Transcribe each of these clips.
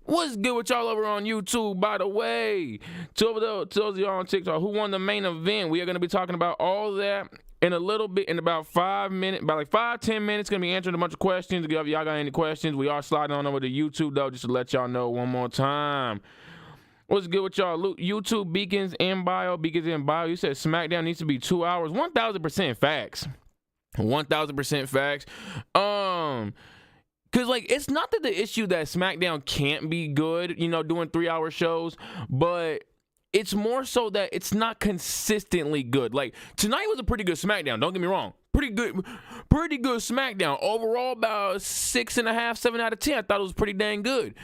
What's good with y'all over on YouTube, by the way? To those of y'all on TikTok, who won the main event? We are going to be talking about all that in a little bit, in about 5 minutes, about like 5-10 minutes. Going to be answering a bunch of questions. If y'all got any questions, we are sliding on over to YouTube, though, just to let y'all know one more time. What's good with y'all? YouTube Beacons in bio. You said SmackDown needs to be 2 hours. 1,000% facts. 1,000% facts. Because, like, it's not that the issue that SmackDown can't be good, you know, doing 3-hour shows, but it's more so that it's not consistently good. Like, tonight was a pretty good SmackDown, don't get me wrong. Pretty good SmackDown. Overall, about 6.5, 7 out of 10. I thought it was pretty dang good.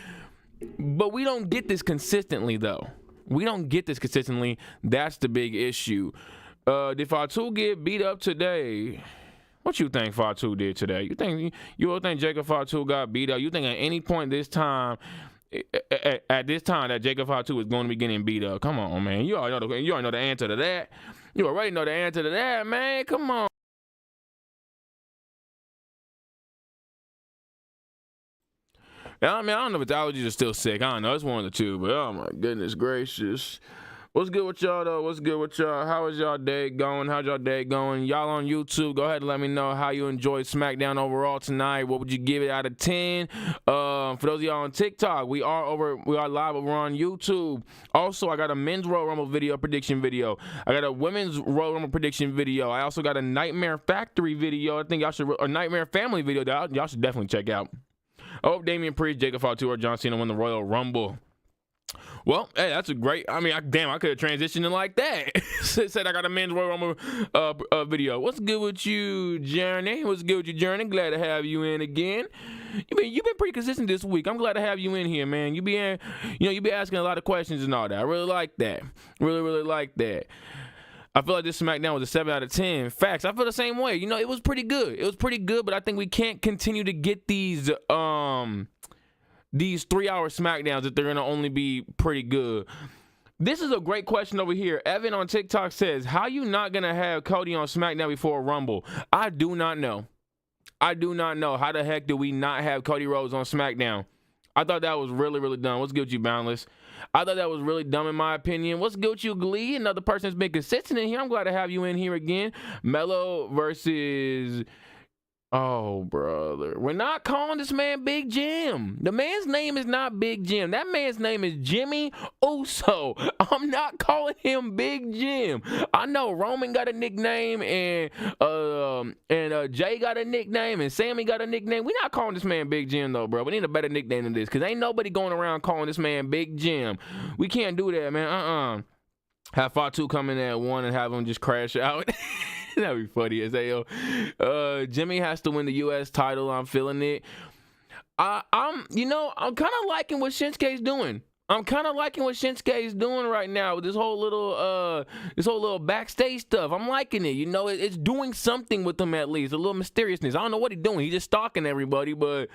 But we don't get this consistently, though. We don't get this consistently. That's the big issue. Did Fatu get beat up today? What you think Fatu did today? You think Jacob Fatu got beat up? You think at any point this time, at this time that Jacob Fatu is going to be getting beat up? Come on, man. You already know the answer to that. You already know the answer to that, man. Come on. I mean, I don't know if it's allergies or still sick. I don't know. It's one of the two. But oh my goodness gracious. What's good with y'all, though? What's good with y'all? How is y'all day going? How's y'all day going? Y'all on YouTube, go ahead and let me know how you enjoyed SmackDown overall tonight. What would you give it out of 10? For those of y'all on TikTok, we are live over on YouTube. Also, I got a men's Royal Rumble video prediction video. I got a women's Royal Rumble prediction video. I also got a Nightmare Factory video. I think y'all should, a Nightmare Family video that y'all should definitely check out. I hope Damian Priest, Jacob Fatu, or John Cena win the Royal Rumble. Well, hey, that's a great. I mean, I could have transitioned it like that. Said I got a men's Royal Rumble video. What's good with you, Journey? What's good with you, Journey? Glad to have you in again. You've been pretty consistent this week. I'm glad to have you in here, man. You be asking a lot of questions and all that. I really like that. Really like that. I feel like this SmackDown was a 7 out of 10. Facts. I feel the same way. You know, it was pretty good. But I think we can't continue to get these 3-hour SmackDowns if they're going to only be pretty good. This is a great question over here. Evan on TikTok says, how you not going to have Cody on SmackDown before a Rumble? I do not know. How the heck do we not have Cody Rhodes on SmackDown? I thought that was really dumb. What's good with you, Boundless? I thought that was really dumb in my opinion. What's good with you, Glee? Another person that's been consistent in here. I'm glad to have you in here again. Mello versus... Oh, brother. We're not calling this man Big Jim. The man's name is not Big Jim. That man's name is Jimmy Uso. I'm not calling him Big Jim. I know Roman got a nickname and Jay got a nickname and Sammy got a nickname. We're not calling this man Big Jim, though, bro. We need a better nickname than this because ain't nobody going around calling this man Big Jim. We can't do that, man. Have Fatu come in at 1 and have him just crash out. That'd be funny as hell. Jimmy has to win the U.S. title. I'm feeling it. I'm kind of liking what Shinsuke's doing. Right now with this whole little backstage stuff. I'm liking it. You know, it's doing something with him at least. A little mysteriousness. I don't know what he's doing. He's just stalking everybody, but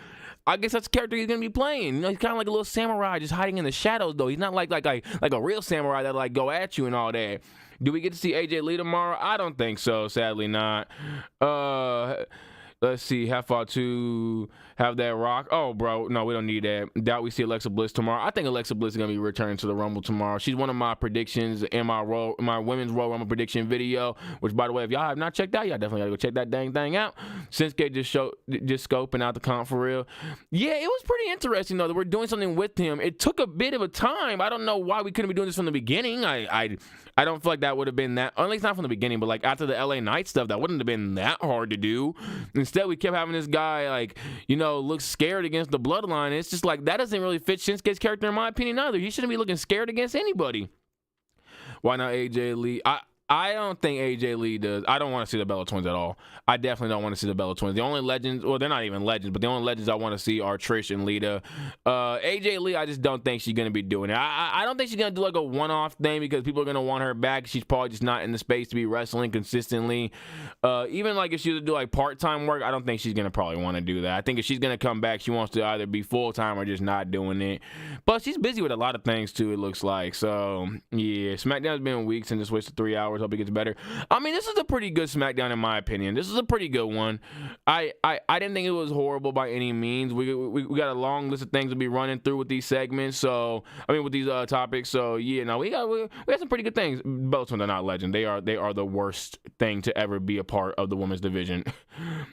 I guess that's the character he's gonna be playing. You know, he's kind of like a little samurai, just hiding in the shadows. Though he's not like a real samurai that like go at you and all that. Do we get to see AJ Lee tomorrow? I don't think so. Sadly, not. Let's see. Have far to have that Rock. Oh, bro. No, we don't need that. Doubt we see Alexa Bliss tomorrow. I think Alexa Bliss is going to be returning to the Rumble tomorrow. She's one of my predictions in my women's Royal Rumble prediction video, which, by the way, if y'all have not checked out, y'all definitely got to go check that dang thing out. Shinsuke just scoping out the comp for real. Yeah, it was pretty interesting, though, that we're doing something with him. It took a bit of a time. I don't know why we couldn't be doing this from the beginning. I don't feel like that would have been that, at least not from the beginning, but like after the LA Knight stuff, that wouldn't have been that hard to do. Instead, we kept having this guy, like, you know, look scared against the Bloodline. It's just like, that doesn't really fit Shinsuke's character, in my opinion, either. He shouldn't be looking scared against anybody. Why not AJ Lee? I don't think AJ Lee does. I don't want to see the Bella Twins at all. I definitely don't want to see the Bella Twins. The only legends, well, they're not even legends, but the only legends I want to see are Trish and Lita. AJ Lee, I just don't think she's going to be doing it. I don't think she's going to do like a one-off thing because people are going to want her back. She's probably just not in the space to be wrestling consistently. Even like if she was to do like part-time work, I don't think she's going to probably want to do that. I think if she's going to come back, she wants to either be full-time or just not doing it. But she's busy with a lot of things too, it looks like. So, yeah, SmackDown's been weak since it switched to 3 hours. Hope it gets better. I mean, this is a pretty good SmackDown in my opinion. This is a pretty good one. I didn't think it was horrible by any means. We got a long list of things to be running through with these segments. So I mean, with these topics. So yeah, no, we got some pretty good things. Bellator, they're not legend. They are the worst thing to ever be a part of the women's division.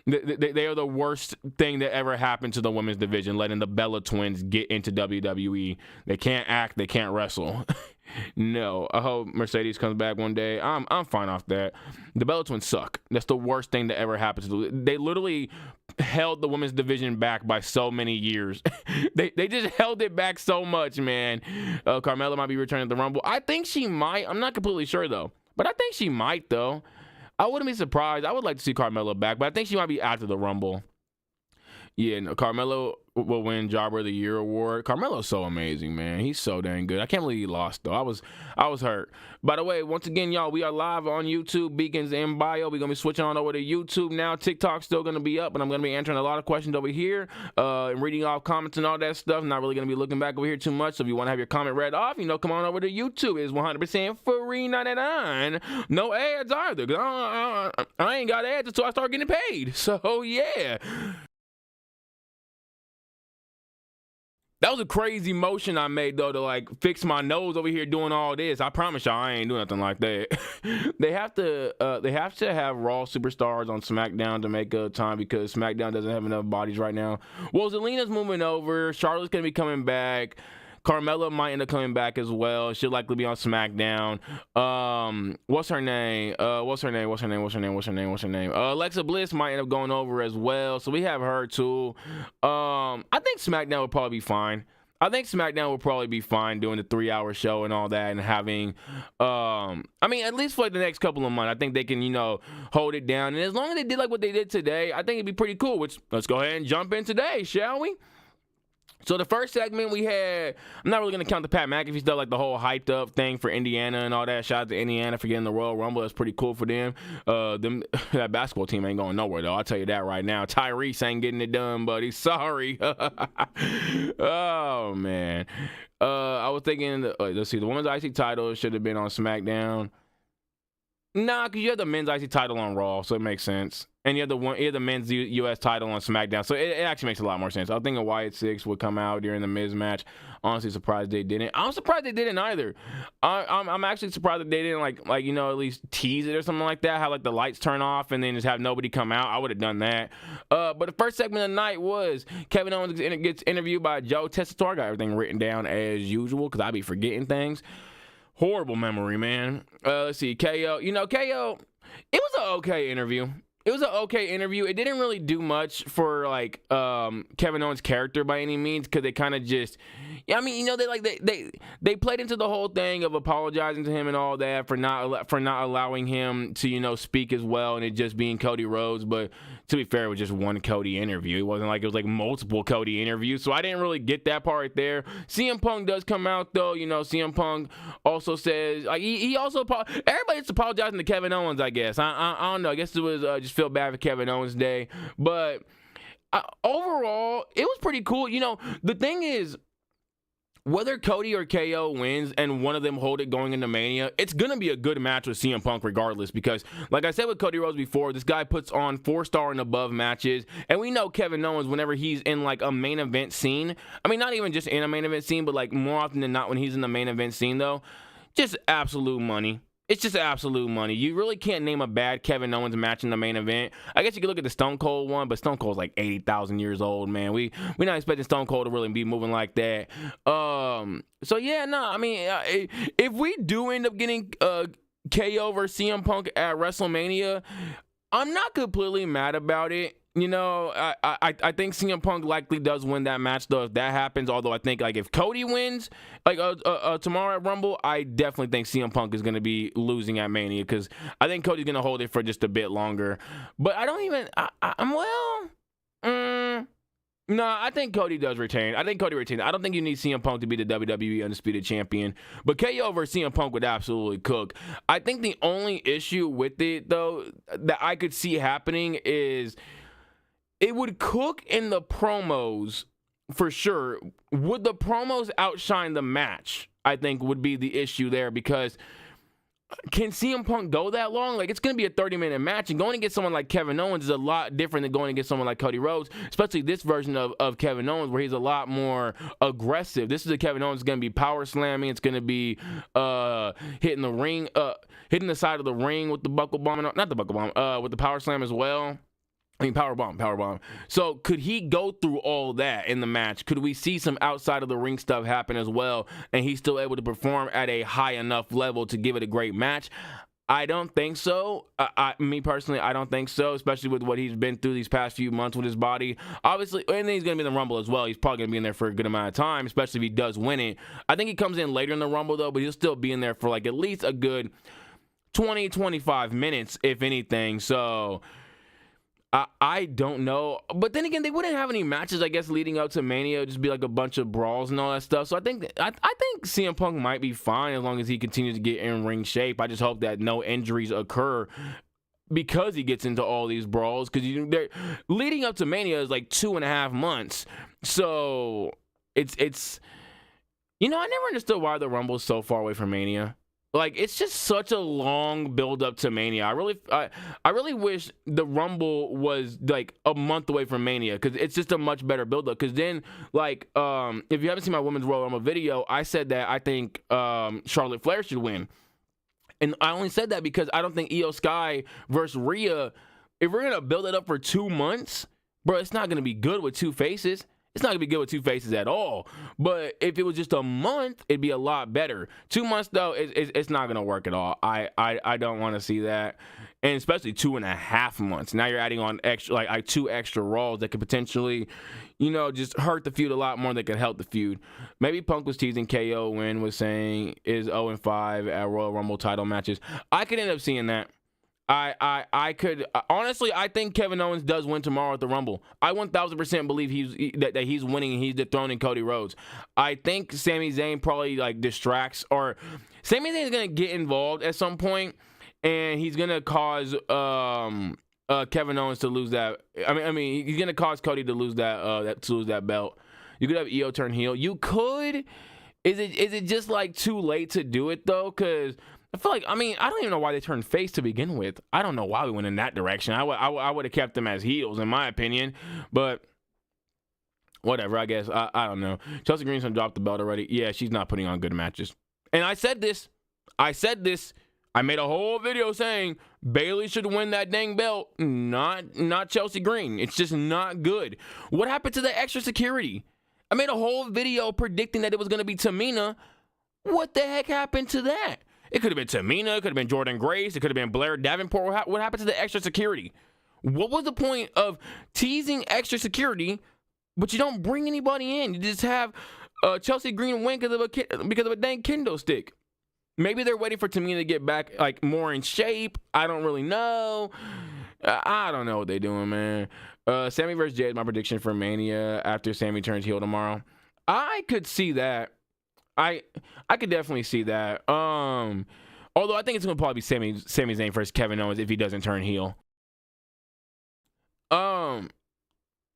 they are the worst thing that ever happened to the women's division, letting the Bella twins get into WWE. They can't act. They can't wrestle. No, I hope Mercedes comes back one day. I'm fine off that. The Bella Twins suck. That's the worst thing that ever happened to them. They literally held the women's division back by so many years. they just held it back so much, man. Carmella might be returning to the Rumble. I think she might. I'm not completely sure though, but I think she might though. I wouldn't be surprised. I would like to see Carmella back, but I think she might be after the Rumble. Yeah, no, Carmelo will win Jobber of the Year award. Carmelo's so amazing, man. He's so dang good. I can't believe he lost, though. I was hurt. By the way, once again, y'all, we are live on YouTube. Beacons in bio. We're going to be switching on over to YouTube now. TikTok's still going to be up, and I'm going to be answering a lot of questions over here and reading off comments and all that stuff. Not really going to be looking back over here too much, so if you want to have your comment read off, come on over to YouTube. It's 100% free $99. No ads either, because I ain't got ads until I start getting paid. So, yeah. That was a crazy motion I made, though, to, like, fix my nose over here doing all this. I promise y'all I ain't doing nothing like that. They have to have Raw superstars on SmackDown to make up time because SmackDown doesn't have enough bodies right now. Well, Zelina's moving over. Charlotte's going to be coming back. Carmella might end up coming back as well. She'll likely be on SmackDown. What's her name? Alexa Bliss might end up going over as well. So we have her too. I think SmackDown would probably be fine. I think SmackDown would probably be fine doing the 3-hour show and all that and having, I mean, at least for like the next couple of months, I think they can, hold it down. And as long as they did like what they did today, I think it'd be pretty cool, which let's go ahead and jump in today, shall we? So the first segment we had, I'm not really going to count the Pat McAfee stuff, like the whole hyped up thing for Indiana and all that. Shout out to Indiana for getting the Royal Rumble. That's pretty cool for them. That basketball team ain't going nowhere, though. I'll tell you that right now. Tyrese ain't getting it done, buddy. Sorry. Oh, man. I was thinking, let's see, the women's IC title should have been on SmackDown. Nah, because you have the men's IC title on Raw, so it makes sense. And you have the men's U.S. title on SmackDown, so it actually makes a lot more sense. I was thinking Wyatt 6 would come out during the Miz match. Honestly, surprised they didn't. I'm surprised they didn't either. I'm actually surprised that they didn't like at least tease it or something like that. How like the lights turn off and then just have nobody come out. I would have done that. But the first segment of the night was Kevin Owens gets interviewed by Joe Tessitore. I got everything written down as usual because I be forgetting things. Horrible memory, man. Let's see, KO. KO. It was an okay interview. It didn't really do much for like Kevin Owens' character by any means because they kind of just, they played into the whole thing of apologizing to him and all that for not allowing him to speak as well and it just being Cody Rhodes. But to be fair, it was just one Cody interview. It wasn't like it was like multiple Cody interviews, so I didn't really get that part right there. CM Punk does come out though. CM Punk also says like he also everybody's apologizing to Kevin Owens. I guess I don't know. I guess it was just feel bad for Kevin Owens Day, but overall it was pretty cool. The thing is, whether Cody or KO wins and one of them hold it going into Mania, it's going to be a good match with CM Punk regardless because, like I said with Cody Rhodes before, this guy puts on 4-star and above matches, and we know Kevin Owens whenever he's in like a main event scene, I mean not even just in a main event scene, but like more often than not when he's in the main event scene though, just absolute money. It's just absolute money. You really can't name a bad Kevin Owens match in the main event. I guess you could look at the Stone Cold one, but Stone Cold's like 80,000 years old, man. We're not expecting Stone Cold to really be moving like that. So yeah, no, I mean, if we do end up getting KO versus CM Punk at WrestleMania, I'm not completely mad about it. I think CM Punk likely does win that match though if that happens. Although I think like if Cody wins like tomorrow at Rumble, I definitely think CM Punk is gonna be losing at Mania because I think Cody's gonna hold it for just a bit longer. But I don't even. No, I think Cody does retain. I don't think you need CM Punk to be the WWE Undisputed Champion. But KO versus CM Punk would absolutely cook. I think the only issue with it, though, that I could see happening is it would cook in the promos for sure. Would the promos outshine the match? I think would be the issue there because can CM Punk go that long? Like, it's going to be a 30-minute match, and going against someone like Kevin Owens is a lot different than going against someone like Cody Rhodes, especially this version of Kevin Owens, where he's a lot more aggressive. This is a Kevin Owens going to be power slamming. It's going to be hitting the ring, hitting the side of the ring with the buckle bomb, not the buckle bomb, with the power slam as well. I mean, power bomb. So could he go through all that in the match? Could we see some outside of the ring stuff happen as well, and he's still able to perform at a high enough level to give it a great match? I don't think so. Me personally, I don't think so, especially with what he's been through these past few months with his body. Obviously, and then he's going to be in the Rumble as well. He's probably going to be in there for a good amount of time, especially if he does win it. I think he comes in later in the Rumble, though, but he'll still be in there for like at least a good 20, 25 minutes, if anything. So I don't know. But then again, they wouldn't have any matches, I guess, leading up to Mania. It'd just be like a bunch of brawls and all that stuff. So I think CM Punk might be fine as long as he continues to get in ring shape. I just hope that no injuries occur because he gets into all these brawls. Because leading up to Mania is like 2.5 months. So it's I never understood why the Rumble is so far away from Mania. Like, it's just such a long build up to Mania. I really wish the Rumble was like a month away from Mania, because it's just a much better build up. Because then, like, if you haven't seen my Women's Royal Rumble video, I said that I think Charlotte Flair should win, and I only said that because I don't think Io Sky versus Rhea. If we're gonna build it up for 2 months, bro, it's not gonna be good with two faces. It's not going to be good with two faces at all. But if it was just a month, it'd be a lot better. 2 months, though, it's not going to work at all. I don't want to see that. And especially 2.5 months. Now you're adding on extra, like 2 extra Raws that could potentially, just hurt the feud a lot more than could help the feud. Maybe Punk was teasing KO when was saying is 0-5 at Royal Rumble title matches. I could end up seeing that. I could honestly. I think Kevin Owens does win tomorrow at the Rumble. I 1,000% believe that he's winning and he's dethroning Cody Rhodes. I think Sami Zayn probably like distracts, or Sami Zayn is gonna get involved at some point, and he's gonna cause Kevin Owens to lose that. I mean, he's gonna cause Cody to lose that belt. You could have Io turn heel. You could. Is it just like too late to do it though? Because I feel like, I don't even know why they turned face to begin with. I don't know why we went in that direction. I would have kept them as heels, in my opinion. But whatever, I guess. I don't know. Chelsea Green's gonna drop the belt already. Yeah, she's not putting on good matches. And I said this. I made a whole video saying Bayley should win that dang belt, not Chelsea Green. It's just not good. What happened to the extra security? I made a whole video predicting that it was going to be Tamina. What the heck happened to that? It could have been Tamina. It could have been Jordan Grace. It could have been Blair Davenport. What happened to the extra security? What was the point of teasing extra security, but you don't bring anybody in? You just have Chelsea Green win because of a dang kendo stick. Maybe they're waiting for Tamina to get back like more in shape. I don't really know. I don't know what they're doing, man. Sammy versus Jay is my prediction for Mania after Sammy turns heel tomorrow. I could see that. I could definitely see that. Although I think it's gonna probably be Sami Zayn versus Kevin Owens if he doesn't turn heel.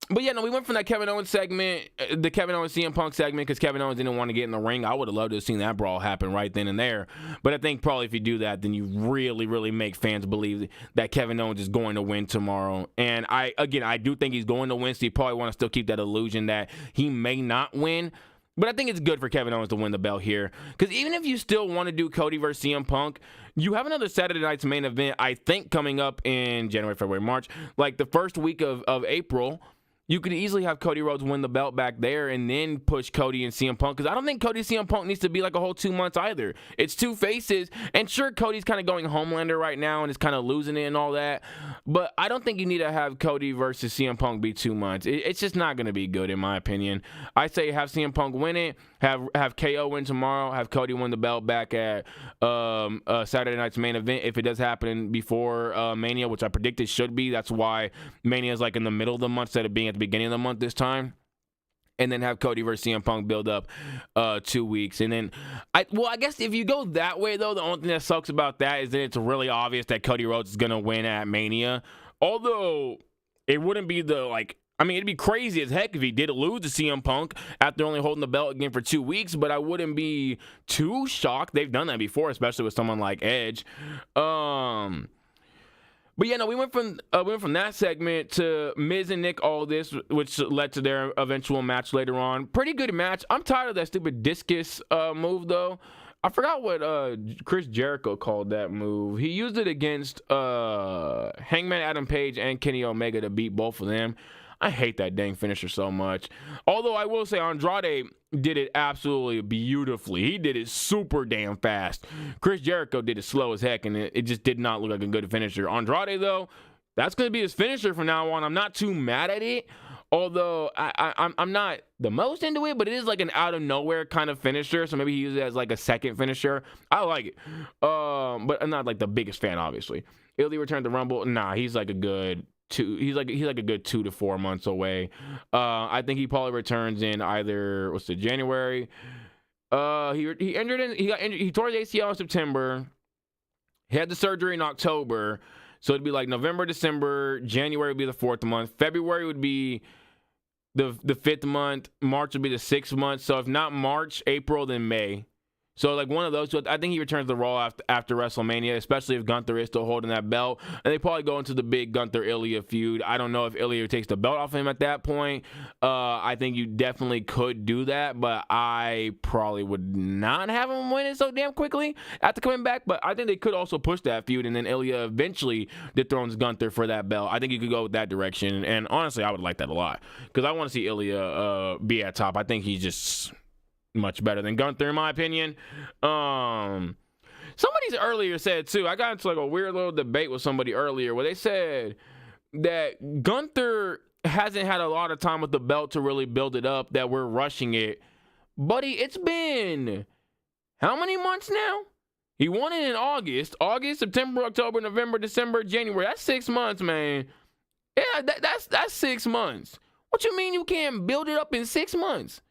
But yeah, no, we went from that Kevin Owens segment, the Kevin Owens CM Punk segment, because Kevin Owens didn't want to get in the ring. I would have loved to have seen that brawl happen right then and there. But I think probably if you do that, then you really, really make fans believe that Kevin Owens is going to win tomorrow. And I do think he's going to win, so you probably want to still keep that illusion that he may not win. But I think it's good for Kevin Owens to win the belt here. Because even if you still want to do Cody versus CM Punk, you have another Saturday night's main event, I think, coming up in January, February, March. Like the first week of April. You could easily have Cody Rhodes win the belt back there and then push Cody and CM Punk, because I don't think Cody CM Punk needs to be like a whole 2 months either. It's two faces, and sure, Cody's kind of going Homelander right now and is kind of losing it and all that, but I don't think you need to have Cody versus CM Punk be 2 months. It's just not going to be good, in my opinion. I say have CM Punk win it, have KO win tomorrow, have Cody win the belt back at Saturday night's main event if it does happen before Mania, which I predict it should be. That's why Mania is like in the middle of the month instead of being at the beginning of the month this time. And then have Cody versus CM Punk build up 2 weeks. And then, I guess if you go that way, though, the only thing that sucks about that is that it's really obvious that Cody Rhodes is going to win at Mania. Although, it wouldn't be the, like, I mean, it'd be crazy as heck if he did lose to CM Punk after only holding the belt again for 2 weeks, but I wouldn't be too shocked. They've done that before, especially with someone like Edge. But yeah, no, we went from that segment to Miz and Nick Aldis, which led to their eventual match later on. Pretty good match. I'm tired of that stupid discus move, though. I forgot what Chris Jericho called that move. He used it against Hangman Adam Page and Kenny Omega to beat both of them. I hate that dang finisher so much. Although I will say Andrade did it absolutely beautifully. He did it super damn fast. Chris Jericho did it slow as heck, and it just did not look like a good finisher. Andrade, though, that's going to be his finisher from now on. I'm not too mad at it. Although I'm not the most into it, but it is like an out-of-nowhere kind of finisher, so maybe he uses it as like a second finisher. I like it. But I'm not like the biggest fan, obviously. Ilya returned to Rumble. Nah, he's like a good... He's like a good 2 to 4 months away. I think he probably returns in either January. He tore his ACL in September. He had the surgery in October, so it'd be like November, December, January would be the 4th month. February would be the 5th month. March would be the 6th month. So if not March, April, then May. So, like, one of those two, I think he returns the Raw after WrestleMania, especially if Gunther is still holding that belt. And they probably go into the big Gunther-Ilya feud. I don't know if Ilya takes the belt off him at that point. I think you definitely could do that, but I probably would not have him win it so damn quickly after coming back. But I think they could also push that feud, and then Ilya eventually dethrones Gunther for that belt. I think you could go with that direction. And honestly, I would like that a lot because I want to see Ilya be at top. I think he's just... much better than Gunther, in my opinion. Somebody's earlier said, too, I got into like a weird little debate with somebody earlier where they said that Gunther hasn't had a lot of time with the belt to really build it up, that we're rushing it. Buddy, it's been how many months now? He won it in August, September, October, November, December, January. That's 6 months, man. Yeah, that's 6 months. What you mean you can't build it up in 6 months?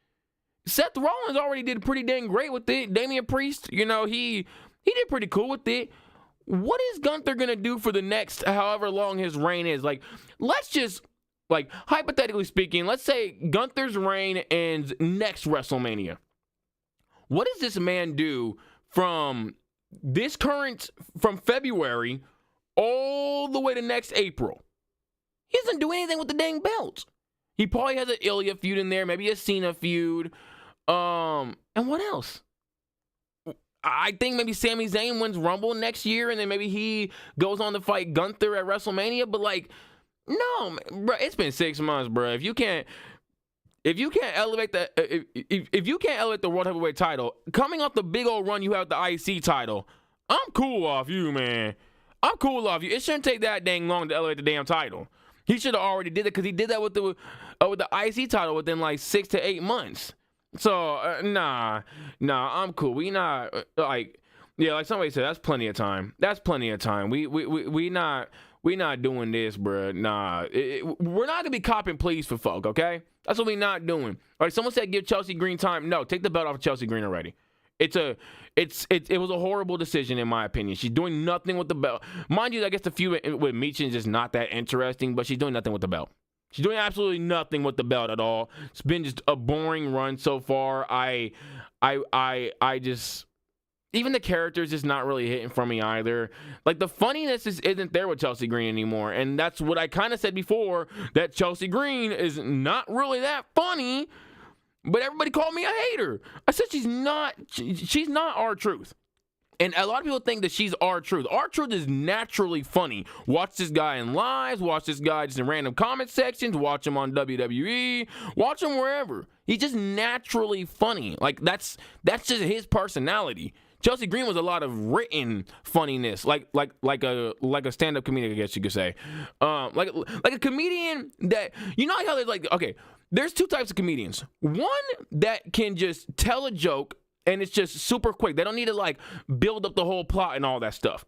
Seth Rollins already did pretty dang great with it. Damian Priest, he did pretty cool with it. What is Gunther going to do for the next however long his reign is? Like, let's just, like, hypothetically speaking, let's say Gunther's reign ends next WrestleMania. What does this man do from February all the way to next April? He doesn't do anything with the dang belt. He probably has an Ilya feud in there, maybe a Cena feud. And what else? I think maybe Sami Zayn wins Rumble next year, and then maybe he goes on to fight Gunther at WrestleMania. But like, no, bro, it's been 6 months, bro. If you can't elevate if you can't elevate the World Heavyweight title, coming off the big old run you have with the IC title, I'm cool off you, man. I'm cool off you. It shouldn't take that dang long to elevate the damn title. He should have already did it because he did that with the IC title within like 6 to 8 months. So nah, I'm cool. We not like somebody said, that's plenty of time. That's plenty of time. We not doing this, bro. Nah, we're not gonna be copping pleas for folk. Okay, that's what we not doing. All right, someone said give Chelsea Green time. No, take the belt off of Chelsea Green already. It was a horrible decision in my opinion. She's doing nothing with the belt. Mind you, I guess the feud with Meechin is just not that interesting, but she's doing nothing with the belt. She's doing absolutely nothing with the belt at all. It's been just a boring run so far. I just, even the character's just not really hitting for me either. Like, the funniness isn't there with Chelsea Green anymore. And that's what I kind of said before, that Chelsea Green is not really that funny. But everybody called me a hater. I said she's not R-Truth. And a lot of people think that she's R-Truth. R-Truth is naturally funny. Watch this guy in lives. Watch this guy just in random comment sections. Watch him on WWE. Watch him wherever. He's just naturally funny. Like, that's just his personality. Chelsea Green was a lot of written funniness, like a stand-up comedian, I guess you could say. Like a comedian that, you know how they're like, okay, there's two types of comedians. One that can just tell a joke and it's just super quick. They don't need to like build up the whole plot and all that stuff.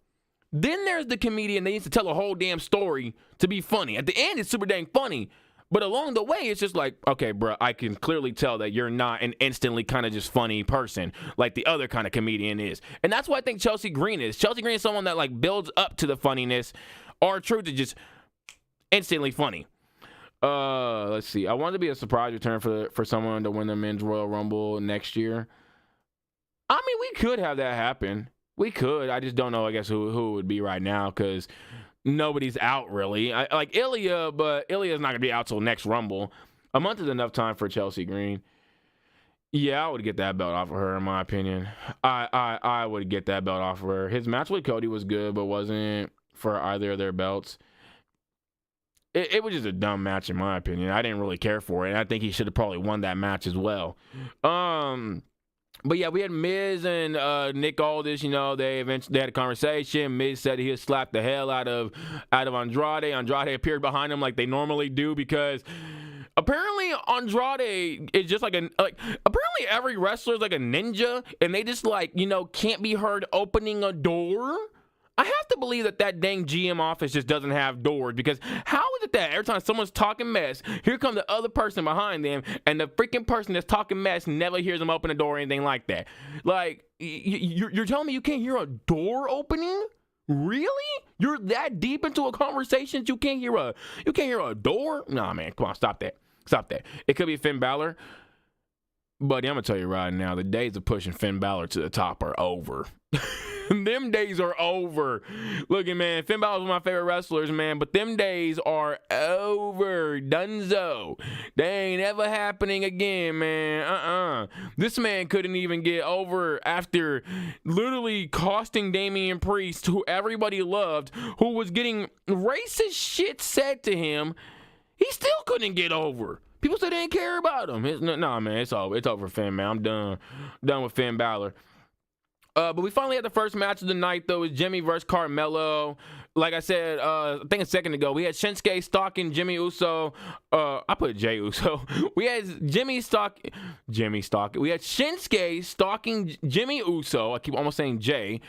Then there's the comedian that needs to tell a whole damn story to be funny. At the end, it's super dang funny. But along the way, it's just like, okay, bro, I can clearly tell that you're not an instantly kind of just funny person like the other kind of comedian is. And that's what I think Chelsea Green is. Chelsea Green is someone that like builds up to the funniness. R-Truth is just instantly funny. Let's see. I want to be a surprise return for someone to win the men's Royal Rumble next year. I mean, we could have that happen. We could. I just don't know, I guess, who it would be right now because nobody's out, really. I like Ilya, but Ilya's not going to be out till next Rumble. A month is enough time for Chelsea Green. Yeah, I would get that belt off of her, in my opinion. I would get that belt off of her. His match with Cody was good, but wasn't for either of their belts. It was just a dumb match, in my opinion. I didn't really care for it, and I think he should have probably won that match as well. But yeah, we had Miz and Nick Aldis. You know, they had a conversation. Miz said he had slapped the hell out of Andrade. Andrade appeared behind him like they normally do because apparently Andrade is just apparently every wrestler is like a ninja, and they just can't be heard opening a door. I have to believe that dang GM office just doesn't have doors, because how is it that every time someone's talking mess, here comes the other person behind them, and the freaking person that's talking mess never hears them open a door or anything like that? Like, you're telling me you can't hear a door opening? Really? You're that deep into a conversation that you can't hear a door? Nah, man, come on, stop that. It could be Finn Balor. Buddy, I'm going to tell you right now, the days of pushing Finn Balor to the top are over. Them days are over. Look, man, Finn Balor's one of my favorite wrestlers, man, but them days are over. Dunzo. They ain't ever happening again, man. This man couldn't even get over after literally costing Damian Priest, who everybody loved, who was getting racist shit said to him. He still couldn't get over. People said they didn't care about him. Nah, man, it's over. It's over, Finn, man. I'm done with Finn Balor. But we finally had the first match of the night, though. It was Jimmy versus Carmelo. Like I said, I think a second ago, we had Shinsuke stalking Jimmy Uso. I put Jay Uso. We had We had Shinsuke stalking Jimmy Uso. I keep almost saying Jay.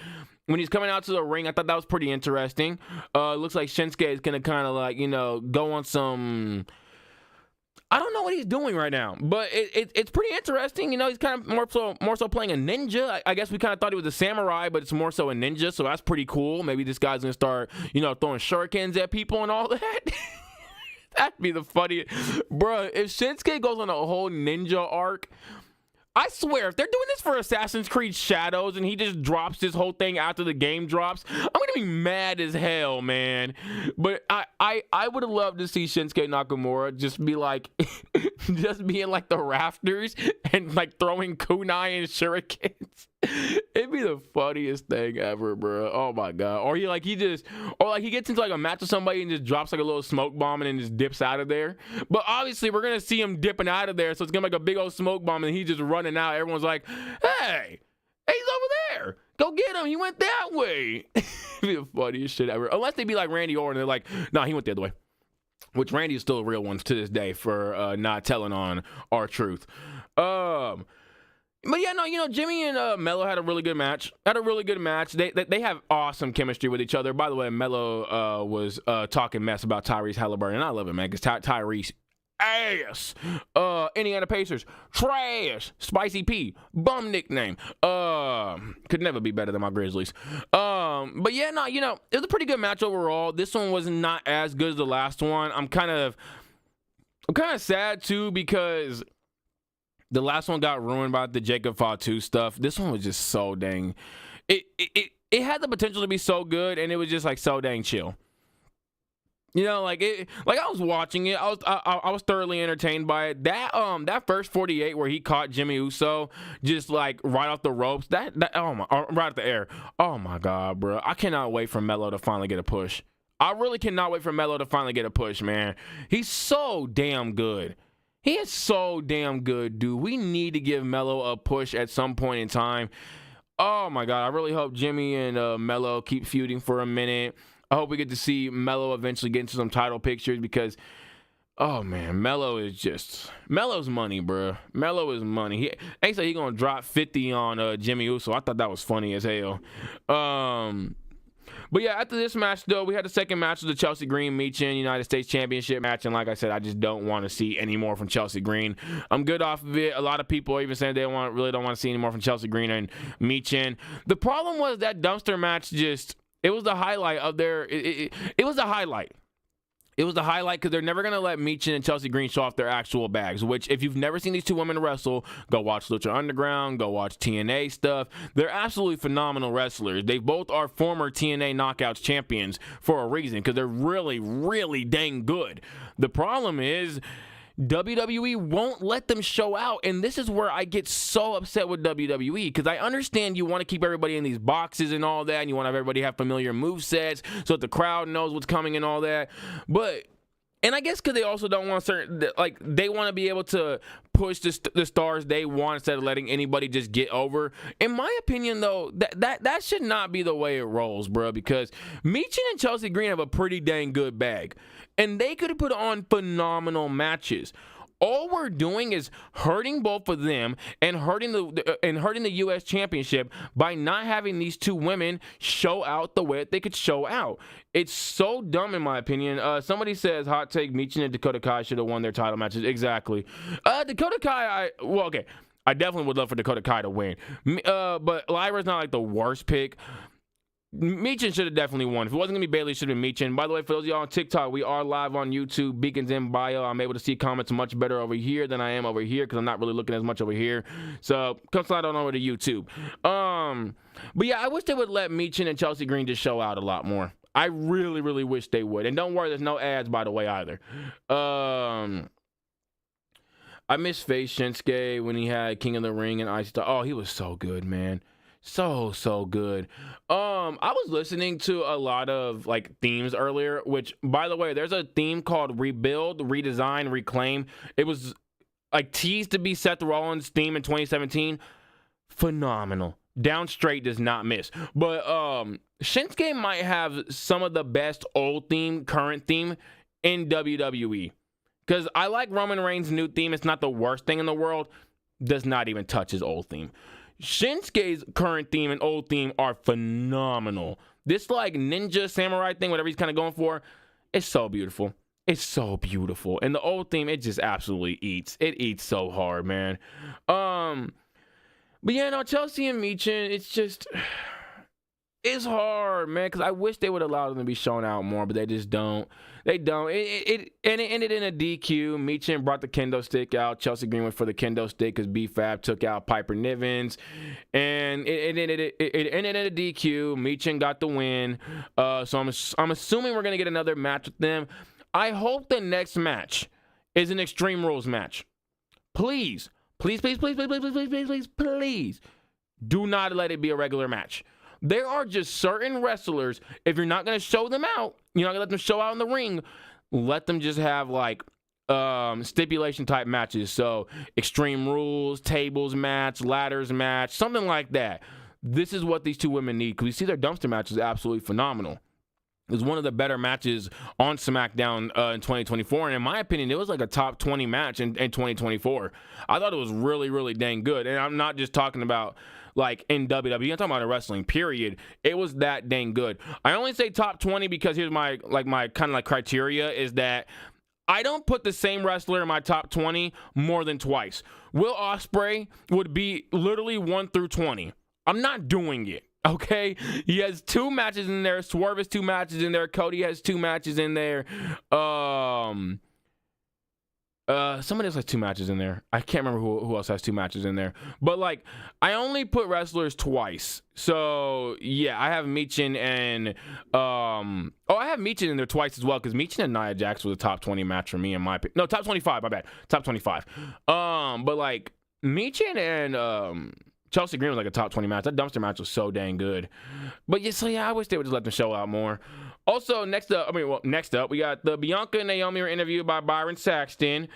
When he's coming out to the ring, I thought that was pretty interesting. Looks like Shinsuke is going to kind of go on some... I don't know what he's doing right now, but it's pretty interesting. You know, he's kind of more so playing a ninja. I guess we kind of thought he was a samurai, but it's more so a ninja, so that's pretty cool. Maybe this guy's going to start, throwing shurikens at people and all that. That'd be the funniest. Bruh, if Shinsuke goes on a whole ninja arc, I swear, if they're doing this for Assassin's Creed Shadows and he just drops this whole thing after the game drops, I'm going to be mad as hell, man. But I would have loved to see Shinsuke Nakamura just be just be in the rafters and throwing kunai and shurikens. It'd be the funniest thing ever, bro. Oh my god. Or he gets into a match with somebody and just drops a little smoke bomb and then just dips out of there. But obviously we're gonna see him dipping out of there, so it's gonna be a big old smoke bomb and he's just running out. Everyone's like, hey, he's over there. Go get him. He went that way. It'd be the funniest shit ever. Unless they be like Randy Orton, they're like, nah, he went the other way. Which Randy is still a real one to this day for not telling on R-Truth. But yeah, no, Jimmy and Melo had a really good match. They have awesome chemistry with each other. By the way, Melo was talking mess about Tyrese Halliburton, and I love it, man, because Tyrese ass. Indiana Pacers trash. Spicy P, bum nickname. Could never be better than my Grizzlies. But yeah, no, it was a pretty good match overall. This one was not as good as the last one. I'm kind of sad too, because the last one got ruined by the Jacob Fatu stuff. This one was just so dang. It had the potential to be so good, and it was just so dang chill. I was watching it. I was thoroughly entertained by it. That first 48 where he caught Jimmy Uso just right off the ropes. Right at the air. Oh my god, bro! I cannot wait for Melo to finally get a push. I really cannot wait for Melo to finally get a push, man. He's so damn good. He is so damn good, dude. We need to give Melo a push at some point in time. Oh, my God. I really hope Jimmy and Melo keep feuding for a minute. I hope we get to see Melo eventually get into some title pictures because, oh, man, Melo's money, bro. Melo is money. They say he's going to drop 50 on Jimmy Uso. I thought that was funny as hell. But yeah, after this match, though, we had the second match of the Chelsea Green Michin United States Championship match. And like I said, I just don't want to see any more from Chelsea Green. I'm good off of it. A lot of people are even saying they really don't want to see any more from Chelsea Green and Michin. The problem was that dumpster match it was the highlight of their... It was the highlight. It was the highlight because they're never going to let Michin and Chelsea Green show off their actual bags, which if you've never seen these two women wrestle, go watch Lucha Underground, go watch TNA stuff. They're absolutely phenomenal wrestlers. They both are former TNA Knockouts champions for a reason because they're really, really dang good. The problem is WWE won't let them show out, and this is where I get so upset with WWE because I understand you want to keep everybody in these boxes and all that, and you want to have everybody have familiar movesets so that the crowd knows what's coming and all that, and I guess because they also don't want they want to be able to push the stars they want instead of letting anybody just get over. In my opinion, though, that should not be the way it rolls, bro, because Michin and Chelsea Green have a pretty dang good bag, and they could have put on phenomenal matches. All we're doing is hurting both of them and hurting the U.S. Championship by not having these two women show out the way that they could show out. It's so dumb, in my opinion. Somebody says, hot take, Michin and Dakota Kai should have won their title matches. Exactly. Dakota Kai, okay. I definitely would love for Dakota Kai to win. But Lyra's not like the worst pick. Michin should have definitely won. If it wasn't going to be Bayley, it should have been Michin. By the way, for those of y'all on TikTok, we are live on YouTube. Beacons in bio. I'm able to see comments much better over here than I am over here because I'm not really looking as much over here. So come slide on over to YouTube. But yeah, I wish they would let Michin and Chelsea Green just show out a lot more. I really, really wish they would. And don't worry, there's no ads, by the way, either. I miss Face Shinsuke when he had King of the Ring and Ice Star. Oh, he was so good, man. So good. I was listening to a lot of like themes earlier, which, by the way, there's a theme called Rebuild, Redesign, Reclaim. It was like teased to be Seth Rollins' theme in 2017. Phenomenal. Down straight does not miss. But Shinsuke might have some of the best old theme, current theme in WWE. Because I like Roman Reigns' new theme. It's not the worst thing in the world. Does not even touch his old theme. Shinsuke's current theme and old theme are phenomenal. This like ninja samurai thing, whatever he's kind of going for, it's so beautiful. It's so beautiful. And the old theme, it just absolutely eats. It eats so hard, man. But yeah, no, Chelsea and Michin, it's hard, man, because I wish they would allow them to be shown out more, but they just don't. They don't. It ended in a DQ. Michin brought the kendo stick out. Chelsea Green went for the kendo stick because B-Fab took out Piper Nivens. And it ended in a DQ. Michin got the win. So I'm assuming we're going to get another match with them. I hope the next match is an Extreme Rules match. Please, please, please, please, please, please, please, please, please, please, do not let it be a regular match. There are just certain wrestlers, if you're not going to show them out, you're not going to let them show out in the ring, let them just have like stipulation type matches. So Extreme Rules, tables match, ladders match, something like that. This is what these two women need because we see their dumpster match is absolutely phenomenal. It was one of the better matches on SmackDown in 2024. And in my opinion, it was like a top 20 match in 2024. I thought it was really, really dang good. And I'm not just talking about like in WWE. I'm talking about a wrestling, period. It was that dang good. I only say top 20 because here's my kind of like criteria is that I don't put the same wrestler in my top 20 more than twice. Will Ospreay would be literally 1 through 20. I'm not doing it. Okay, he has 2 matches in there. Swerve has 2 matches in there. Cody has 2 matches in there. Somebody else has 2 matches in there. I can't remember who else has 2 matches in there. But like, I only put wrestlers twice. So yeah, I have Michin and I have Michin in there twice as well because Michin and Nia Jax was a top 20 match for me in my opinion. No, top 25. My bad. Top 25. But like Michin and Chelsea Green was like a top 20 match. That dumpster match was so dang good. But yeah, so yeah, I wish they would just let them show out more. Also, next up, we got the Bianca and Naomi were interviewed by Byron Saxton.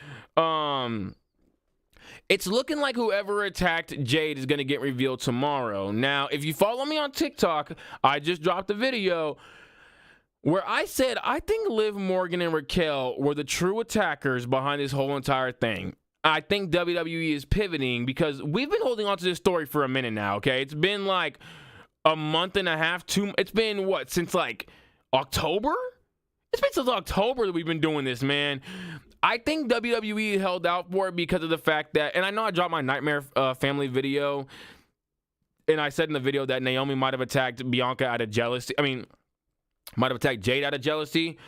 It's looking like whoever attacked Jade is going to get revealed tomorrow. Now, if you follow me on TikTok, I just dropped a video where I said I think Liv Morgan and Raquel were the true attackers behind this whole entire thing. I think WWE is pivoting because we've been holding on to this story for a minute now, okay? It's been like a month and a half, it's been what, since like October? It's been since October that we've been doing this, man. I think WWE held out for it because of the fact that, and I know I dropped my Nightmare Family video, and I said in the video that Naomi might have attacked Bianca out of jealousy. Might have attacked Jade out of jealousy.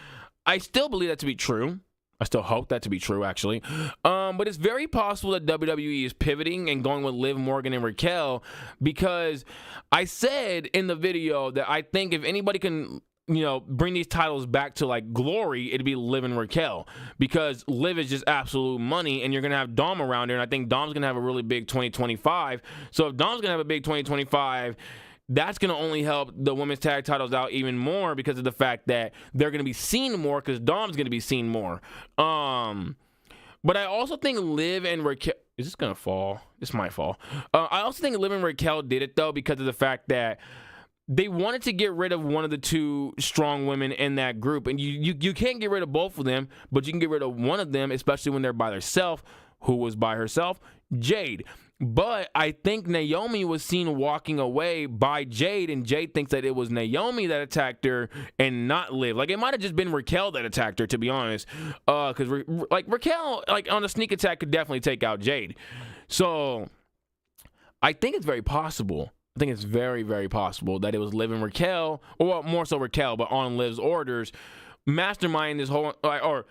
I still believe that to be true. I still hope that to be true, actually. But it's very possible that WWE is pivoting and going with Liv Morgan and Raquel, because I said in the video that I think if anybody can, bring these titles back to like glory, it'd be Liv and Raquel, because Liv is just absolute money, and you're gonna have Dom around her, and I think Dom's gonna have a really big 2025. So if Dom's gonna have a big 2025, that's going to only help the women's tag titles out even more, because of the fact that they're going to be seen more, because Dom's going to be seen more. But I also think Liv and Raquel... Is this going to fall? This might fall. I also think Liv and Raquel did it, though, because of the fact that they wanted to get rid of one of the two strong women in that group. And you can't get rid of both of them, but you can get rid of one of them, especially when they're by themselves. Who was by herself? Jade. But I think Naomi was seen walking away by Jade, and Jade thinks that it was Naomi that attacked her and not Liv. Like, it might have just been Raquel that attacked her, to be honest. Because, Raquel, on a sneak attack, could definitely take out Jade. So, I think it's very possible. I think it's very, very possible that it was Liv and Raquel, or more so Raquel, but on Liv's orders, mastermind this whole, or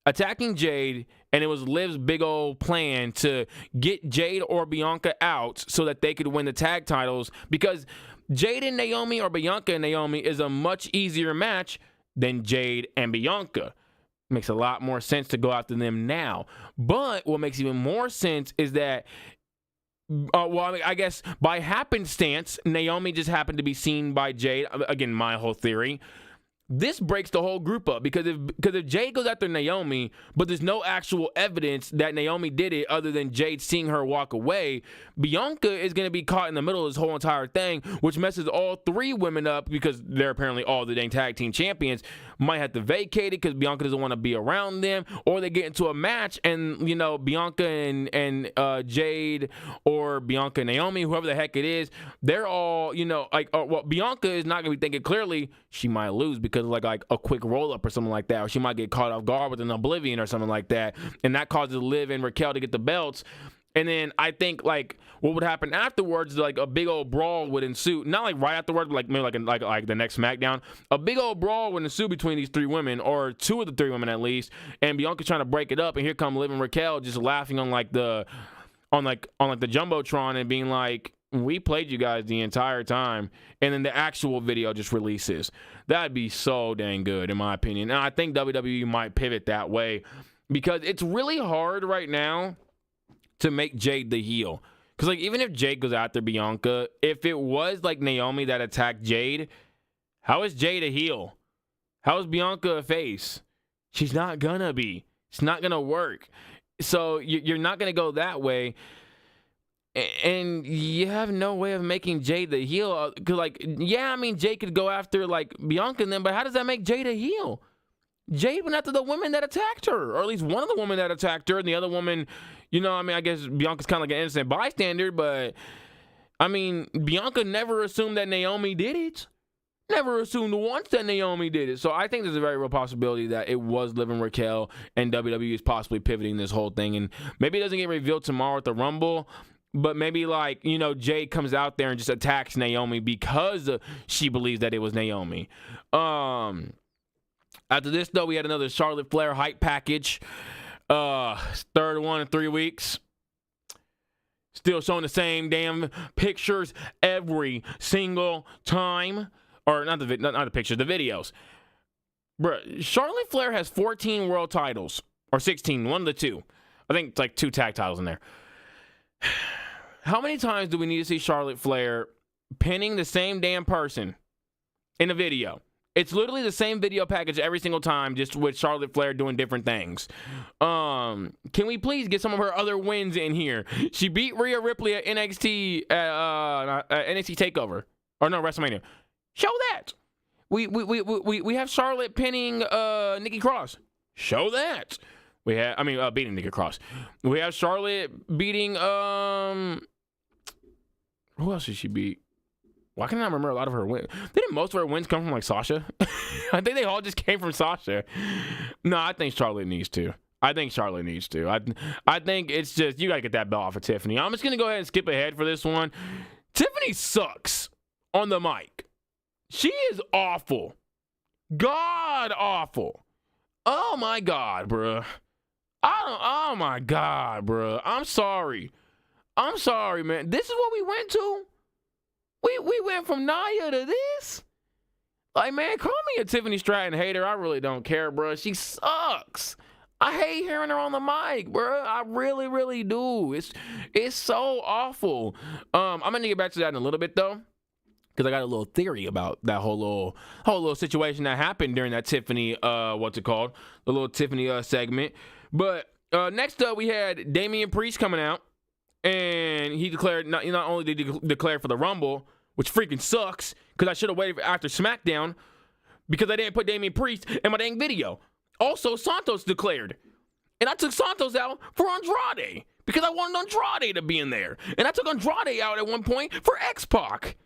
attacking Jade, and it was Liv's big old plan to get Jade or Bianca out so that they could win the tag titles, because Jade and Naomi or Bianca and Naomi is a much easier match than Jade and Bianca. Makes a lot more sense to go after them now. But what makes even more sense is that, I guess by happenstance, Naomi just happened to be seen by Jade. Again, my whole theory. This breaks the whole group up, because if Jade goes after Naomi, but there's no actual evidence that Naomi did it other than Jade seeing her walk away, Bianca is going to be caught in the middle of this whole entire thing, which messes all three women up, because they're apparently all the dang tag team champions. Might have to vacate it because Bianca doesn't want to be around them, or they get into a match and, Bianca and Jade, or Bianca and Naomi, whoever the heck it is, they're all, Bianca is not going to be thinking clearly. She might lose because like a quick roll up or something like that, or she might get caught off guard with an oblivion or something like that, and that causes Liv and Raquel to get the belts. And then I think what would happen afterwards is a big old brawl would ensue. Not right afterwards, but maybe like the next SmackDown. A big old brawl would ensue between these three women, or two of the three women at least. And Bianca's trying to break it up, and here come Liv and Raquel just laughing on the jumbotron and being like, "We played you guys the entire time," and then the actual video just releases. That'd be so dang good, in my opinion. And I think WWE might pivot that way, because it's really hard right now to make Jade the heel. Because even if Jade goes after Bianca, if it was Naomi that attacked Jade, how is Jade a heel? How is Bianca a face? She's not gonna be. It's not gonna work. So you're not gonna go that way. And you have no way of making Jade the heel. Because, Jade could go after, Bianca and them, but how does that make Jade a heel? Jade went after the women that attacked her, or at least one of the women that attacked her, and the other woman, I guess Bianca's kind of an innocent bystander, but, Bianca never assumed that Naomi did it. Never assumed once that Naomi did it. So I think there's a very real possibility that it was Liv and Raquel, and WWE is possibly pivoting this whole thing, and maybe it doesn't get revealed tomorrow at the Rumble, but maybe Jade comes out there and just attacks Naomi because she believes that it was Naomi. After this, though, we had another Charlotte Flair hype package. Third one in 3 weeks. Still showing the same damn pictures every single time. Or not the pictures, the videos. Bruh, Charlotte Flair has 14 world titles. Or 16, one of the two. I think it's 2 tag titles in there. How many times do we need to see Charlotte Flair pinning the same damn person in a video? It's literally the same video package every single time, just with Charlotte Flair doing different things. Can we please get some of her other wins in here? She beat Rhea Ripley at NXT Takeover, or no, WrestleMania. Show that. We have Charlotte pinning Nikki Cross. Show that. We have, beating Nikki Cross. We have Charlotte beating who else did she beat? Why can I not remember a lot of her wins? Didn't most of her wins come from Sasha? I think they all just came from Sasha. No, I think Charlotte needs to. I think it's just, you gotta get that belt off of Tiffany. I'm just gonna go ahead and skip ahead for this one. Tiffany sucks on the mic. She is awful. God awful. Oh my God, bruh. Oh my God, bruh. I'm sorry. I'm sorry, man. This is what we went to? We went from Nia to this? Like, man, call me a Tiffany Stratton hater. I really don't care, bruh. She sucks. I hate hearing her on the mic, bruh. I really, really do. It's so awful. I'm gonna get back to that in a little bit though, because I got a little theory about that whole little situation that happened during that Tiffany what's it called? The little Tiffany segment. But next up we had Damian Priest coming out, and he declared not only did he declare for the Rumble, which freaking sucks, because I should have waited after SmackDown because I didn't put Damian Priest in my dang video. Also, Santos declared, and I took Santos out for Andrade because I wanted Andrade to be in there, and I took Andrade out at one point for X-Pac.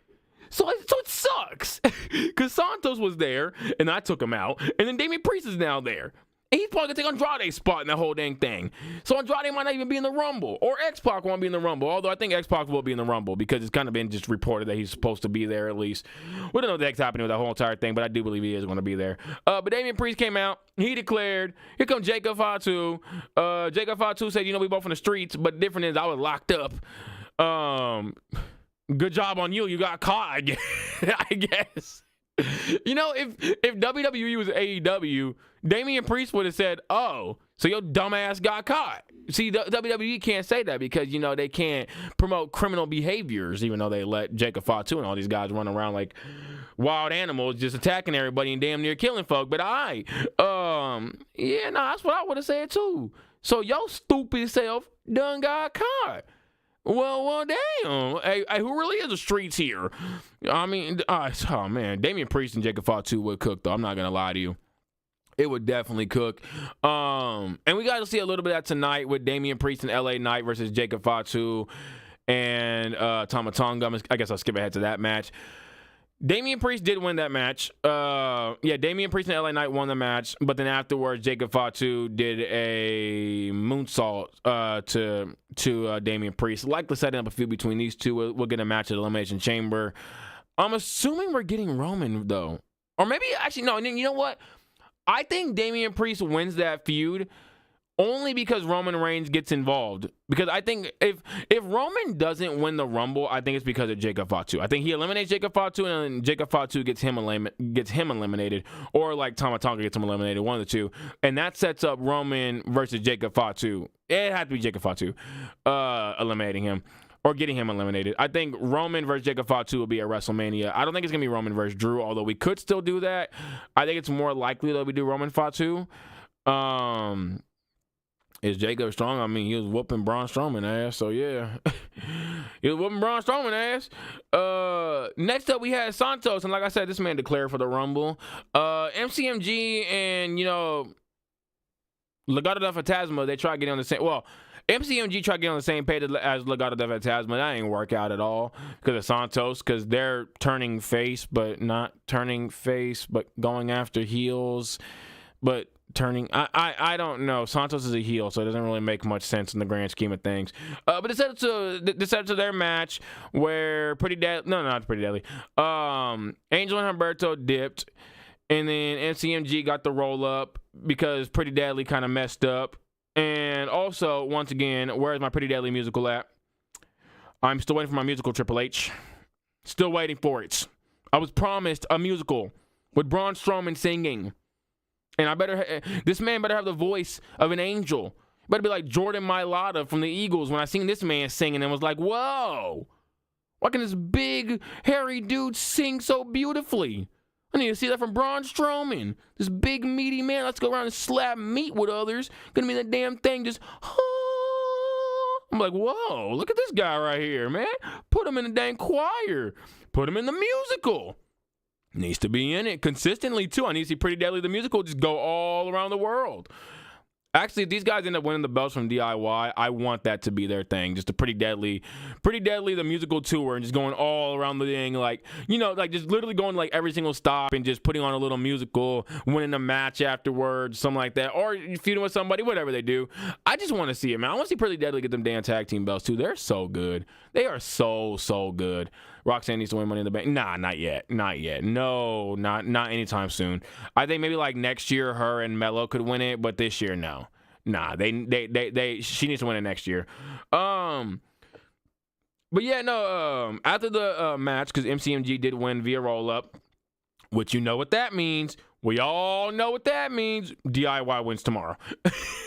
So it sucks because Santos was there and I took him out, and then Damian Priest is now there. And he's probably going to take Andrade's spot in that whole dang thing. So Andrade might not even be in the Rumble. Or X-Pac won't be in the Rumble. Although I think X-Pac will be in the Rumble because it's kind of been just reported that he's supposed to be there at least. We don't know what the heck's happening with that whole entire thing, but I do believe he is going to be there. But Damian Priest came out. He declared, here comes Jacob Fatu. Jacob Fatu said, we both on the streets, but different is I was locked up. Good job on you. You got caught, I guess. If WWE was AEW, Damian Priest would have said, oh, so your dumbass got caught. See, WWE can't say that because, they can't promote criminal behaviors, even though they let Jacob Fatu and all these guys run around like wild animals just attacking everybody and damn near killing folk. But that's what I would have said too. So your stupid self done got caught. Well, damn. Hey, who really is the streets here? I mean, oh, man. Damian Priest and Jacob Fatu would cook, though. I'm not going to lie to you. It would definitely cook. And we got to see a little bit of that tonight with Damian Priest and LA Knight versus Jacob Fatu and Tama Tonga. I guess I'll skip ahead to that match. Damian Priest did win that match. Damian Priest and LA Knight won the match, but then afterwards, Jacob Fatu did a moonsault to Damian Priest, likely setting up a feud between these two. We'll get a match at Elimination Chamber. I'm assuming we're getting Roman though, or maybe actually no. You know what? I think Damian Priest wins that feud only because Roman Reigns gets involved. Because I think if Roman doesn't win the Rumble, I think it's because of Jacob Fatu. I think he eliminates Jacob Fatu, and then Jacob Fatu gets him eliminated, or like Tama Tonga gets him eliminated, one of the two, and that sets up Roman versus Jacob Fatu. It had to be Jacob Fatu eliminating him or getting him eliminated. I think Roman versus Jacob Fatu will be at WrestleMania. I don't think it's going to be Roman versus Drew, although we could still do that. I think it's more likely that we do Roman Fatu. Is Jacob strong? I mean, he was whooping Braun Strowman ass, so yeah. He was whooping Braun Strowman ass. Next up, we had Santos, and like I said, this man declared for the Rumble. MCMG and, Legado del Fantasma, they tried to get on the same... Well, MCMG tried to get on the same page as Legado del Fantasma. That ain't work out at all because of Santos, because they're turning face, but not turning face, but going after heels, but turning... I don't know. Santos is a heel, so it doesn't really make much sense in the grand scheme of things. But it set up to their match where Pretty Deadly... No, not Pretty Deadly. Angel and Humberto dipped, and then MCMG got the roll up because Pretty Deadly kind of messed up. And also, once again, where's my Pretty Deadly musical at? I'm still waiting for my musical, Triple H. Still waiting for it. I was promised a musical with Braun Strowman singing. And this man better have the voice of an angel. Better be like Jordan Mailata from the Eagles when I seen this man singing and was like, whoa. Why can this big, hairy dude sing so beautifully? I need to see that from Braun Strowman. This big, meaty man. Let's go around and slap meat with others. Gonna be that damn thing just... I'm like, whoa, look at this guy right here, man. Put him in the dang choir. Put him in the musical. Needs to be in it consistently, too. I need to see Pretty Deadly the musical just go all around the world. Actually, if these guys end up winning the belts from DIY, I want that to be their thing. Just a Pretty Deadly the musical tour and just going all around the thing. Like, just literally going to like every single stop and just putting on a little musical, winning a match afterwards, something like that. Or feuding with somebody, whatever they do. I just want to see it, man. I want to see Pretty Deadly get them damn tag team belts, too. They're so good. They are so good. Roxanne needs to win Money in the Bank. Nah, not yet. No, not anytime soon. I think maybe like next year her and Melo could win it, but this year no. Nah, she needs to win it next year. But yeah, no. After the match, because MCMG did win via roll up, which you know what that means. We all know what that means. DIY wins tomorrow.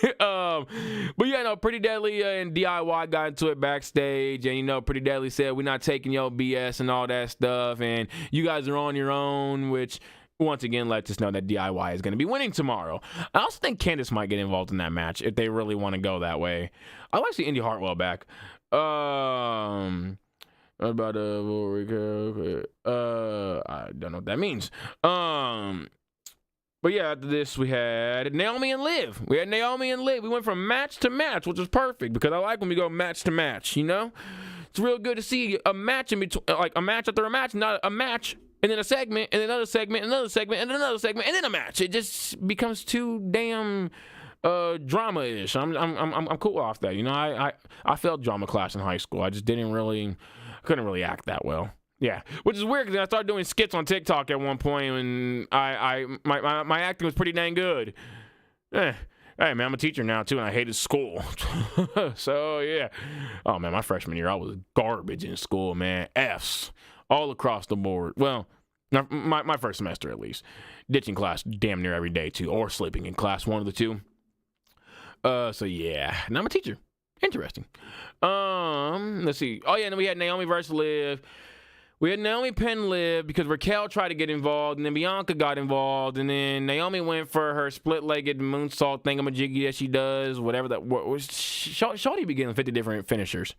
But yeah, no, Pretty Deadly and DIY got into it backstage, and Pretty Deadly said we're not taking your BS and all that stuff, and you guys are on your own, which once again lets us know that DIY is going to be winning tomorrow. I also think Candice might get involved in that match if they really want to go that way. I like to see Indy Hartwell back. I don't know what that means. But yeah, after this we had Naomi and Liv. We went from match to match, which was perfect because I like when we go match to match. It's real good to see a match in between, like a match after a match, not a match and then a segment and another segment and another segment and another segment and then a match. It just becomes too damn drama-ish. I'm cool off that. I felt drama class in high school. I just couldn't really act that well. Yeah, which is weird because I started doing skits on TikTok at one point, and my acting was pretty dang good. Hey man, I'm a teacher now too, and I hated school. So yeah. Oh man, my freshman year I was garbage in school, man. F's all across the board. Well, my first semester at least. Ditching class damn near every day too, or sleeping in class, one of the two. So yeah, now I'm a teacher. Interesting. Let's see. Oh yeah, and then we had Naomi versus Liv. We had Naomi pin Liv because Raquel tried to get involved, and then Bianca got involved, and then Naomi went for her split-legged moonsault thingamajiggy that she does, whatever that was. Shawty began 50 different finishers.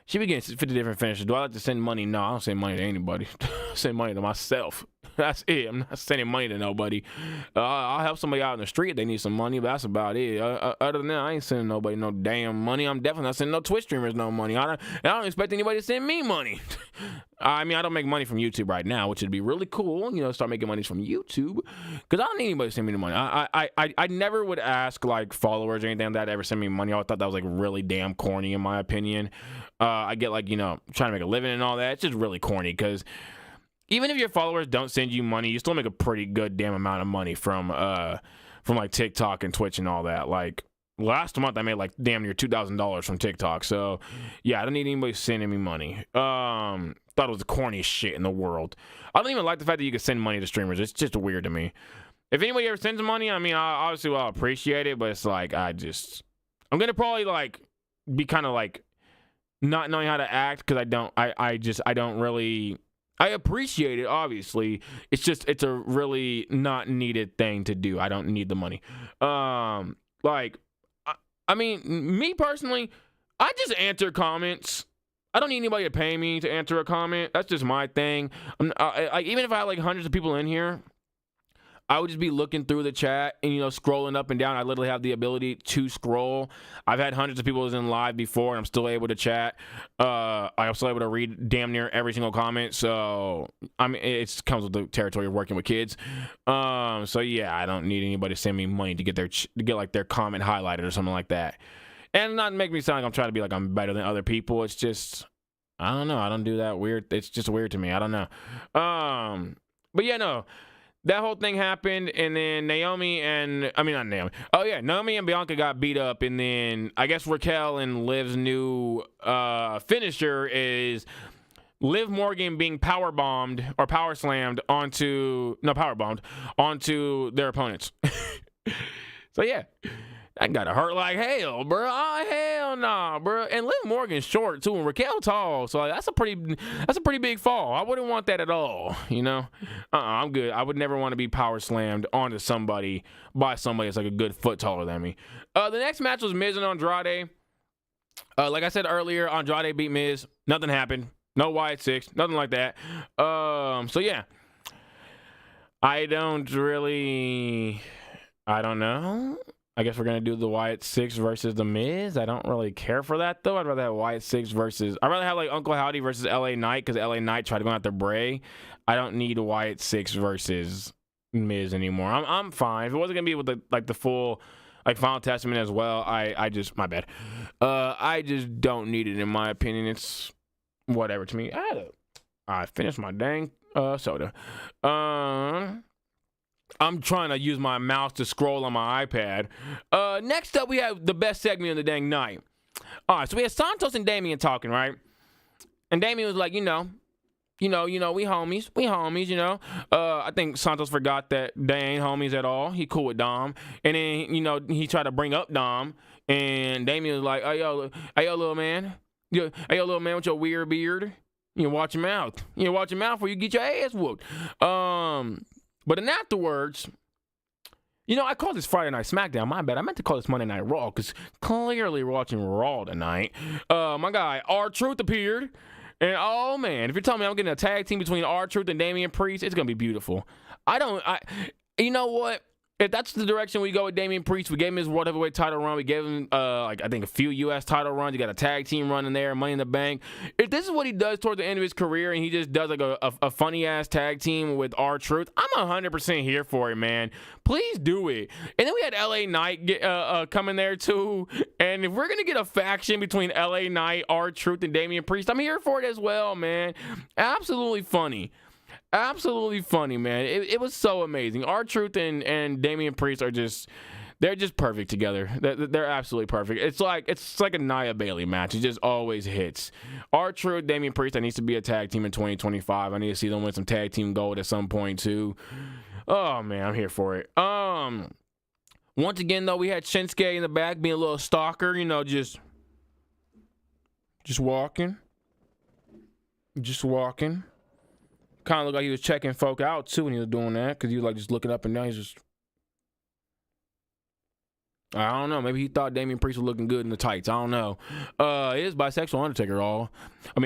She begins 50 different finishers. Do I like to send money? No, I don't send money to anybody. I send money to myself. That's it. I'm not sending money to nobody. I'll help somebody out in the street if they need some money, but that's about it. Other than that, I ain't sending nobody no damn money. I'm definitely not sending no Twitch streamers no money. I don't expect anybody to send me money. I mean, I don't make money from YouTube right now, which would be really cool. Start making money from YouTube, because I don't need anybody to send me the money. I never would ask like followers or anything like that to ever send me money. I thought that was like really damn corny in my opinion. I get like trying to make a living and all that. It's just really corny because even if your followers don't send you money, you still make a pretty good damn amount of money from like TikTok and Twitch and all that. Like last month I made like damn near $2,000 from TikTok. So yeah, I don't need anybody sending me money. Thought it was the corniest shit in the world. I don't even like the fact that you can send money to streamers. It's just weird to me. If anybody ever sends money, I mean, obviously I'll appreciate it, but it's like I'm gonna probably like be kind of like not knowing how to act because I don't really. I appreciate it, obviously. It's a really not needed thing to do. I don't need the money. I mean, me personally, I just answer comments. I don't need anybody to pay me to answer a comment. That's just my thing. Even if I had like hundreds of people in here, I would just be looking through the chat and, scrolling up and down. I literally have the ability to scroll. I've had hundreds of people in live before, and I'm still able to chat. I'm still able to read damn near every single comment. So, I mean, it comes with the territory of working with kids. So, yeah, I don't need anybody to send me money to get their comment highlighted or something like that. And not make me sound like I'm trying to be like I'm better than other people. It's just, I don't know. I don't do that weird. It's just weird to me. I don't know. But, yeah, no. That whole thing happened, and then Naomi and Bianca got beat up, and then I guess Raquel and Liv's new finisher is Liv Morgan being power slammed onto their opponents. So yeah, that gotta hurt like hell, bro. Oh hell nah, bro. And Liv Morgan's short too, and Raquel tall, so that's a pretty big fall. I wouldn't want that at all, I'm good. I would never want to be power slammed onto somebody by somebody that's like a good foot taller than me. The next match was Miz and Andrade. Like I said earlier, Andrade beat Miz. Nothing happened. No Wyatt 6. Nothing like that. So yeah, I don't know. I guess we're going to do the Wyatt 6 versus The Miz. I don't really care for that, though. I'd rather have Wyatt 6 versus... I'd rather have, like, Uncle Howdy versus LA Knight, because LA Knight tried to go after Bray. I don't need Wyatt 6 versus Miz anymore. I'm fine. If it wasn't going to be with, the full... like Final Testament as well. I just, my bad. I just don't need it in my opinion. It's whatever to me. I finished my dang soda. I'm trying to use my mouse to scroll on my iPad. Next up, we have the best segment of the dang night. All right, so we had Santos and Damian talking, right? And Damian was like, we homies, I think Santos forgot that they ain't homies at all. He cool with Dom. And then, he tried to bring up Dom. And Damian was like, hey, yo, little man. Hey, yo, little man with your weird beard. Watch your mouth. Watch your mouth before you get your ass whooped. But then afterwards, I called this Friday Night SmackDown. My bad. I meant to call this Monday Night Raw because clearly we're watching Raw tonight. My guy, R-Truth appeared. And, oh, man, if you're telling me I'm getting a tag team between R-Truth and Damian Priest, it's going to be beautiful. You know what? If that's the direction we go with Damian Priest, we gave him his World Heavyweight title run. We gave him, I think, a few U.S. title runs. You got a tag team run in there, Money in the Bank. If this is what he does toward the end of his career and he just does like a funny-ass tag team with R-Truth, I'm 100% here for it, man. Please do it. And then we had L.A. Knight coming there, too. And if we're going to get a faction between L.A. Knight, R-Truth, and Damian Priest, I'm here for it as well, man. Absolutely funny. Absolutely funny, man. It was so amazing. R-Truth and Damian Priest they're just perfect together. They're absolutely perfect. It's like a Nia Bailey match. It just always hits. R-Truth, Damian Priest, that needs to be a tag team in 2025. I need to see them win some tag team gold at some point too. Oh man, I'm here for it. Once again though, we had Shinsuke in the back being a little stalker, just walking. Kind of looked like he was checking folk out too when he was doing that, because he was like just looking up and down. He's just, I don't know. Maybe he thought Damian Priest was looking good in the tights. I don't know. It is bisexual Undertaker.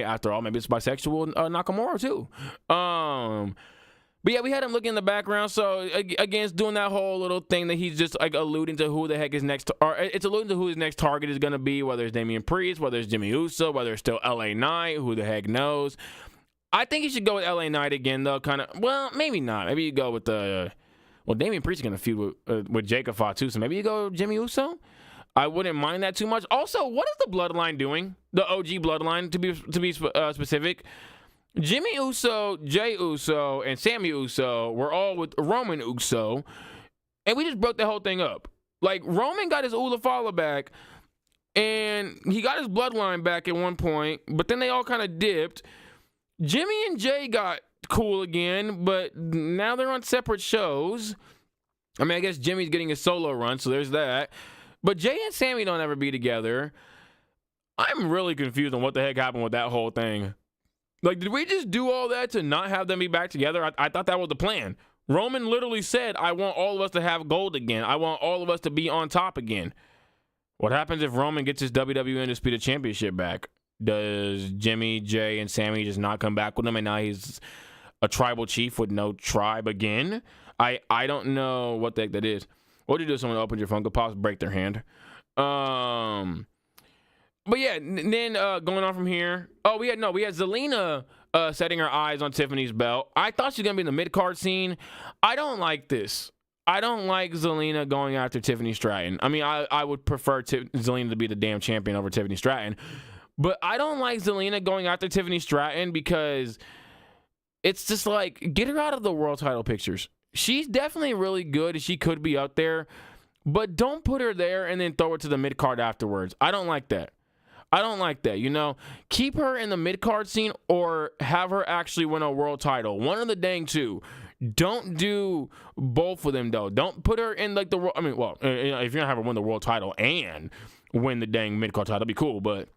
After all, maybe it's bisexual Nakamura too. But yeah, we had him looking in the background. So again, it's doing that whole little thing that he's just like alluding to who the heck is next, or it's alluding to who his next target is gonna be. Whether it's Damian Priest, whether it's Jimmy Uso, whether it's still L.A. Knight, who the heck knows. I think you should go with L.A. Knight again, though. Maybe not. Maybe you go with Damian Priest is going to feud with Jacob Fatu, so maybe you go Jimmy Uso. I wouldn't mind that too much. Also, what is the Bloodline doing? The OG Bloodline, to be specific. Jimmy Uso, Jay Uso, and Sammy Uso were all with Roman Uso, and we just broke the whole thing up. Like, Roman got his Ula Fala back, and he got his Bloodline back at one point, but then they all kind of dipped. Jimmy and Jay got cool again, but now they're on separate shows. I guess Jimmy's getting a solo run, so there's that. But Jay and Sammy don't ever be together. I'm really confused on what the heck happened with that whole thing. Like, did we just do all that to not have them be back together? I thought that was the plan. Roman literally said, I want all of us to have gold again. I want all of us to be on top again. What happens if Roman gets his WWE Undisputed Championship back? Does Jimmy, Jay, and Sammy just not come back with him, and now he's a tribal chief with no tribe again? I don't know what the heck that is. What do you do if someone opens your phone? Could possibly break their hand. But yeah, then going on from here. Oh, we had Zelina setting her eyes on Tiffany's belt. I thought she was going to be in the mid-card scene. I don't like this. I don't like Zelina going after Tiffany Stratton. I would prefer Zelina to be the damn champion over Tiffany Stratton. But I don't like Zelina going after Tiffany Stratton because it's just like, get her out of the world title pictures. She's definitely really good. She could be up there. But don't put her there and then throw her to the mid-card afterwards. I don't like that. Keep her in the mid-card scene or have her actually win a world title. One of the dang two. Don't do both of them, though. Don't put her in, like, the world. If you're going to have her win the world title and win the dang mid-card title, that'd be cool. But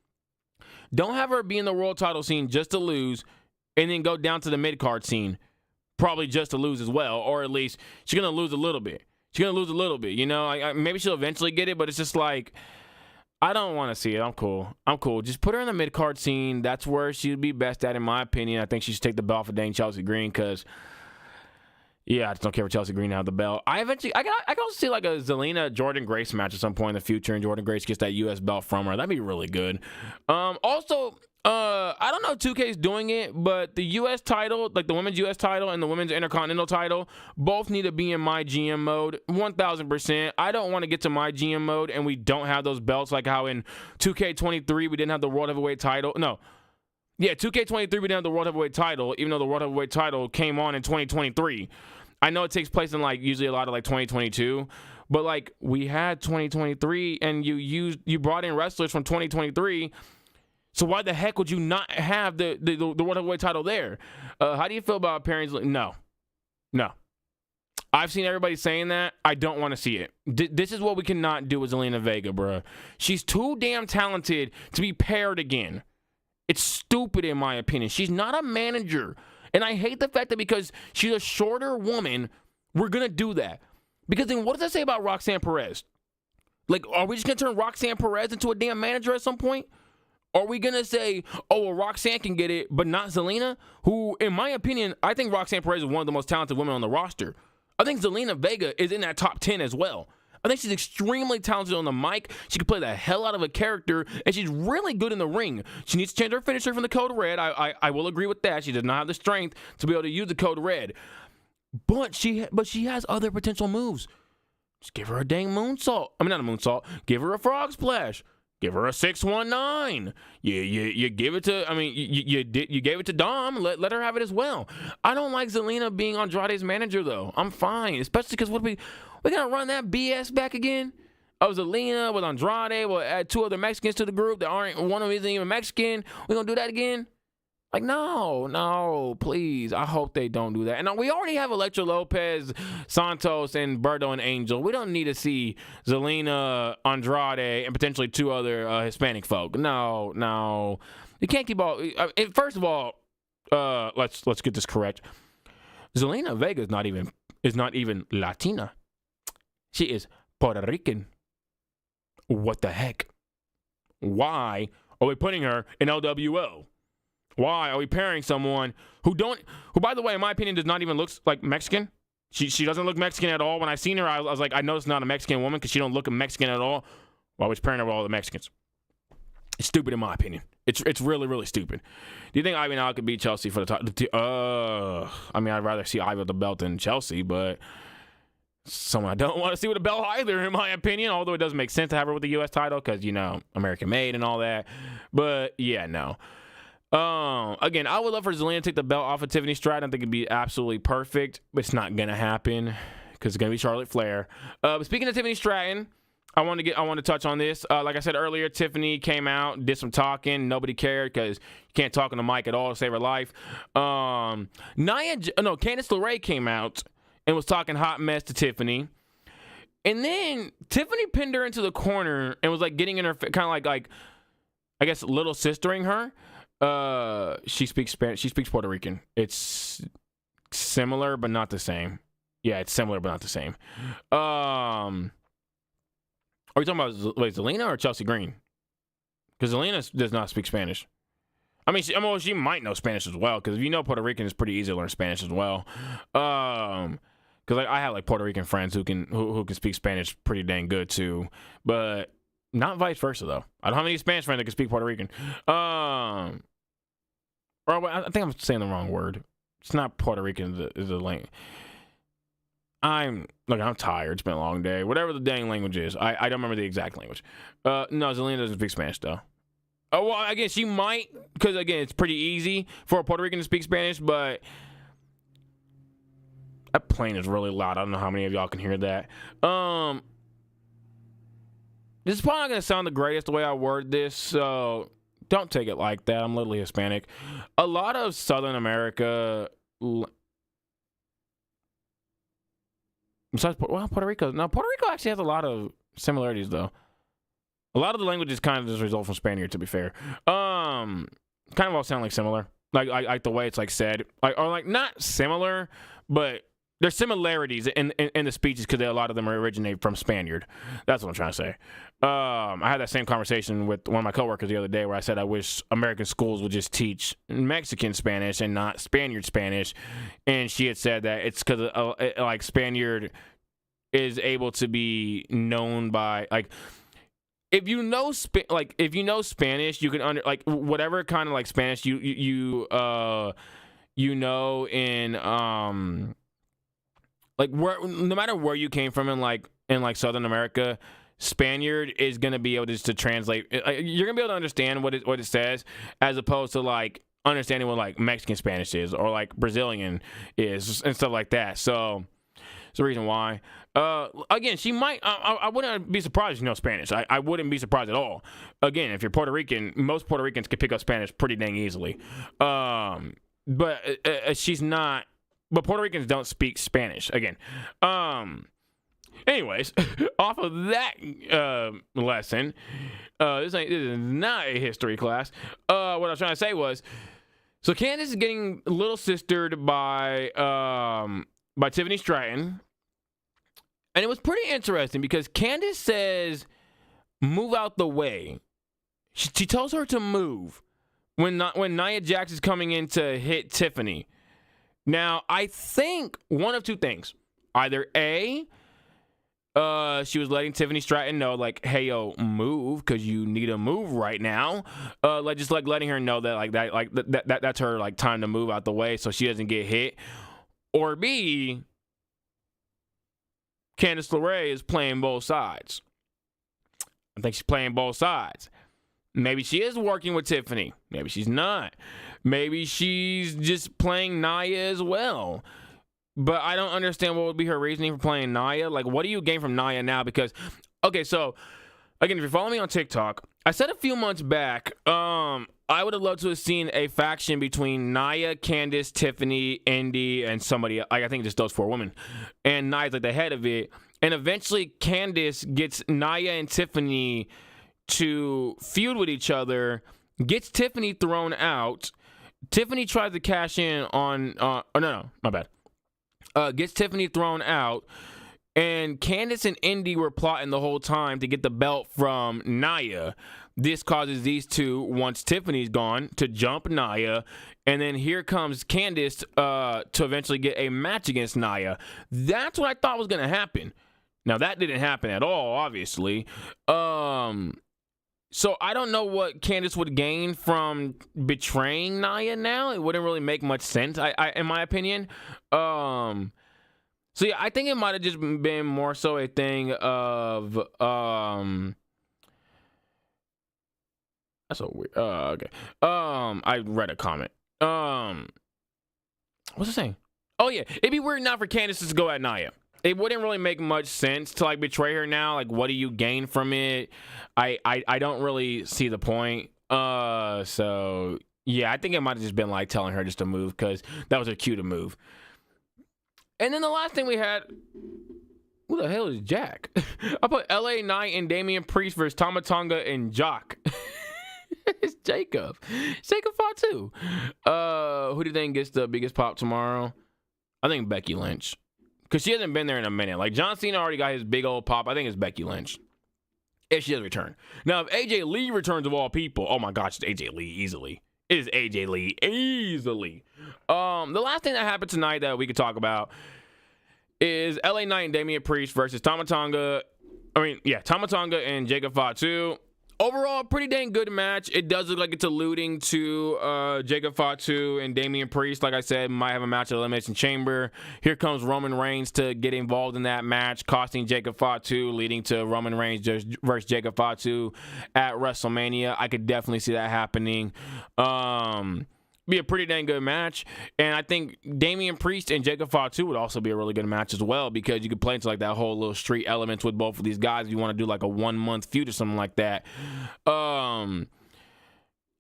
don't have her be in the world title scene just to lose and then go down to the mid-card scene probably just to lose as well. Or at least she's going to lose a little bit. Maybe she'll eventually get it, but it's just like, I don't want to see it. I'm cool. Just put her in the mid-card scene. That's where she'd be best at, in my opinion. I think she should take the belt for dang Chelsea Green because, yeah, I just don't care for Chelsea Green to have the belt. I can also see like a Zelina Jordan Grace match at some point in the future, and Jordan Grace gets that U.S. belt from her. That'd be really good. Also, I don't know if 2K's doing it, but the U.S. title, like the women's U.S. title and the women's Intercontinental title, both need to be in my GM mode, 1,000%. I don't want to get to my GM mode and we don't have those belts, like how in 2K23 we didn't have the World Heavyweight title. No. Yeah, 2K23 we didn't have the World Heavyweight title, even though the World Heavyweight title came on in 2023. I know it takes place in like usually a lot of like 2022, but like we had 2023 and you brought in wrestlers from 2023. So why the heck would you not have the World Heavyweight title there? How do you feel about pairings? No. I've seen everybody saying that. I don't want to see it. This is what we cannot do with Zelina Vega, bro. She's too damn talented to be paired again. It's stupid in my opinion. She's not a manager. And I hate the fact that because she's a shorter woman, we're going to do that. Because then what does that say about Roxanne Perez? Like, are we just going to turn Roxanne Perez into a damn manager at some point? Are we going to say, oh, well, Roxanne can get it, but not Zelina? Who, in my opinion, I think Roxanne Perez is one of the most talented women on the roster. I think Zelina Vega is in that top 10 as well. I think she's extremely talented on the mic. She can play the hell out of a character, and she's really good in the ring. She needs to change her finisher from the Code Red. I will agree with that. She does not have the strength to be able to use the Code Red. But she has other potential moves. Just give her a dang moonsault. I mean, not a moonsault. Give her a frog splash. Give her a 619. You give it to. I mean, you gave it to Dom. Let her have it as well. I don't like Zelina being Andrade's manager though. I'm fine, especially because we gonna run that BS back again. Oh, Zelina with Andrade. We'll add 2 other Mexicans to the group that aren't. One of them isn't even Mexican. We gonna do that again? Like, no, please. I hope they don't do that. And we already have Elektra Lopez, Santos, and Berto and Angel. We don't need to see Zelina, Andrade, and potentially 2 other Hispanic folk. No. You can't keep all. First of all, let's get this correct. Zelina Vega is not even Latina. She is Puerto Rican. What the heck? Why are we putting her in LWO? Why are we pairing someone who, by the way, in my opinion, does not even look like Mexican? She doesn't look Mexican at all. When I seen her, I was like, I know it's not a Mexican woman because she don't look Mexican at all. Why was pairing her with all the Mexicans? It's stupid in my opinion. It's really, really stupid. Do you think Ivy now could beat Chelsea for the top? I mean, I'd rather see Ivy with the belt than Chelsea, but someone I don't want to see with a belt either, in my opinion. Although it doesn't make sense to have her with the U.S. title because, American made and all that. But yeah, no. Again, I would love for Zelina to take the belt off of Tiffany Stratton. I think it'd be absolutely perfect, but it's not gonna happen because it's gonna be Charlotte Flair. But speaking of Tiffany Stratton, I want to touch on this. Like I said earlier, Tiffany came out, did some talking. Nobody cared because you can't talk on the mic at all to save her life. Candice LeRae came out and was talking hot mess to Tiffany. And then Tiffany pinned her into the corner and was like getting in her, kind of like I guess little sistering her. She speaks Spanish. She speaks Puerto Rican. It's similar, but not the same. Yeah, it's similar, but not the same. Are we talking about Zelina or Chelsea Green? Because Zelina does not speak Spanish. I mean, she might know Spanish as well. Because if you know Puerto Rican, it's pretty easy to learn Spanish as well. Because I have like Puerto Rican friends who can speak Spanish pretty dang good too, but not vice versa though. I don't have any Spanish friends that can speak Puerto Rican. Or I think I'm saying the wrong word. It's not Puerto Rican is the language. I'm tired. It's been a long day. Whatever the dang language is. I don't remember the exact language. No, Zelina doesn't speak Spanish though. Oh, well, again, she might, because again, it's pretty easy for a Puerto Rican to speak Spanish, but that plane is really loud. I don't know how many of y'all can hear that. This is probably not going to sound the greatest the way I word this, so don't take it like that. I'm literally Hispanic. A lot of Southern America, besides, Puerto Rico. No, Puerto Rico actually has a lot of similarities, though. A lot of the languages kind of just result from Spaniard, to be fair. Kind of all sound like similar. Like the way it's like said. Or like not similar, but there's similarities in the speeches because a lot of them originate from Spaniard. That's what I'm trying to say. I had that same conversation with one of my coworkers the other day where I said I wish American schools would just teach Mexican Spanish and not Spaniard Spanish. And she had said that it's because like Spaniard is able to be known by like if you know if you know Spanish, you can whatever kind of like Spanish you know in like where, no matter where you came from in Southern America, Spaniard is gonna be able to translate. You're gonna be able to understand what it says, as opposed to like understanding what like Mexican Spanish is or like Brazilian is and stuff like that. So it's the reason why. Again, she might. I wouldn't be surprised if you know Spanish. I wouldn't be surprised at all. Again, if you're Puerto Rican, most Puerto Ricans can pick up Spanish pretty dang easily. But she's not. But Puerto Ricans don't speak Spanish. Again. Anyways, off of that lesson, this is not a history class. What I was trying to say was, so Candice is getting little sistered by Tiffany Stratton, and it was pretty interesting because Candice says, "Move out the way." She tells her to move when Nia Jax is coming in to hit Tiffany. Now, I think one of two things: either A, she was letting Tiffany Stratton know, like, hey, yo, move, because you need a move right now. Just letting her know that that's her like time to move out the way so she doesn't get hit. Or B, Candice LeRae is playing both sides. I think she's playing both sides. Maybe she is working with Tiffany. Maybe she's not. Maybe she's just playing Nia as well. But I don't understand what would be her reasoning for playing Nia. Like, what do you gain from Nia now? Because, okay, so, again, if you're following me on TikTok, I said a few months back, I would have loved to have seen a faction between Nia, Candice, Tiffany, Indy, and somebody, I think just those four women. And Nia's like the head of it. And eventually, Candice gets Nia and Tiffany to feud with each other, gets Tiffany thrown out. Tiffany tries to cash in on, no, my bad. Gets Tiffany thrown out, and Candice and Indy were plotting the whole time to get the belt from Nia. This causes these two, once Tiffany's gone, to jump Nia, and then here comes Candice to eventually get a match against Nia. That's what I thought was going to happen. Now, that didn't happen at all, obviously. So I don't know what Candice would gain from betraying Nia now. It wouldn't really make much sense, in my opinion. So yeah, I think it might have just been more so a thing of that's so weird. Okay. I read a comment. What's it saying? Oh yeah, it'd be weird not for Candice to go at Nia. It wouldn't really make much sense to like betray her now. Like, what do you gain from it? I don't really see the point. So yeah, I think it might have just been like telling her just to move because that was her cue to move. And then the last thing we had, who the hell is Jack? I put LA Knight and Damian Priest versus Tama Tonga and Jock. It's Jacob. Jacob fought too. Who do you think gets the biggest pop tomorrow? I think Becky Lynch. Because she hasn't been there in a minute. Like, John Cena already got his big old pop. I think it's Becky Lynch. If she does return. Now, if AJ Lee returns of all people, oh my gosh, it's AJ Lee easily. It is AJ Lee easily. The last thing that happened tonight that we could talk about is LA Knight and Damian Priest versus Tama Tonga and Jacob Fatu. Overall, pretty dang good match. It does look like it's alluding to Jacob Fatu and Damian Priest. Like I said, might have a match at Elimination Chamber. Here comes Roman Reigns to get involved in that match, costing Jacob Fatu, leading to Roman Reigns versus Jacob Fatu at WrestleMania. I could definitely see that happening. Be a pretty dang good match. And I think Damian Priest and Jacob Fatu would also be a really good match as well, because you could play into like that whole little street elements with both of these guys if you want to do like a 1 month feud or something like that.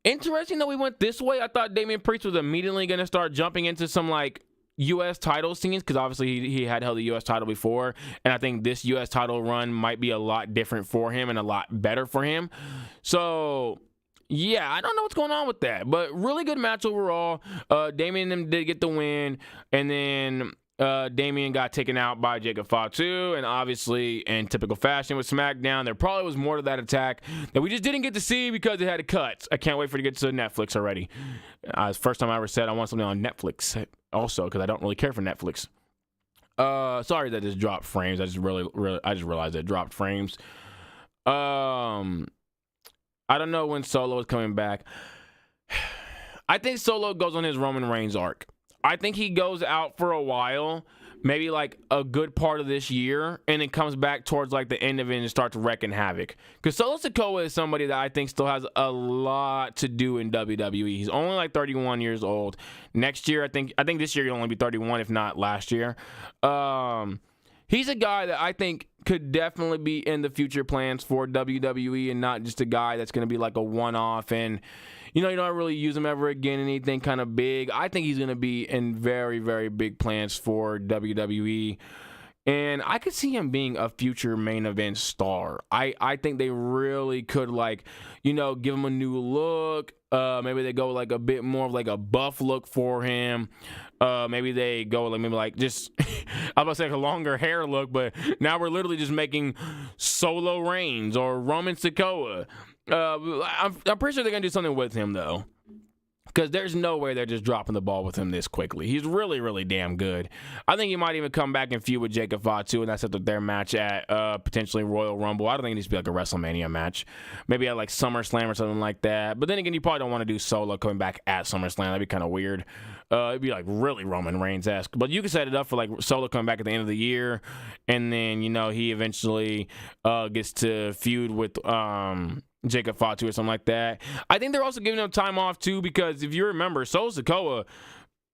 Interesting that we went this way. I thought Damian Priest was immediately going to start jumping into some like U.S. title scenes, because obviously he had held the U.S. title before, and I think this U.S. title run might be a lot different for him and a lot better for him. So yeah, I don't know what's going on with that, but really good match overall. Damian and them did get the win, and then Damian got taken out by Jacob Fatu, and obviously, in typical fashion with SmackDown, there probably was more to that attack that we just didn't get to see because it had cuts. I can't wait for it to get to Netflix already. It's the first time I ever said I want something on Netflix also, because I don't really care for Netflix. Sorry that just dropped frames. I just realized it dropped frames. I don't know when Solo is coming back. I think Solo goes on his Roman Reigns arc. I think he goes out for a while, maybe like a good part of this year, and then comes back towards like the end of it and starts wrecking havoc. Because Solo Sikoa is somebody that I think still has a lot to do in WWE. He's only like 31 years old. Next year, I think this year he'll only be 31, if not last year. He's a guy that I think could definitely be in the future plans for WWE, and not just a guy that's going to be like a one-off and, you don't really use him ever again, anything kind of big. I think he's going to be in very, very big plans for WWE. And I could see him being a future main event star. I think they really could, like, give him a new look. Maybe they go like a bit more of like a buff look for him. Maybe they go like just I was about to say like a longer hair look, but now we're literally just making Solo Reigns or Roman Sikoa. I'm pretty sure they're gonna do something with him though, because there's no way they're just dropping the ball with him this quickly. He's really, really damn good. I think he might even come back and feud with Jacob Fatu, and that's at their match at potentially Royal Rumble. I don't think it needs to be like a WrestleMania match. Maybe at like SummerSlam or something like that. But then again, you probably don't want to do Solo coming back at SummerSlam. That'd be kind of weird. It'd be like really Roman Reigns-esque. But you can set it up for like Solo coming back at the end of the year, and then he eventually gets to feud with Jacob Fatu or something like that. I think they're also giving him time off too, because if you remember, Solo Sikoa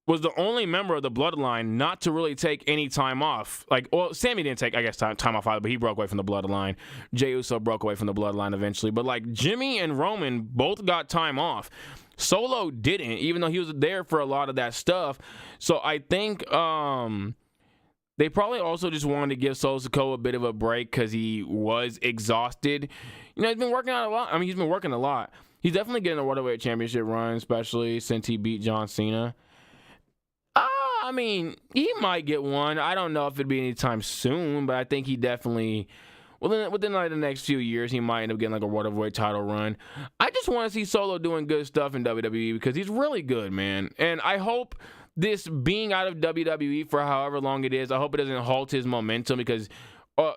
was the only member of the Bloodline not to really take any time off. Like, well, Sammy didn't take, I guess, time off either, but he broke away from the Bloodline. Jey Uso broke away from the Bloodline eventually. But like Jimmy and Roman both got time off. Solo didn't, even though he was there for a lot of that stuff. So I think they probably also just wanted to give Solo Sikoa a bit of a break because he was exhausted. He's been working out a lot. I mean, he's been working a lot. He's definitely getting a Worldwide Championship run, especially since he beat John Cena. I mean, he might get one. I don't know if it'd be anytime soon, but I think he definitely, within like the next few years, he might end up getting like a Worldwide title run. I just want to see Solo doing good stuff in WWE because he's really good, man. And I hope this being out of WWE for however long it is, I hope it doesn't halt his momentum because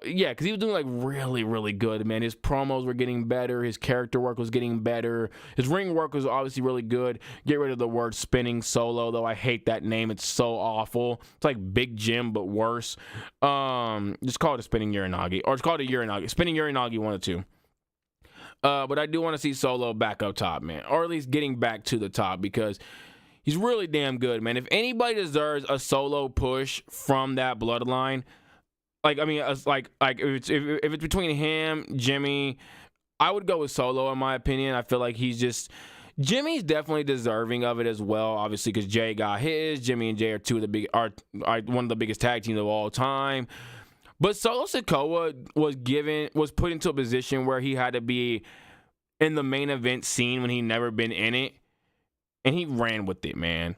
because he was doing like really, really good, man. His promos were getting better. His character work was getting better. His ring work was obviously really good. Get rid of the word spinning Solo, though. I hate that name. It's so awful. It's like Big Jim, but worse. Just call it a spinning Uranagi. Or just call it a Uranagi. Spinning Uranagi, one of two. But I do want to see Solo back up top, man. Or at least getting back to the top because he's really damn good, man. If anybody deserves a Solo push from that Bloodline, if it's between him, Jimmy, I would go with Solo in my opinion. I feel like Jimmy's definitely deserving of it as well, obviously because Jay got his. Jimmy and Jay are one of the biggest tag teams of all time. But Solo Sikoa was put into a position where he had to be in the main event scene when he never been in it, and he ran with it, man.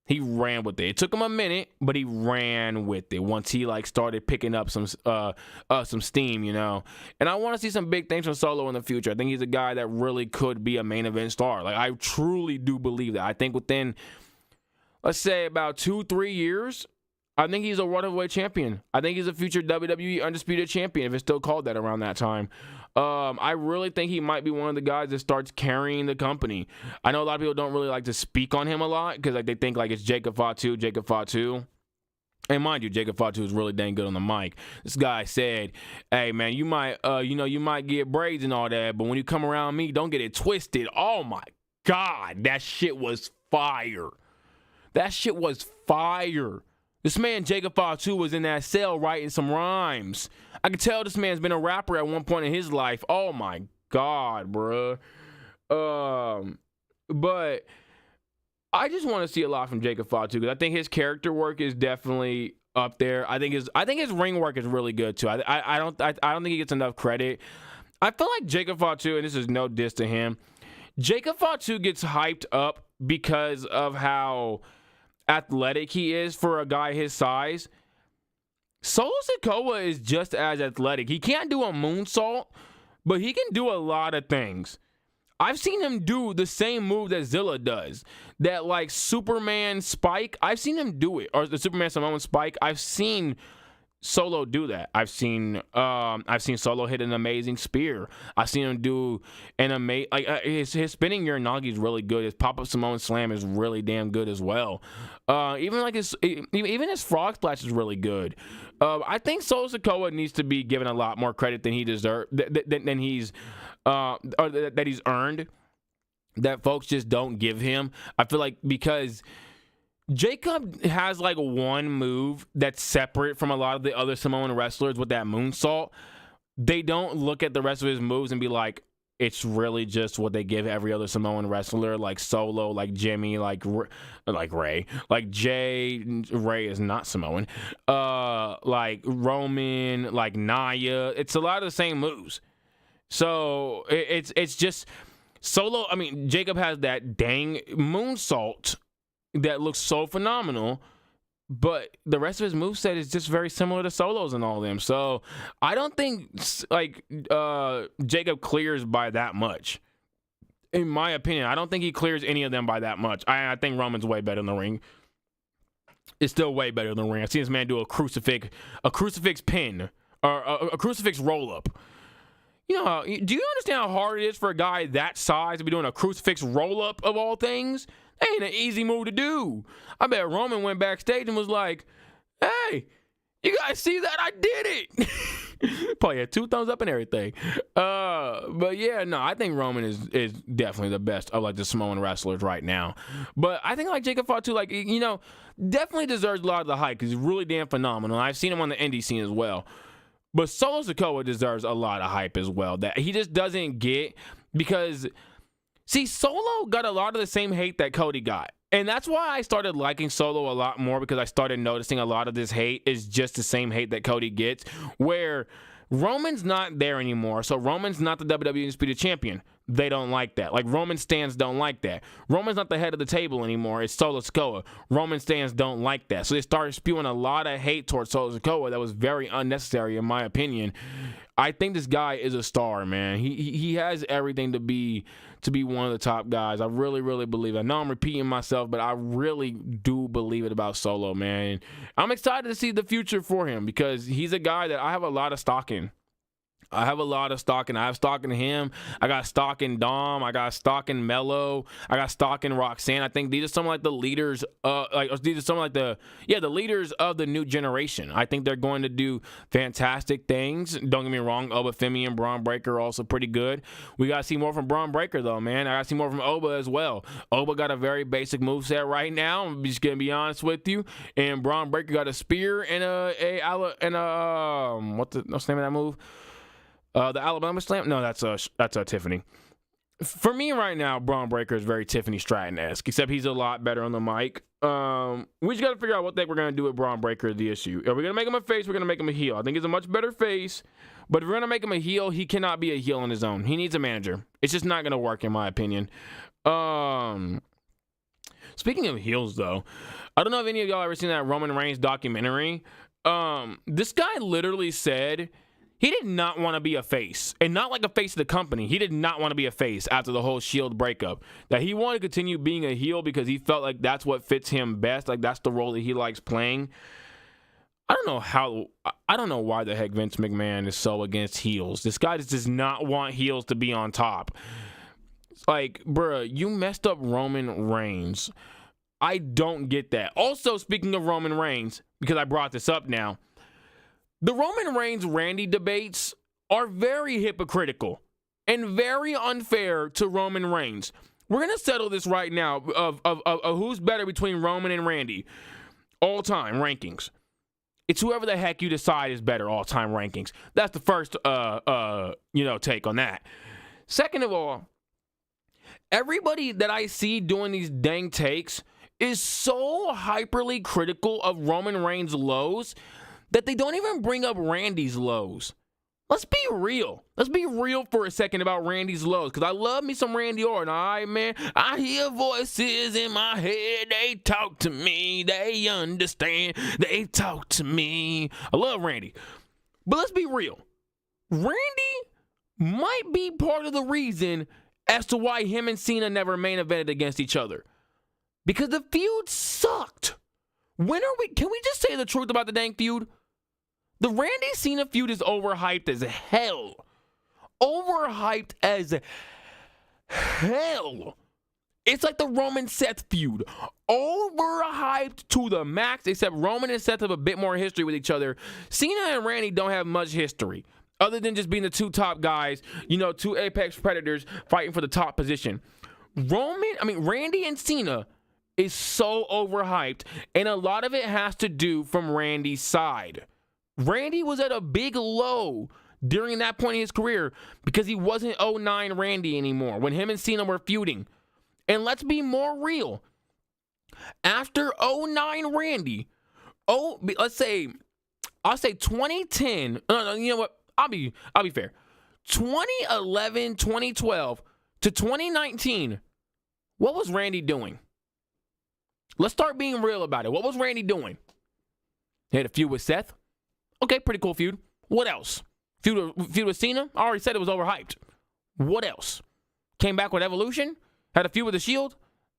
He ran with it. It took him a minute, but he ran with it once he started picking up some steam, And I want to see some big things from Solo in the future. I think he's a guy that really could be a main event star. Like, I truly do believe that. I think within, let's say, about 2-3 years, I think he's a Worldwide champion. I think he's a future WWE Undisputed champion, if it's still called that around that time. I really think he might be one of the guys that starts carrying the company. I know a lot of people don't really like to speak on him a lot because they think it's Jacob Fatu. And mind you, Jacob Fatu is really dang good on the mic. This guy said, "Hey man, you might get braids and all that, but when you come around me, don't get it twisted." Oh my God, that shit was fire. This man, Jacob Fatu, was in that cell writing some rhymes. I could tell this man's been a rapper at one point in his life. Oh, my God, bruh. But I just want to see a lot from Jacob Fatu because I think his character work is definitely up there. I think his ring work is really good, too. I don't think he gets enough credit. I feel like Jacob Fatu, and this is no diss to him, Jacob Fatu gets hyped up because of how athletic he is for a guy his size. Solo Sikoa is just as athletic. He can't do a moonsault, but he can do a lot of things. I've seen him do the same move that Zilla does. That Superman spike. I've seen him do it. Or the Superman Samoan spike. I've seen Solo do that. I've seen Solo hit an amazing spear. I've seen him do an amazing, like his spinning Uranagi is really good. His pop up Samoan slam is really damn good as well. Even his frog splash is really good. I think Solo Sikoa needs to be given a lot more credit than he deserves, than he's that he's earned. That folks just don't give him. I feel like because Jacob has like one move that's separate from a lot of the other Samoan wrestlers with that moonsault. They don't look at the rest of his moves and be like, it's really just what they give every other Samoan wrestler, like Solo, like Jimmy, like Ray, like Jay. Ray is not Samoan. Like Roman, like Nia. It's a lot of the same moves. So it's just Solo. I mean, Jacob has that dang moonsault that looks so phenomenal, but the rest of his moveset is just very similar to Solo's and all of them. So I don't think like Jacob clears by that much. In my opinion, I don't think he clears any of them by that much. I think Roman's way better in the ring. It's still way better in the ring. I've seen this man do a crucifix pin or a crucifix roll up. You know, do you understand how hard it is for a guy that size to be doing a crucifix roll up of all things? That ain't an easy move to do. I bet Roman went backstage and was like, hey, you guys see that? I did it. Probably had 2 thumbs up and everything. But yeah, no, I think Roman is definitely the best of like the Samoan wrestlers right now. But I think like Jacob Fatu, like, you know, definitely deserves a lot of the hype because he's really damn phenomenal. I've seen him on the indie scene as well. But Solo Sikoa deserves a lot of hype as well that he just doesn't get because, see, Solo got a lot of the same hate that Cody got. And that's why I started liking Solo a lot more because I started noticing a lot of this hate is just the same hate that Cody gets, where Roman's not there anymore. So Roman's not the WWE Undisputed Champion. They don't like that. Like Roman stans don't like that. Roman's not the head of the table anymore. It's Solo Sikoa. Roman stans don't like that. So they started spewing a lot of hate towards Solo Sikoa that was very unnecessary in my opinion. I think this guy is a star, man. He has everything to be one of the top guys. I really, really believe it. I know I'm repeating myself, but I really do believe it about Solo, man. I'm excited to see the future for him because he's a guy that I have a lot of stock in. I have stock in him. I got stock in Dom. I got stock in Mello. I got stock in Roxanne. I think these are some of like the leaders, the leaders of the new generation. I think they're going to do fantastic things. Don't get me wrong, Oba Femi and Braun Breaker are also pretty good. We got to see more from Braun Breaker though, man. I got to see more from Oba as well. Oba got a very basic moveset right now. I'm just gonna be honest with you. And Braun Breaker got a spear and what's the name of that move? The Alabama Slam? No, that's a Tiffany. For me right now, Braun Breaker is very Tiffany Stratton-esque, except he's a lot better on the mic. We just got to figure out what the heck we're going to do with Braun Breaker is the issue. Are we going to make him a face? We're going to make him a heel. I think he's a much better face, but if we're going to make him a heel, he cannot be a heel on his own. He needs a manager. It's just not going to work, in my opinion. Speaking of heels, though, I don't know if any of y'all ever seen that Roman Reigns documentary. This guy literally said he did not want to be a face, and not like a face of the company. He did not want to be a face after the whole Shield breakup. That he wanted to continue being a heel because he felt like that's what fits him best. Like that's the role that he likes playing. I don't know why the heck Vince McMahon is so against heels. This guy just does not want heels to be on top. It's like, bruh, you messed up Roman Reigns. I don't get that. Also, speaking of Roman Reigns, because I brought this up now, the Roman Reigns-Randy debates are very hypocritical and very unfair to Roman Reigns. We're going to settle this right now of who's better between Roman and Randy. All-time rankings. It's whoever the heck you decide is better all-time rankings. That's the first take on that. Second of all, everybody that I see doing these dang takes is so hyperly critical of Roman Reigns' lows that they don't even bring up Randy's lows. Let's be real. Let's be real for a second about Randy's lows, because I love me some Randy Orton, all right, man? I hear voices in my head. They talk to me. They understand. They talk to me. I love Randy. But let's be real. Randy might be part of the reason as to why him and Cena never main evented against each other. Because the feud sucked. Can we just say the truth about the dang feud? The Randy Cena feud is overhyped as hell. Overhyped as hell. It's like the Roman Seth feud. Overhyped to the max, except Roman and Seth have a bit more history with each other. Cena and Randy don't have much history, other than just being the two top guys, two apex predators fighting for the top position. Randy and Cena is so overhyped, and a lot of it has to do from Randy's side. Randy was at a big low during that point in his career because he wasn't 09 Randy anymore when him and Cena were feuding. And let's be more real. After 09 Randy, I'll say 2010. No, you know what? I'll be fair. 2011, 2012 to 2019. What was Randy doing? Let's start being real about it. What was Randy doing? He had a feud with Seth. Okay, pretty cool feud. What else? Feud with Cena. I already said it was overhyped. What else? Came back with Evolution. Had a feud with The Shield.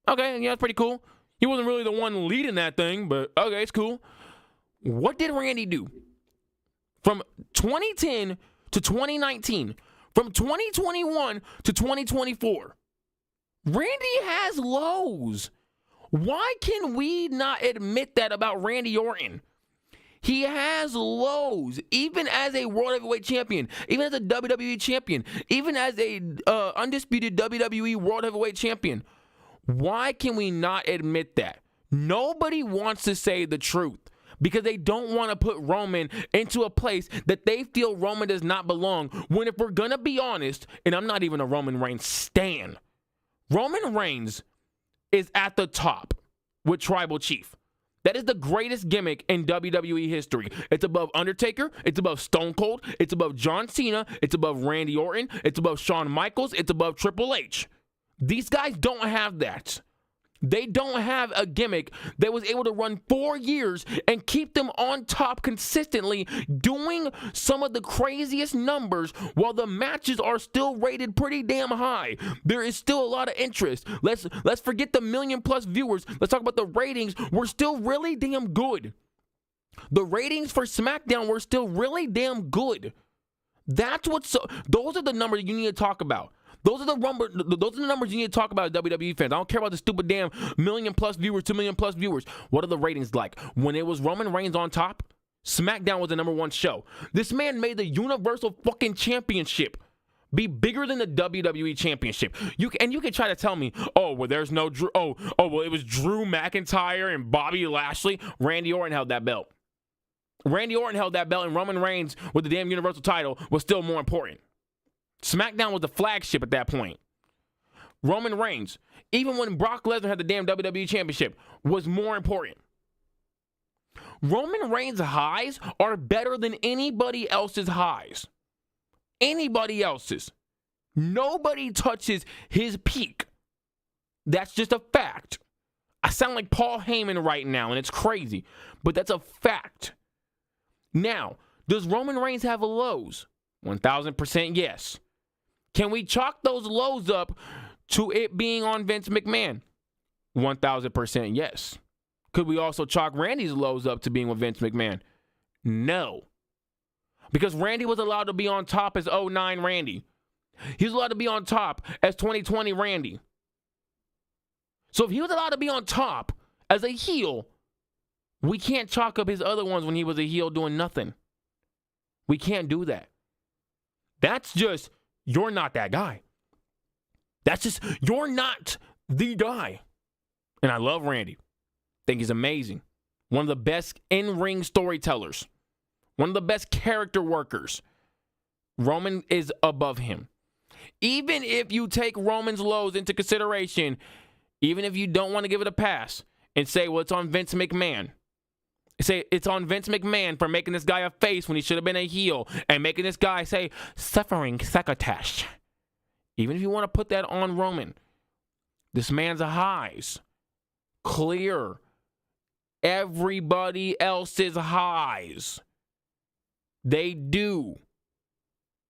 Okay, yeah, that's pretty cool. He wasn't really the one leading that thing, but okay, it's cool. What did Randy do? From 2010 to 2019, from 2021 to 2024, Randy has lows. Why can we not admit that about Randy Orton? He has lows, even as a World Heavyweight Champion, even as a WWE Champion, even as a undisputed WWE World Heavyweight Champion. Why can we not admit that? Nobody wants to say the truth because they don't want to put Roman into a place that they feel Roman does not belong. When if we're going to be honest, and I'm not even a Roman Reigns stan, Roman Reigns is at the top with Tribal Chief. That is the greatest gimmick in WWE history. It's above Undertaker. It's above Stone Cold. It's above John Cena. It's above Randy Orton. It's above Shawn Michaels. It's above Triple H. These guys don't have that. They don't have a gimmick that was able to run 4 years and keep them on top consistently, doing some of the craziest numbers while the matches are still rated pretty damn high. There is still a lot of interest. Let's forget the million-plus viewers. Let's talk about the ratings. We're still really damn good. The ratings for SmackDown were still really damn good. Those are the numbers you need to talk about. Those are the numbers you need to talk about as WWE fans. I don't care about the stupid damn million-plus viewers, 2 million-plus viewers. What are the ratings like? When it was Roman Reigns on top, SmackDown was the #1 show. This man made the Universal fucking Championship be bigger than the WWE Championship. You can try to tell me, there's no Drew. Well, it was Drew McIntyre and Bobby Lashley. Randy Orton held that belt. Randy Orton held that belt, and Roman Reigns with the damn Universal title was still more important. SmackDown was the flagship at that point. Roman Reigns, even when Brock Lesnar had the damn WWE Championship, was more important. Roman Reigns' highs are better than anybody else's highs. Anybody else's. Nobody touches his peak. That's just a fact. I sound like Paul Heyman right now, and it's crazy, but that's a fact. Now, does Roman Reigns have lows? 1,000% yes. Can we chalk those lows up to it being on Vince McMahon? 1,000% yes. Could we also chalk Randy's lows up to being with Vince McMahon? No. Because Randy was allowed to be on top as 09 Randy. He was allowed to be on top as 2020 Randy. So if he was allowed to be on top as a heel, we can't chalk up his other ones when he was a heel doing nothing. We can't do that. That's just, you're not that guy. That's just, you're not the guy. And I love Randy. Think he's amazing. One of the best in-ring storytellers. One of the best character workers. Roman is above him. Even if you take Roman's lows into consideration, even if you don't want to give it a pass and say, well, it's on Vince McMahon. Say it's on Vince McMahon for making this guy a face when he should have been a heel and making this guy say, suffering succotash. Even if you want to put that on Roman, this man's highs clear everybody else's highs. They do.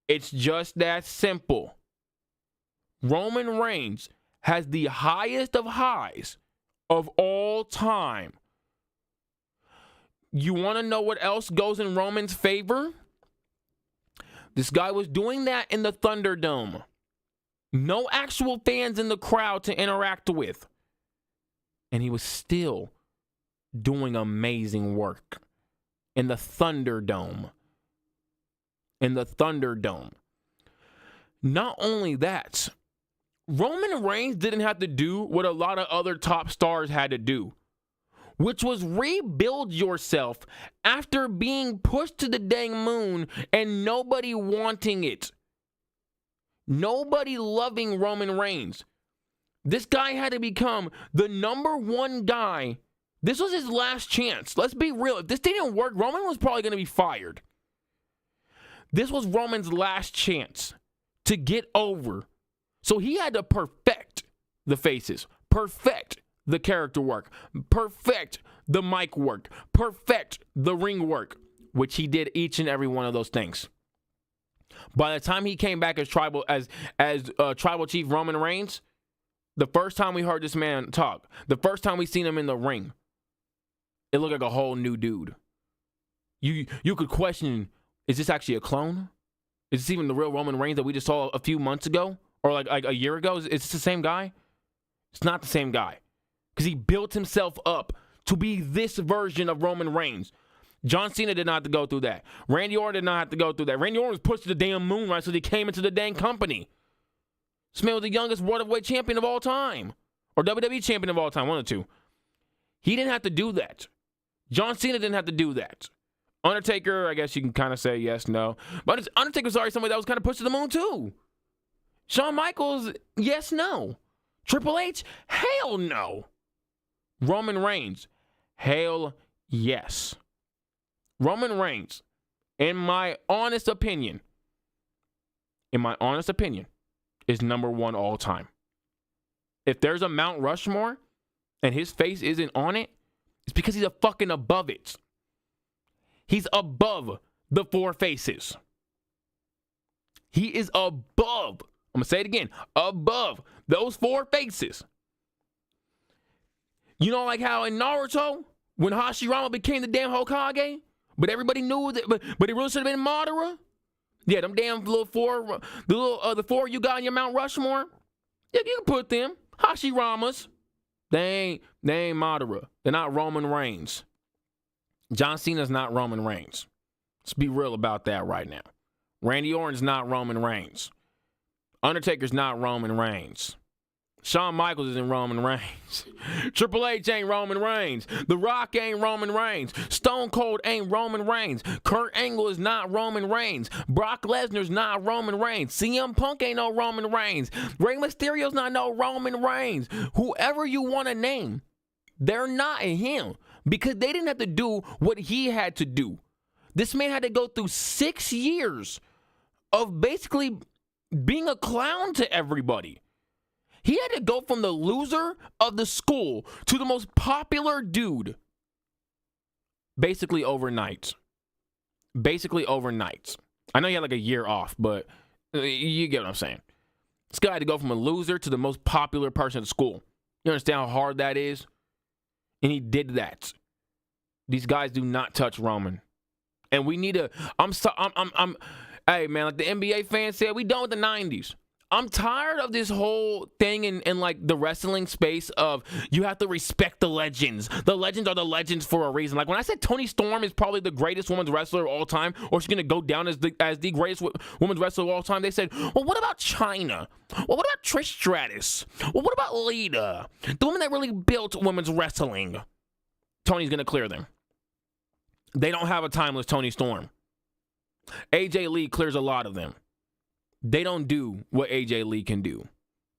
It's just that simple. Roman Reigns has the highest of highs of all time. You want to know what else goes in Roman's favor? This guy was doing that in the Thunderdome. No actual fans in the crowd to interact with. And he was still doing amazing work in the Thunderdome. In the Thunderdome. Not only that, Roman Reigns didn't have to do what a lot of other top stars had to do, which was rebuild yourself after being pushed to the dang moon and nobody wanting it. Nobody loving Roman Reigns. This guy had to become the #1 guy. This was his last chance. Let's be real. If this didn't work, Roman was probably going to be fired. This was Roman's last chance to get over. So he had to perfect the faces, perfect the character work, perfect the mic work, perfect the ring work, which he did each and every one of those things. By the time he came back as tribal chief Roman Reigns, the first time we heard this man talk, the first time we seen him in the ring, it looked like a whole new dude. You could question, is this actually a clone? Is this even the real Roman Reigns that we just saw a few months ago? Or like a year ago? Is this the same guy? It's not the same guy. Because he built himself up to be this version of Roman Reigns. John Cena did not have to go through that. Randy Orton did not have to go through that. Randy Orton was pushed to the damn moon, right? So he came into the dang company. This man was the youngest worldwide champion of all time. Or WWE champion of all time, one of the two. He didn't have to do that. John Cena didn't have to do that. Undertaker, I guess you can kind of say yes, no. But Undertaker was already somebody that was kind of pushed to the moon too. Shawn Michaels, yes, no. Triple H, hell no. Roman Reigns, hell yes. Roman Reigns, in my honest opinion, is #1 all time. If there's a Mount Rushmore and his face isn't on it, it's because he's a fucking above it. He's above the 4 faces. He is above, I'm going to say it again, above those 4 faces. You know, like how in Naruto, when Hashirama became the damn Hokage, but everybody knew that, but it really should have been Madara? Yeah, them damn little 4, the 4 you got in your Mount Rushmore, yeah, you can put them. Hashiramas. They ain't Madara. They're not Roman Reigns. John Cena's not Roman Reigns. Let's be real about that right now. Randy Orton's not Roman Reigns. Undertaker's not Roman Reigns. Shawn Michaels isn't Roman Reigns. Triple H ain't Roman Reigns. The Rock ain't Roman Reigns. Stone Cold ain't Roman Reigns. Kurt Angle is not Roman Reigns. Brock Lesnar's not Roman Reigns. CM Punk ain't no Roman Reigns. Rey Mysterio's not no Roman Reigns. Whoever you want to name, they're not him because they didn't have to do what he had to do. This man had to go through 6 years of basically being a clown to everybody. He had to go from the loser of the school to the most popular dude. Basically overnight. I know he had like a year off, but you get what I'm saying. This guy had to go from a loser to the most popular person at school. You understand how hard that is? And he did that. These guys do not touch Roman. And we need to, hey man, like the NBA fans said, we done with the 90s. I'm tired of this whole thing in like the wrestling space of you have to respect the legends. The legends are the legends for a reason. Like when I said Toni Storm is probably the greatest women's wrestler of all time, or she's going to go down as the greatest women's wrestler of all time, they said, well, what about Chyna? Well, what about Trish Stratus? Well, what about Lita? The woman that really built women's wrestling. Tony's going to clear them. They don't have a timeless Toni Storm. AJ Lee clears a lot of them. They don't do what AJ Lee can do.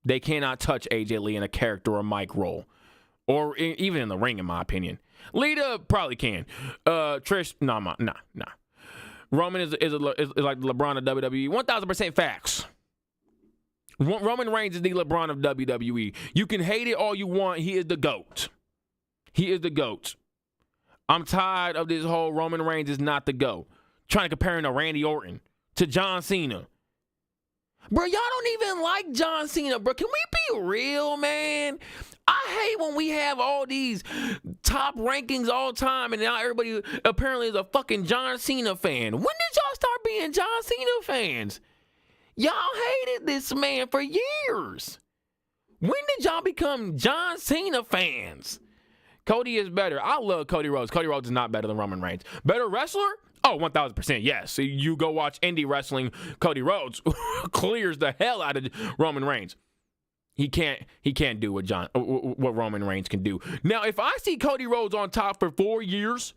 They cannot touch AJ Lee in a character or mic role. Or even in the ring, in my opinion. Lita probably can. Trish, nah. Roman is like the LeBron of WWE. 1,000% facts. Roman Reigns is the LeBron of WWE. You can hate it all you want. He is the GOAT. I'm tired of this whole Roman Reigns is not the GOAT. Trying to compare him to Randy Orton, to John Cena. Bro, y'all don't even like John Cena, bro. Can we be real, man? I I hate when we have all these top rankings all the time, and now everybody apparently is a fucking John Cena fan. When did y'all start being John Cena fans? Y'all hated this man for years. When did y'all become John Cena fans? Cody is better. I love Cody Rhodes. Cody Rhodes is not better than Roman Reigns. Better wrestler? Oh, 1,000%, yes. You go watch indie wrestling, Cody Rhodes clears the hell out of Roman Reigns. He can't do what Roman Reigns can do. Now, if I see Cody Rhodes on top for 4 years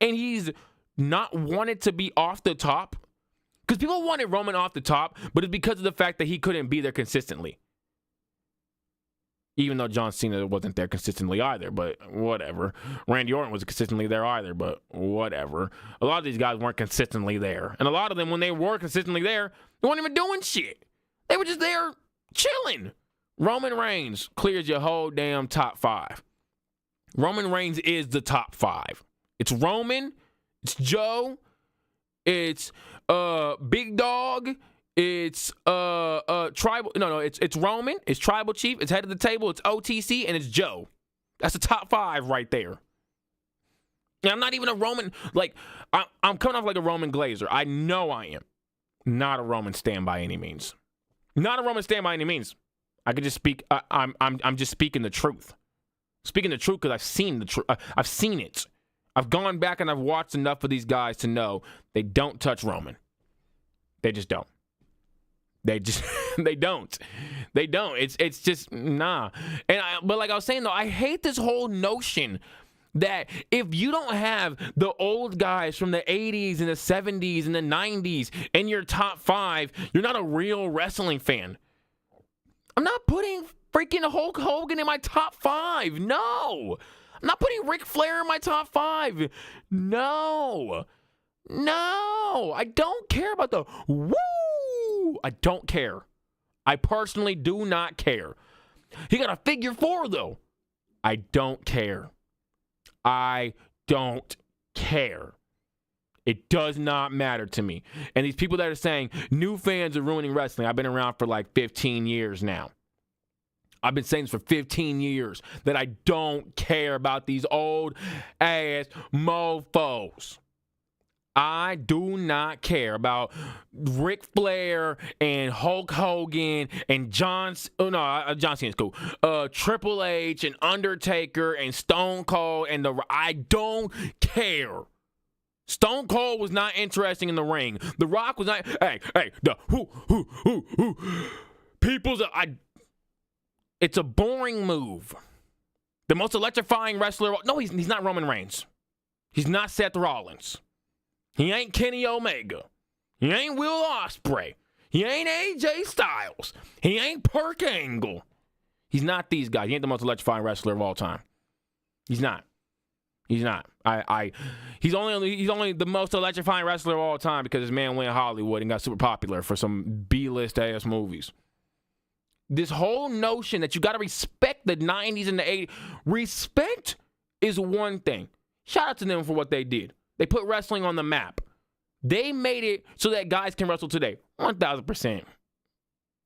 and he's not wanted to be off the top, because people wanted Roman off the top, but it's because of the fact that he couldn't be there consistently. Even though John Cena wasn't there consistently either, but whatever. Randy Orton was consistently there either, but whatever. A lot of these guys weren't consistently there. And a lot of them, when they were consistently there, they weren't even doing shit. They were just there chilling. Roman Reigns clears your whole damn top 5. Roman Reigns is the top 5. It's Roman, it's Joe, it's Big Dog, it's Tribal. No, it's Roman, it's Tribal Chief, it's Head of the Table, it's OTC, and it's Joe. That's the top 5 right there. And I'm not even a Roman, like, I'm coming off like a Roman Glazer. I know I am. Not a Roman stan by any means. Not a Roman stan by any means. I could just speak. I'm just speaking the truth. Speaking the truth because I've seen the truth. I've seen it. I've gone back and I've watched enough of these guys to know they don't touch Roman. They just don't. They don't. They don't. It's just nah. But like I was saying though, I hate this whole notion that if you don't have the old guys from the 80s and the 70s and the 90s in your top 5, you're not a real wrestling fan. I'm not putting freaking Hulk Hogan in my top 5. No. I'm not putting Ric Flair in my top 5. No. I don't care about the woo. I don't care. I personally do not care. He got a figure 4, though. I don't care. I don't care. It does not matter to me. And these people that are saying new fans are ruining wrestling, I've been around for like 15 years now. I've been saying this for 15 years that I don't care about these old ass mofos. I do not care about Ric Flair and Hulk Hogan and John Cena's cool. Triple H and Undertaker and Stone Cold and I don't care. Stone Cold was not interesting in the ring. The Rock was not. It's a boring move. The most electrifying wrestler. No, he's not Roman Reigns. He's not Seth Rollins. He ain't Kenny Omega. He ain't Will Ospreay. He ain't AJ Styles. He ain't Perk Angle. He's not these guys. He ain't the most electrifying wrestler of all time. He's not. He's not. He's only the most electrifying wrestler of all time because this man went Hollywood and got super popular for some B-list ass movies. This whole notion that you got to respect the 90s and the 80s. Respect is one thing. Shout out to them for what they did. They put wrestling on the map. They made it so that guys can wrestle today. 1,000%.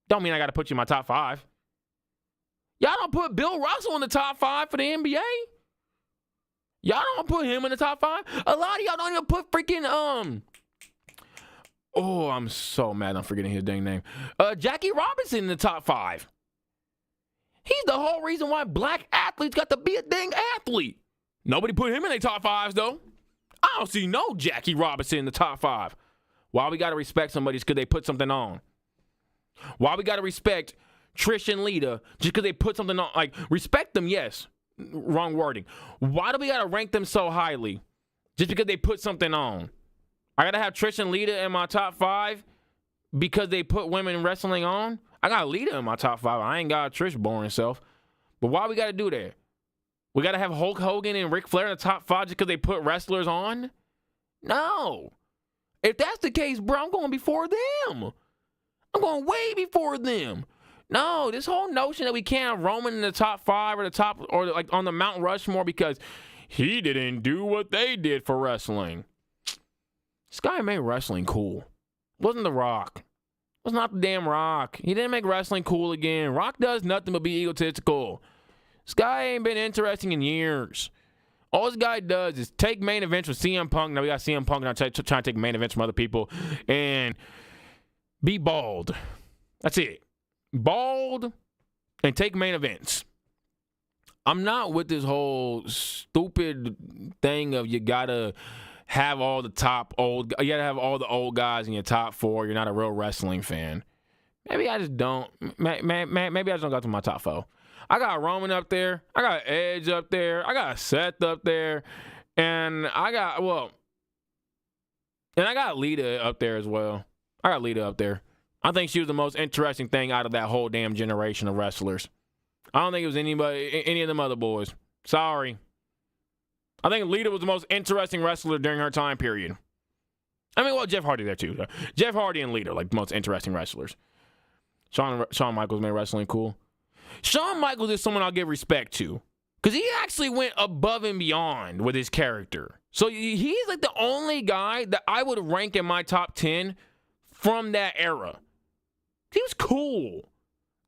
Don't mean I got to put you in my top 5. Y'all don't put Bill Russell in the top 5 for the NBA. Y'all don't put him in the top 5. A lot of y'all don't even put freaking, oh, I'm so mad I'm forgetting his dang name. Jackie Robinson in the top 5. He's the whole reason why black athletes got to be a dang athlete. Nobody put him in their top 5s, though. I don't see no Jackie Robinson in the top 5. Why we got to respect somebody just because they put something on? Why we got to respect Trish and Lita just because they put something on? Like, respect them, yes. Wrong wording. Why do we got to rank them so highly just because they put something on? I got to have Trish and Lita in my top 5 because they put women wrestling on? I got Lita in my top 5. I ain't got Trish boring self. But why we got to do that? We got to have Hulk Hogan and Ric Flair in the top 5 just because they put wrestlers on? No. If that's the case, bro, I'm going before them. I'm going way before them. No, this whole notion that we can't have Roman in the top 5 or the top or like on the Mount Rushmore because he didn't do what they did for wrestling. This guy made wrestling cool. It wasn't The Rock. It was not the damn Rock. He didn't make wrestling cool again. Rock does nothing but be egotistical. This guy ain't been interesting in years. All this guy does is take main events with CM Punk. Now we got CM Punk now trying to take main events from other people and be bald. That's it. Bald and take main events. I'm not with this whole stupid thing of you gotta have all the you gotta have all the old guys in your top 4. You're not a real wrestling fan. Maybe I just don't. Maybe I just don't got to my top 4. I got Roman up there. I got Edge up there. I got Seth up there. And I got Lita up there as well. I got Lita up there. I think she was the most interesting thing out of that whole damn generation of wrestlers. I don't think it was any of them other boys. Sorry. I think Lita was the most interesting wrestler during her time period. I mean, well, Jeff Hardy there too. Jeff Hardy and Lita, like the most interesting wrestlers. Shawn Michaels made wrestling cool. Shawn Michaels is someone I'll give respect to because he actually went above and beyond with his character. So he's like the only guy that I would rank in my top 10 from that era. He was cool.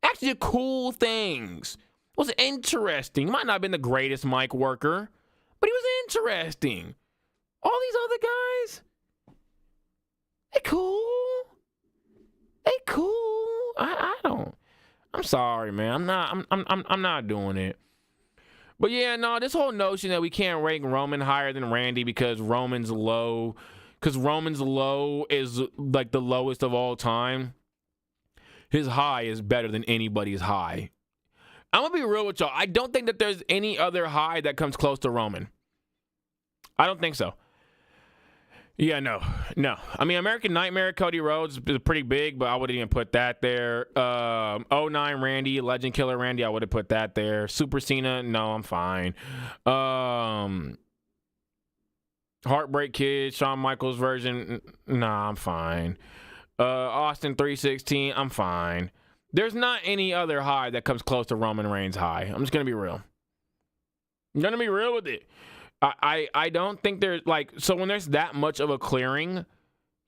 Actually did cool things. Was interesting. He might not have been the greatest mic worker, but he was interesting. All these other guys, they cool. They cool. I don't. I'm sorry, man. I'm not doing it. But yeah, no, this whole notion that we can't rank Roman higher than Randy because Roman's low is like the lowest of all time. His high is better than anybody's high. I'm going to be real with y'all. I don't think that there's any other high that comes close to Roman. I don't think so. Yeah, no. I mean, American Nightmare, Cody Rhodes is pretty big, but I wouldn't even put that there. 09 Randy, Legend Killer Randy, I would have put that there. Super Cena, no, I'm fine. Heartbreak Kid, Shawn Michaels version, nah, I'm fine. Austin 316, I'm fine. There's not any other high that comes close to Roman Reigns' high. I'm just going to be real. I'm going to be real with it. I don't think there's like, so when there's that much of a clearing,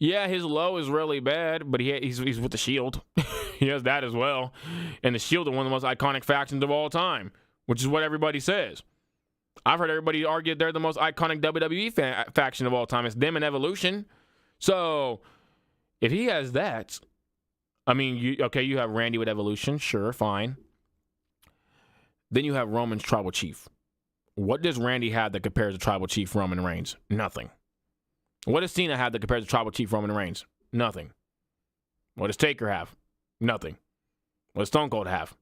yeah, his low is really bad, but he's with the Shield. He has that as well. And the Shield are one of the most iconic factions of all time, which is what everybody says. I've heard everybody argue they're the most iconic WWE faction of all time. It's them and Evolution. So if he has that, I mean, you have Randy with Evolution, sure, fine. Then you have Roman's Tribal Chief. What does Randy have that compares to Tribal Chief Roman Reigns? Nothing. What does Cena have that compares to Tribal Chief Roman Reigns? Nothing. What does Taker have? Nothing. What does Stone Cold have?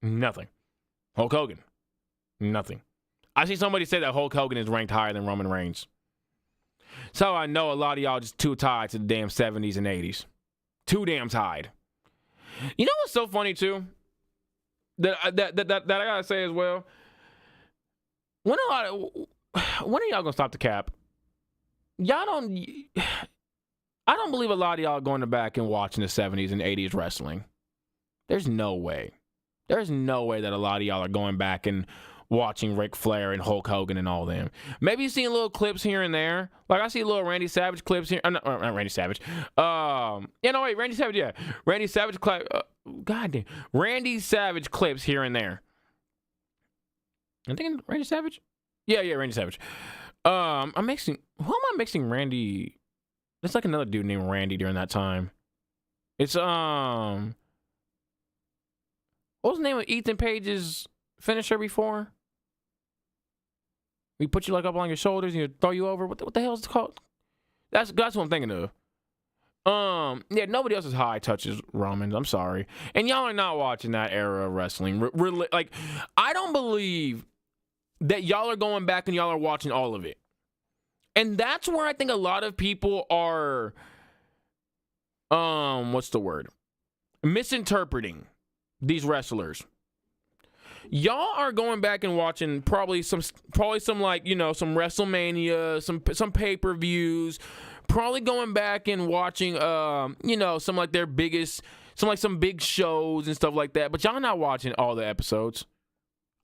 Nothing. Hulk Hogan? Nothing. I see somebody say that Hulk Hogan is ranked higher than Roman Reigns. So I know a lot of y'all just too tied to the damn 70s and 80s. Too damn tied. You know what's so funny too? That I gotta say as well. When are y'all gonna stop the cap? I don't believe a lot of y'all are going back and watching the 70s and 80s wrestling. There's no way. There's no way that a lot of y'all are going back and watching Ric Flair and Hulk Hogan and all them. Maybe you've seen little clips here and there. Like I see little Randy Savage clips here. Not Randy Savage. Randy Savage, yeah. Randy Savage goddamn. Randy Savage clips here and there. I'm thinking Randy Savage? Yeah, Randy Savage. Who am I mixing Randy? It's like another dude named Randy during that time. It's what was the name of Ethan Page's finisher before? We put you like up on your shoulders and you throw you over. What the hell is it called? That's what I'm thinking of. Yeah, nobody else's high touches Roman's. I'm sorry. And y'all are not watching that era of wrestling. Like, I don't believe that y'all are going back and y'all are watching all of it. And that's where I think a lot of people are, what's the word? Misinterpreting these wrestlers. Y'all are going back and watching probably some like, some WrestleMania, some pay-per-views, probably going back and watching, some like their biggest, some big shows and stuff like that. But y'all not watching all the episodes.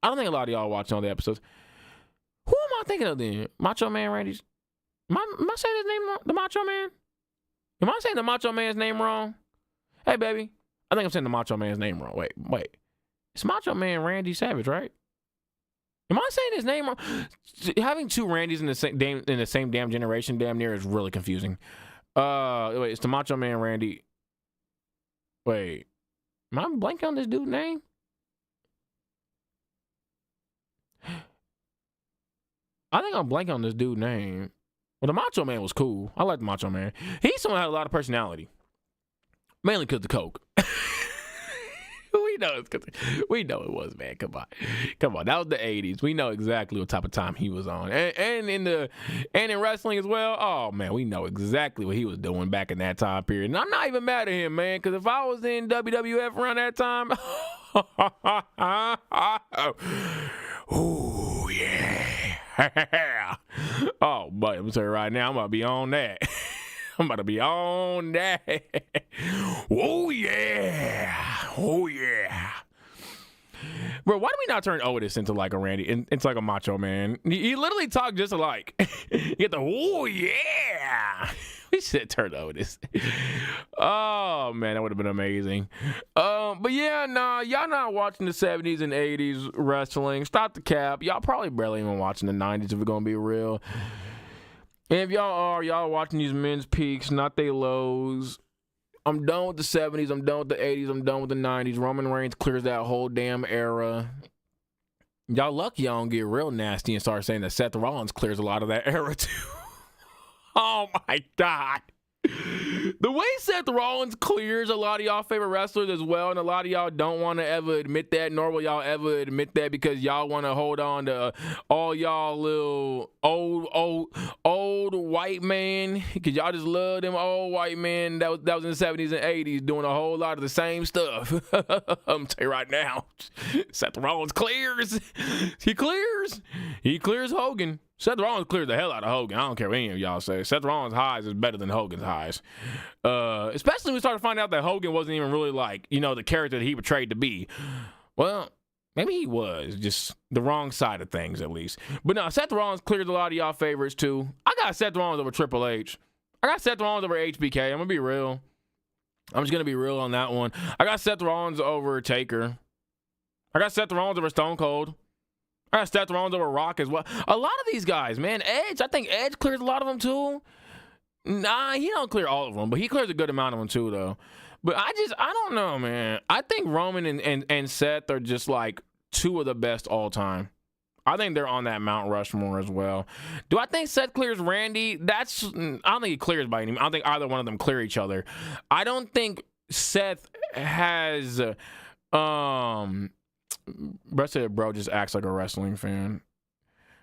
I don't think a lot of y'all are watching all the episodes. Who am I thinking of then? Macho Man Randy's? Am I saying his name wrong? The Macho Man? Am I saying the Macho Man's name wrong? Hey, baby. I think I'm saying the Macho Man's name wrong. Wait. It's Macho Man Randy Savage, right? Am I saying his name wrong? Having two Randys in the same damn generation, damn near, is really confusing. Wait, it's the Macho Man Randy. Wait, am I blanking on this dude's name? I think I'm blanking on this dude's name. Well, the Macho Man was cool. I like the Macho Man. He's someone who had a lot of personality, mainly because of Coke. We know it was, man. Come on. That was the '80s. We know exactly what type of time he was on, and in wrestling as well. Oh man, we know exactly what he was doing back in that time period. And I'm not even mad at him, man, because if I was in WWF around that time, oh yeah, oh, buddy, I'm gonna tell you right now, I'm gonna be on that. I'm about to be on that. Oh yeah. Bro, why do we not turn Otis into like a Randy? It's like a Macho Man. He literally talked just alike. You get the oh yeah. We should turn Otis. Oh man, that would have been amazing. But yeah, nah, y'all not watching the 70s and 80s wrestling. Stop the cap. Y'all probably barely even watching the 90s if we're gonna be real. And if y'all are watching these men's peaks, not they lows. I'm done with the 70s. I'm done with the 80s. I'm done with the 90s. Roman Reigns clears that whole damn era. Y'all lucky y'all don't get real nasty and start saying that Seth Rollins clears a lot of that era too. Oh my God. The way Seth Rollins clears a lot of y'all favorite wrestlers as well, and a lot of y'all don't want to ever admit that, nor will y'all ever admit that because y'all want to hold on to all y'all little old white man, because y'all just love them old white men that was in the 70s and 80s doing a whole lot of the same stuff. I'm going to tell you right now, Seth Rollins clears. He clears Hogan. Seth Rollins clears the hell out of Hogan. I don't care what any of y'all say. Seth Rollins' highs is better than Hogan's highs. Especially when we started finding out that Hogan wasn't even really like, the character that he portrayed to be. Well, maybe he was. Just the wrong side of things, at least. But no, Seth Rollins clears a lot of y'all favorites, too. I got Seth Rollins over Triple H. I got Seth Rollins over HBK. I'm going to be real. I'm just going to be real on that one. I got Seth Rollins over Taker. I got Seth Rollins over Stone Cold. I got Seth Rollins over Rock as well. A lot of these guys, man. Edge, I think Edge clears a lot of them too. Nah, he don't clear all of them, but he clears a good amount of them too, though. But I don't know, man. I think Roman and Seth are just like two of the best all time. I think they're on that Mount Rushmore as well. Do I think Seth clears Randy? I don't think he clears by any means. I don't think either one of them clear each other. I don't think Seth has bro just acts like a wrestling fan.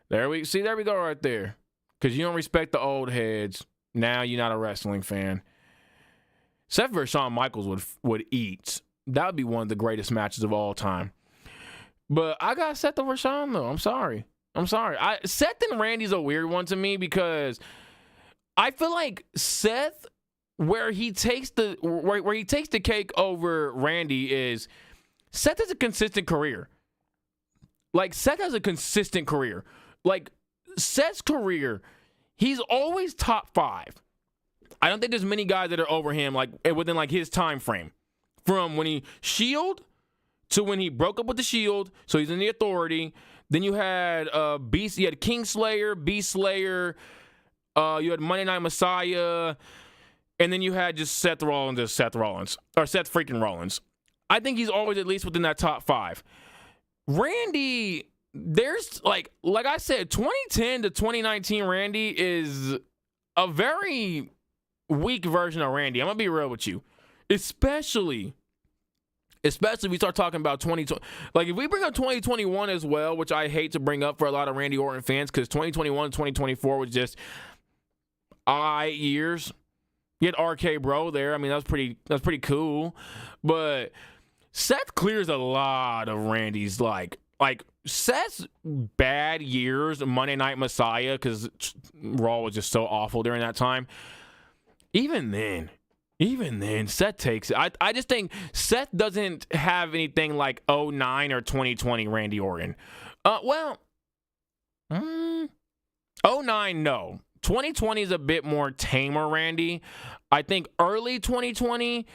There we go right there. Because you don't respect the old heads. Now you're not a wrestling fan. Seth versus Shawn Michaels would eat. That would be one of the greatest matches of all time. But I got Seth over Shawn though. I'm sorry. Seth and Randy's a weird one to me because I feel like Seth, where he takes the cake over Randy is Seth has a consistent career. Like, Seth has a consistent career. Like, Seth's career, he's always top 5. I don't think there's many guys that are over him, like, within, like, his time frame. From when he Shield to when he broke up with the Shield, so he's in the Authority. Then you had Beast, you had Kingslayer, Beast Slayer, you had Monday Night Messiah, and then you had just Seth Rollins, or Seth freaking Rollins. I think he's always at least within that top 5. Randy, there's like I said, 2010 to 2019 Randy is a very weak version of Randy. I'm going to be real with you. Especially if we start talking about 2020. Like, if we bring up 2021 as well, which I hate to bring up for a lot of Randy Orton fans, because 2021 and 2024 was just years. You had RK Bro there. I mean, that's pretty cool. But Seth clears a lot of Randy's, like Seth's bad years, Monday Night Messiah, because Raw was just so awful during that time. Even then, Seth takes it. I just think Seth doesn't have anything like 2009 or 2020 Randy Orton. 2009, no. 2020 is a bit more tamer Randy. I think early 2020,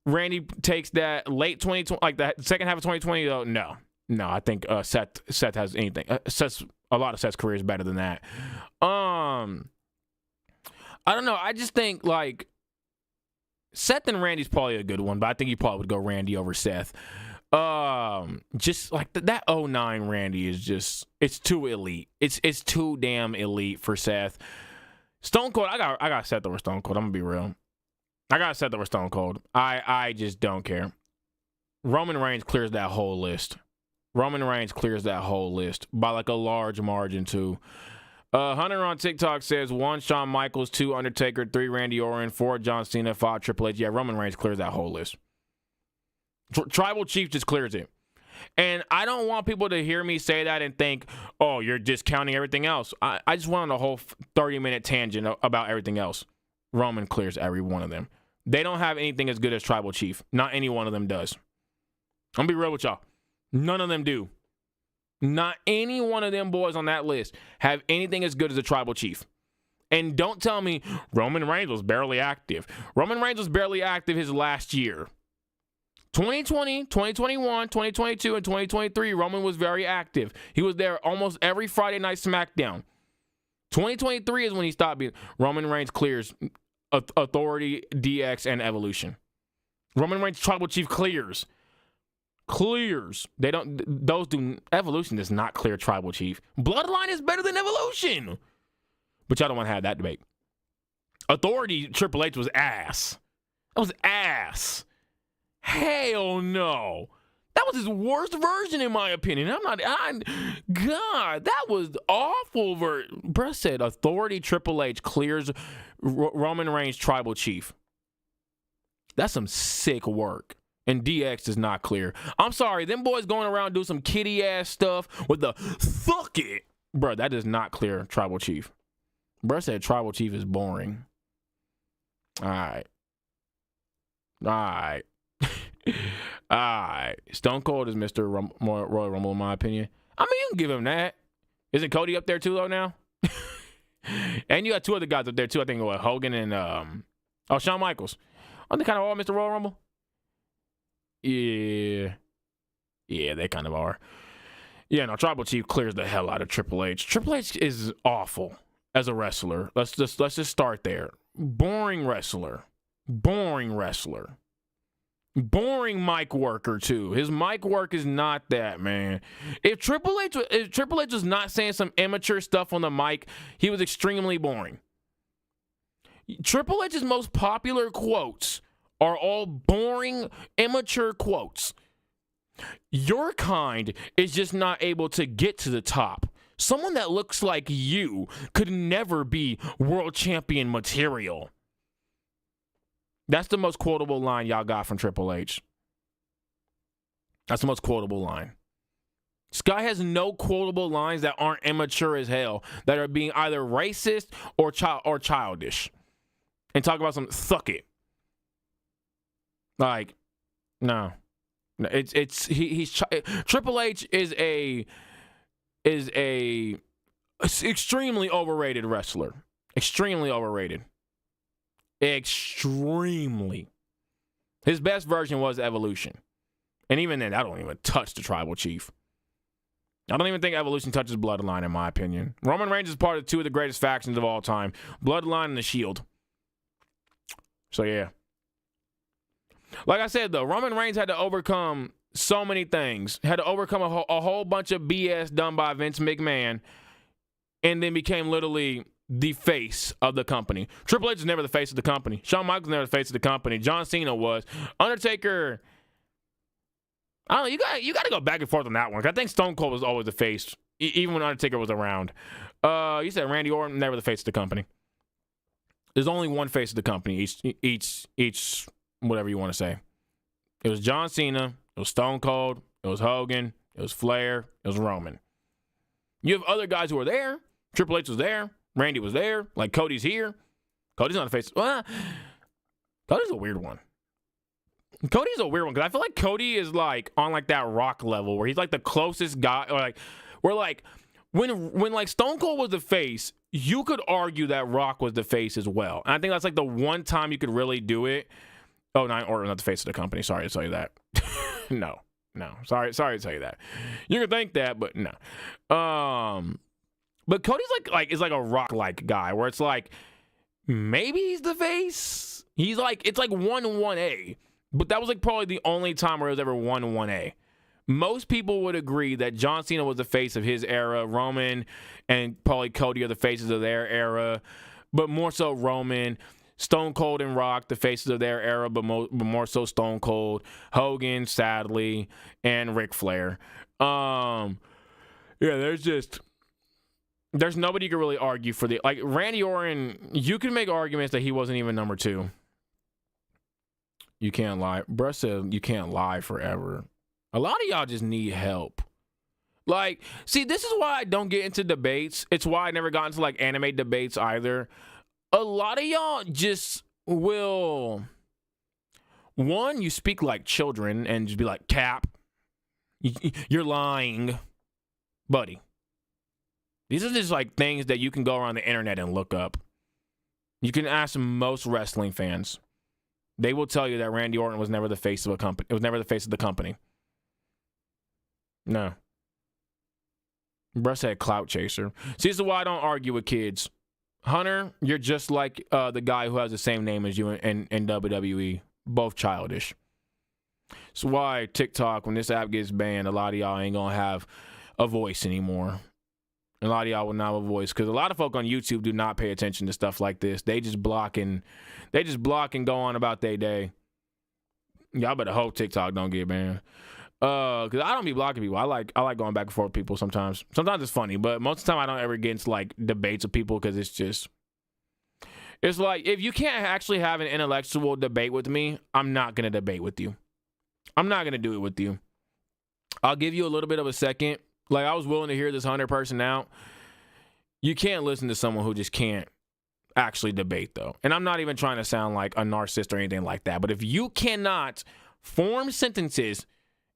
Randy takes that. Late 2020, like the second half of 2020, though, no. No, I think Seth has anything. A lot of Seth's career is better than that. I don't know. I just think like Seth and Randy's probably a good one, but I think you probably would go Randy over Seth. Just like that 09 Randy is just, it's too elite. It's too damn elite for Seth. Stone Cold, I got Seth over Stone Cold. I'm gonna be real. I got Seth over Stone Cold. I just don't care. Roman Reigns clears that whole list. Roman Reigns clears that whole list by like a large margin too. Hunter on TikTok says 1 Shawn Michaels, 2 Undertaker, 3 Randy Orton, 4 John Cena, 5 Triple H. Yeah, Roman Reigns clears that whole list. Tribal Chief just clears it. And I don't want people to hear me say that and think, oh, you're discounting everything else. I just went on a whole 30-minute tangent about everything else. Roman clears every one of them. They don't have anything as good as Tribal Chief. Not any one of them does. I'm going to be real with y'all. None of them do. Not any one of them boys on that list have anything as good as a Tribal Chief. And don't tell me Roman Reigns was barely active. Roman Reigns was barely active his last year. 2020, 2021, 2022, and 2023, Roman was very active. He was there almost every Friday night SmackDown. 2023 is when he stopped being. Roman Reigns clears Authority, DX, and Evolution. Roman Reigns Tribal Chief clears. They don't. Those do. Evolution does not clear Tribal Chief. Bloodline is better than Evolution. But y'all don't want to have that debate. Authority, Triple H was ass. That was ass. Hell no. That was his worst version, in my opinion. God, that was awful. Bruh said Authority Triple H clears Roman Reigns Tribal Chief. That's some sick work. And DX does not clear. I'm sorry, them boys going around do some kitty ass stuff with the fuck it. Bruh, that does not clear Tribal Chief. Bruh said Tribal Chief is boring. Alright. Stone Cold is Mr. Royal Rumble in my opinion. I mean, you can give him that. Isn't Cody up there too though now? And you got 2 other guys up there too. I think Hogan and Shawn Michaels. Aren't they kind of all Mr. Royal Rumble? Yeah, they kind of are. Yeah, no, Tribal Chief clears the hell out of Triple H. Triple H is awful as a wrestler. Let's just start there. Boring wrestler. Boring mic worker too. His mic work is not that, man. If Triple H was not saying some immature stuff on the mic, he was extremely boring. Triple H's most popular quotes are all boring, immature quotes. Your kind is just not able to get to the top. Someone that looks like you could never be world champion material. That's the most quotable line y'all got from Triple H. That's the most quotable line. Sky has no quotable lines that aren't immature as hell, that are being either racist or childish. And talk about some suck it. Like, no. He's Triple H is a extremely overrated wrestler. Extremely overrated. Extremely. His best version was Evolution. And even then, I don't even touch the Tribal Chief. I don't even think Evolution touches Bloodline, in my opinion. Roman Reigns is part of 2 of the greatest factions of all time. Bloodline and the Shield. So, yeah. Like I said, though, Roman Reigns had to overcome so many things. Had to overcome a whole bunch of BS done by Vince McMahon. And then became literally the face of the company. Triple H was never the face of the company. Shawn Michaels was never the face of the company. John Cena was. Undertaker, I don't know, you got to go back and forth on that one. I think Stone Cold was always the face, even when Undertaker was around. You said Randy Orton, never the face of the company. There's only one face of the company, each whatever you want to say. It was John Cena, it was Stone Cold, it was Hogan, it was Flair, it was Roman. You have other guys who are there. Triple H was there. Randy was there. Like, Cody's here. Cody's not a face. Well, Cody's a weird one. Cody's a weird one because I feel like Cody is like on like that Rock level where he's like the closest guy, or like where like when like Stone Cold was the face, you could argue that Rock was the face as well. And I think that's like the one time you could really do it. Oh, not the face of the company. Sorry to tell you that. No. No. Sorry to tell you that. You can think that, but no. But Cody's is like a Rock-like guy where it's like maybe he's the face. He's like, it's like 1-1A. But that was like probably the only time where it was ever 1-1A. Most people would agree that John Cena was the face of his era. Roman and probably Cody are the faces of their era. But more so Roman. Stone Cold and Rock, the faces of their era, but more so Stone Cold. Hogan, sadly, and Ric Flair. Yeah, there's nobody you can really argue for the, like, Randy Orton, you can make arguments that he wasn't even number 2. You can't lie. Bruh said you can't lie forever. A lot of y'all just need help. Like, see, this is why I don't get into debates. It's why I never got into, like, anime debates either. A lot of y'all just will, one, you speak like children and just be like, Cap, you're lying. Buddy. These are just like things that you can go around the internet and look up. You can ask most wrestling fans. They will tell you that Randy Orton was never the face of a company. It was never the face of the company. No. Bruh said clout chaser. See, this is why I don't argue with kids. Hunter, you're just like the guy who has the same name as you in WWE. Both childish. That's why TikTok, when this app gets banned, a lot of y'all ain't going to have a voice anymore. A lot of y'all will not have a voice because a lot of folk on YouTube do not pay attention to stuff like this. They just block and go on about their day. Y'all better hope TikTok don't get banned. Because I don't be blocking people. I like going back and forth with people sometimes. Sometimes it's funny, but most of the time I don't ever get into like debates with people because it's like if you can't actually have an intellectual debate with me, I'm not gonna debate with you. I'm not gonna do it with you. I'll give you a little bit of a second. Like, I was willing to hear this Hunter person out. You can't listen to someone who just can't actually debate, though. And I'm not even trying to sound like a narcissist or anything like that. But if you cannot form sentences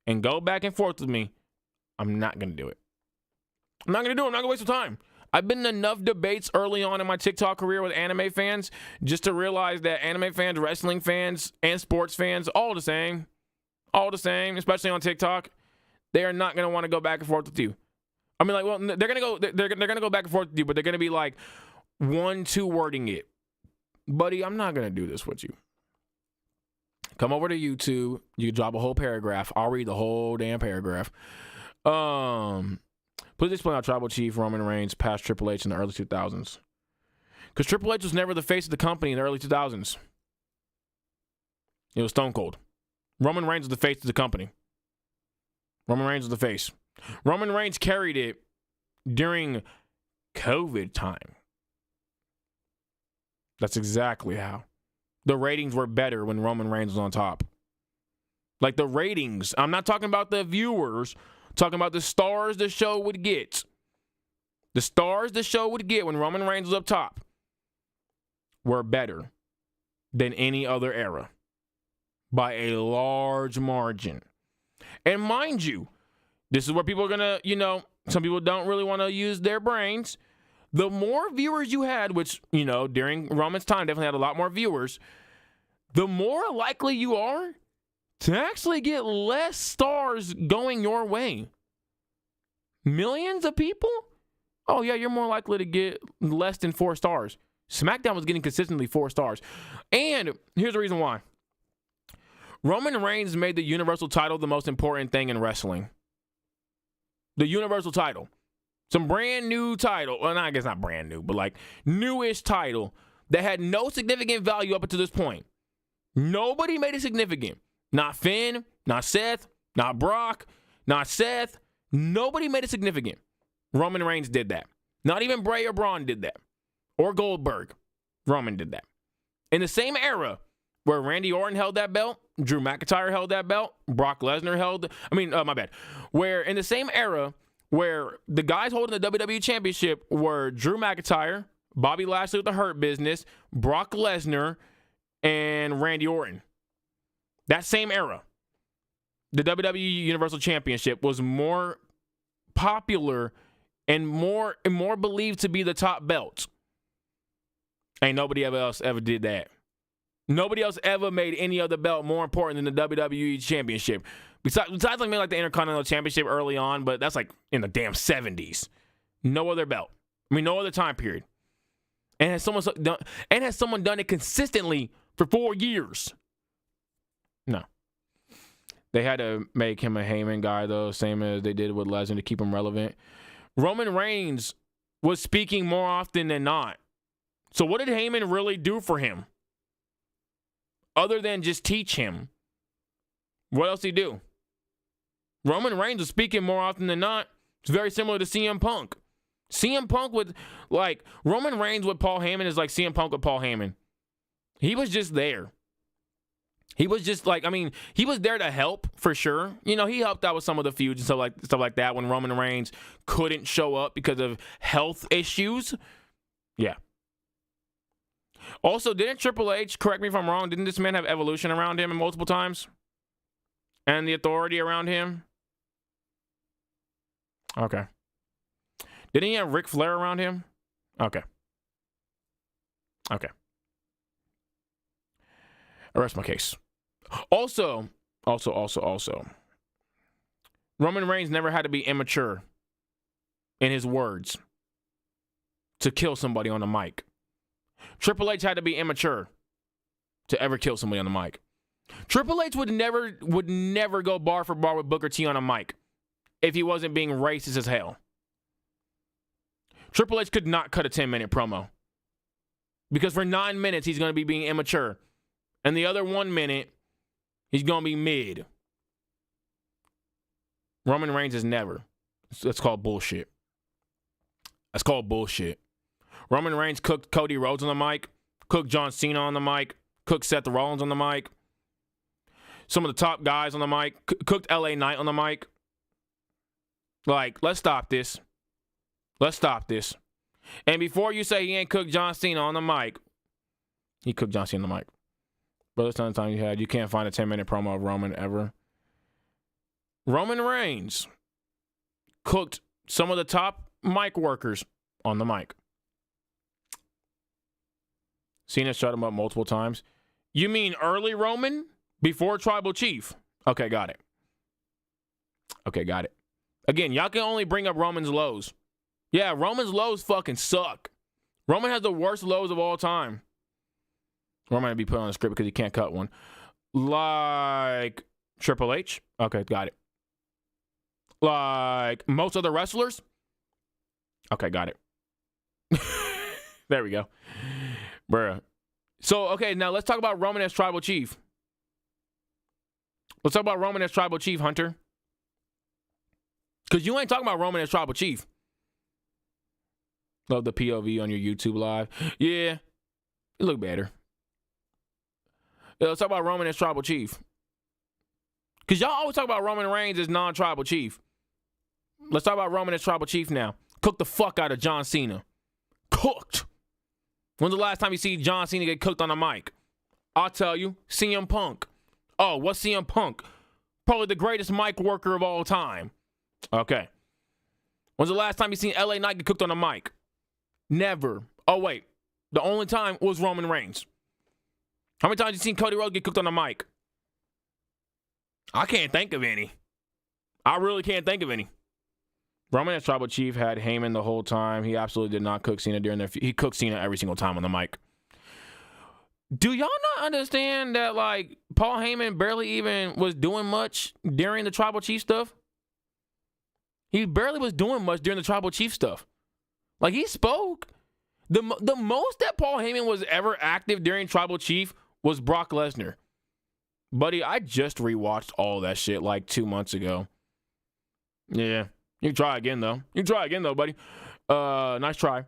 and go back and forth with me, I'm not going to do it. I'm not going to do it. I'm not going to waste your time. I've been in enough debates early on in my TikTok career with anime fans just to realize that anime fans, wrestling fans, and sports fans, all the same, especially on TikTok. They are not going to want to go back and forth with you. I mean, like, well, they're going to go back and forth with you, but they're going to be like 1-2 wording it. Buddy, I'm not going to do this with you. Come over to YouTube. You can drop a whole paragraph. I'll read the whole damn paragraph. Please explain how Tribal Chief Roman Reigns passed Triple H in the early 2000s. Because Triple H was never the face of the company in the early 2000s. It was Stone Cold. Roman Reigns was the face of the company. Roman Reigns was the face. Roman Reigns carried it during COVID time. That's exactly how. The ratings were better when Roman Reigns was on top. Like the ratings. I'm not talking about the viewers. I'm talking about the stars the show would get. The stars the show would get when Roman Reigns was up top were better than any other era. By a large margin. And mind you, this is where people are going to, some people don't really want to use their brains. The more viewers you had, which, during Roman's time definitely had a lot more viewers, the more likely you are to actually get less stars going your way. Millions of people? Oh, yeah, you're more likely to get less than 4 stars. SmackDown was getting consistently 4 stars. And here's the reason why. Roman Reigns made the Universal title the most important thing in wrestling. The Universal title. Some brand new title. Well, I guess not brand new, but like newish title that had no significant value up until this point. Nobody made it significant. Not Finn, not Seth, not Brock, not Seth. Nobody made it significant. Roman Reigns did that. Not even Bray or Braun did that. Or Goldberg. Roman did that. In the same era where Randy Orton held that belt, Drew McIntyre held that belt, Brock Lesnar where in the same era where the guys holding the WWE Championship were Drew McIntyre, Bobby Lashley with the Hurt Business, Brock Lesnar, and Randy Orton. That same era, the WWE Universal Championship was more popular and more believed to be the top belt. Ain't nobody else ever did that. Nobody else ever made any other belt more important than the WWE Championship. Besides like maybe like the Intercontinental Championship early on, but that's like in the damn 70s. No other belt. I mean, no other time period. And has someone done it consistently for 4 years? No. They had to make him a Heyman guy, though, same as they did with Lesnar to keep him relevant. Roman Reigns was speaking more often than not. So what did Heyman really do for him? Other than just teach him. What else did he do? Roman Reigns was speaking more often than not. It's very similar to CM Punk. CM Punk with, like, Roman Reigns with Paul Heyman is like CM Punk with Paul Heyman. He was just there. He was just like, I mean, he was there to help for sure. You know, he helped out with some of the feuds and stuff like that when Roman Reigns couldn't show up because of health issues. Yeah. Also, didn't Triple H, correct me if I'm wrong, didn't this man have Evolution around him multiple times? And the Authority around him? Okay. Didn't he have Ric Flair around him? Okay. Okay. I rest my case. Also, Roman Reigns never had to be immature in his words to kill somebody on the mic. Triple H had to be immature to ever kill somebody on the mic. Triple H would never go bar for bar with Booker T on a mic if he wasn't being racist as hell. Triple H could not cut a 10-minute promo because for 9 minutes he's going to be being immature. And the other 1 minute, he's going to be mid. Roman Reigns is never. That's called bullshit. That's called bullshit. Roman Reigns cooked Cody Rhodes on the mic, cooked John Cena on the mic, cooked Seth Rollins on the mic, some of the top guys on the mic, cooked LA Knight on the mic. Like, let's stop this. Let's stop this. And before you say he ain't cooked John Cena on the mic, he cooked John Cena on the mic. But that's not the time you had. You can't find a 10-minute promo of Roman ever. Roman Reigns cooked some of the top mic workers on the mic. Cena shut him up multiple times. You mean early Roman? Before Tribal Chief? Okay, got it. Okay, got it. Again, y'all can only bring up Roman's lows. Yeah, Roman's lows fucking suck. Roman has the worst lows of all time. Roman might be put on the script because he can't cut one. Like Triple H? Okay, got it. Like most other wrestlers? Okay, got it. There we go. Bruh. So, okay, now let's talk about Roman as Tribal Chief. Let's talk about Roman as Tribal Chief, Hunter. Because you ain't talking about Roman as Tribal Chief. Love the POV on your YouTube live. Yeah, it look better. Yeah, let's talk about Roman as Tribal Chief. Because y'all always talk about Roman Reigns as non-Tribal Chief. Let's talk about Roman as Tribal Chief now. Cook the fuck out of John Cena. Cooked. When's the last time you see John Cena get cooked on a mic? I'll tell you, CM Punk. Oh, what's CM Punk? Probably the greatest mic worker of all time. Okay. When's the last time you seen LA Knight get cooked on a mic? Never. Oh, wait. The only time was Roman Reigns. How many times you seen Cody Rhodes get cooked on a mic? I can't think of any. I really can't think of any. Roman as Tribal Chief had Heyman the whole time. He absolutely did not cook Cena during he cooked Cena every single time on the mic. Do y'all not understand that, like, Paul Heyman barely even was doing much during the Tribal Chief stuff? He barely was doing much during the Tribal Chief stuff. Like, he spoke. The most that Paul Heyman was ever active during Tribal Chief was Brock Lesnar. Buddy, I just rewatched all that shit like 2 months ago. Yeah. You can try again, though. You can try again, though, buddy. Nice try.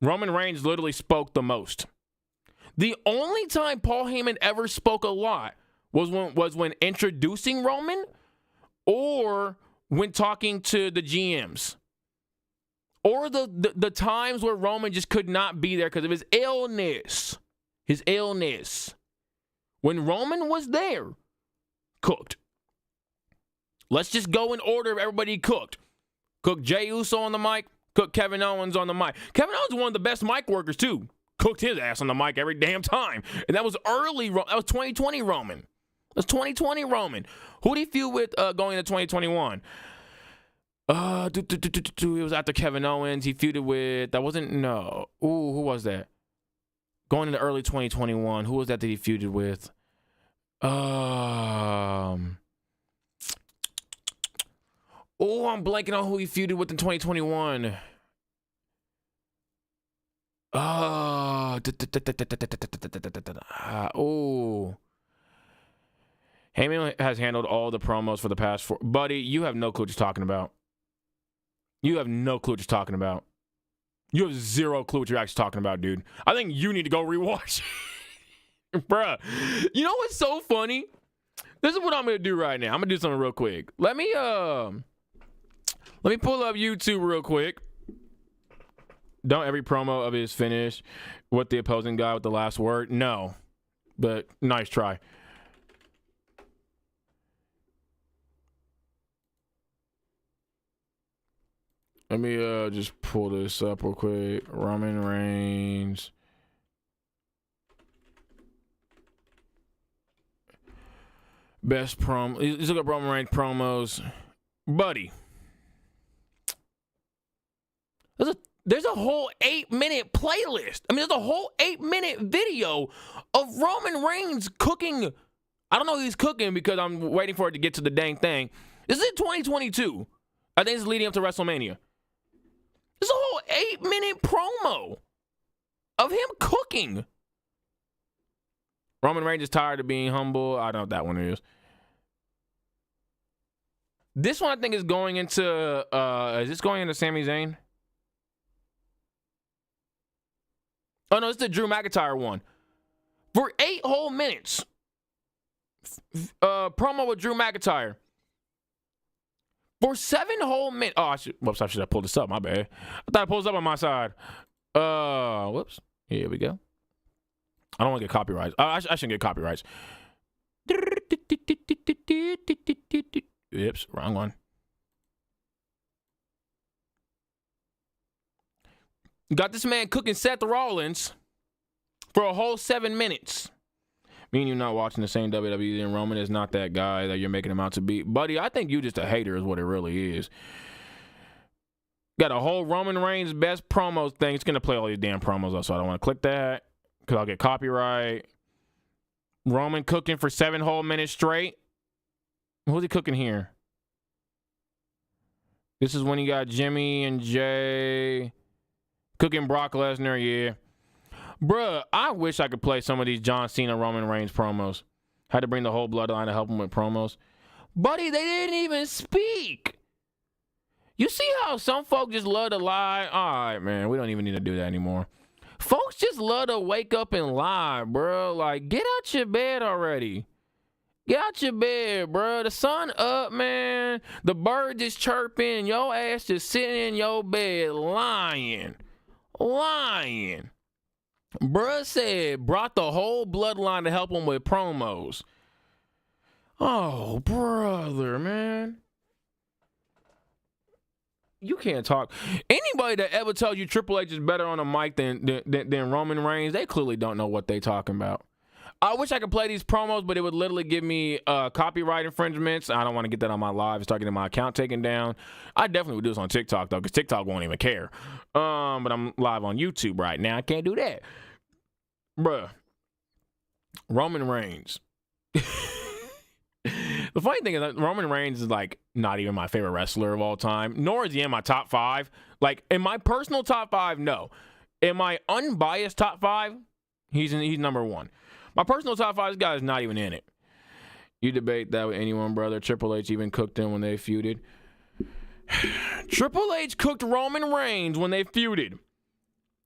Roman Reigns literally spoke the most. The only time Paul Heyman ever spoke a lot was when introducing Roman or when talking to the GMs. Or the times where Roman just could not be there because of his illness. His illness. When Roman was there, cooked. Let's just go in order of everybody cooked. Cooked Jey Uso on the mic. Cooked Kevin Owens on the mic. Kevin Owens is one of the best mic workers, too. cooked his ass on the mic every damn time. And that was early. That was 2020 Roman. That's 2020 Roman. Who did he feud with going into 2021? It was after Kevin Owens. He feuded with, that wasn't, no. Ooh, who was that? Going into early 2021. Who was that he feuded with? Oh, I'm blanking on who he feuded with in 2021. Oh. Heyman has handled all the promos for the past 4. Buddy, you have no clue what you're talking about. You have no clue what you're talking about. You have zero clue what you're actually talking about, dude. I think you need to go rewatch. Bruh. You know what's so funny? This is what I'm going to do right now. I'm going to do something real quick. Let me pull up YouTube real quick. Don't every promo of his finish with the opposing guy with the last word? No. But nice try. Let me just pull this up real quick. Roman Reigns. Best promo. Let's look up Roman Reigns promos. Buddy. There's a whole 8-minute playlist. I mean, there's a whole 8-minute video of Roman Reigns cooking. I don't know if he's cooking because I'm waiting for it to get to the dang thing. This is in 2022. I think it's leading up to WrestleMania. There's a whole 8-minute promo of him cooking. Roman Reigns is tired of being humble. I don't know what that one is. This one I think is going into, is this going into Sami Zayn? Oh, no, it's the Drew McIntyre one. For 8 whole minutes. Promo with Drew McIntyre. For 7 whole minutes. Oh, I should have pulled this up. My bad. I thought I pulled this up on my side. Whoops. Here we go. I don't want to get copyrights. I shouldn't get copyrights. Oops, wrong one. Got this man cooking Seth Rollins for a whole 7 minutes. Me and you not watching the same WWE, and Roman is not that guy that you're making him out to be. Buddy, I think you just a hater is what it really is. Got a whole Roman Reigns best promos thing. It's going to play all these damn promos up, so I don't want to click that because I'll get copyright. Roman cooking for 7 whole minutes straight. Who's he cooking here? This is when he got Jimmy and Jay cooking Brock Lesnar, yeah. Bruh, I wish I could play some of these John Cena, Roman Reigns promos. Had to bring the whole bloodline to help him with promos. Buddy, they didn't even speak. You see how some folks just love to lie? All right, man, we don't even need to do that anymore. Folks just love to wake up and lie, bro. Like, get out your bed already. Get out your bed, bro. The sun up, man. The bird just chirping. Your ass just sitting in your bed lying. Lying. Bruh said brought the whole bloodline to help him with promos. Oh, brother, man. You can't talk. Anybody that ever tells you Triple H is better on a mic than Roman Reigns, they clearly don't know what they talking about. I wish I could play these promos, but it would literally give me copyright infringements. I don't want to get that on my live. Start getting my account taken down. I definitely would do this on TikTok, though, because TikTok won't even care. But I'm live on YouTube right now. I can't do that. Bruh. Roman Reigns. The funny thing is that Roman Reigns is, like, not even my favorite wrestler of all time, nor is he in my top 5. Like, in my personal top 5, no. In my unbiased top 5, he's number 1. My personal top 5, this guy is not even in it. You debate that with anyone, brother. Triple H even cooked him when they feuded. Triple H cooked Roman Reigns when they feuded.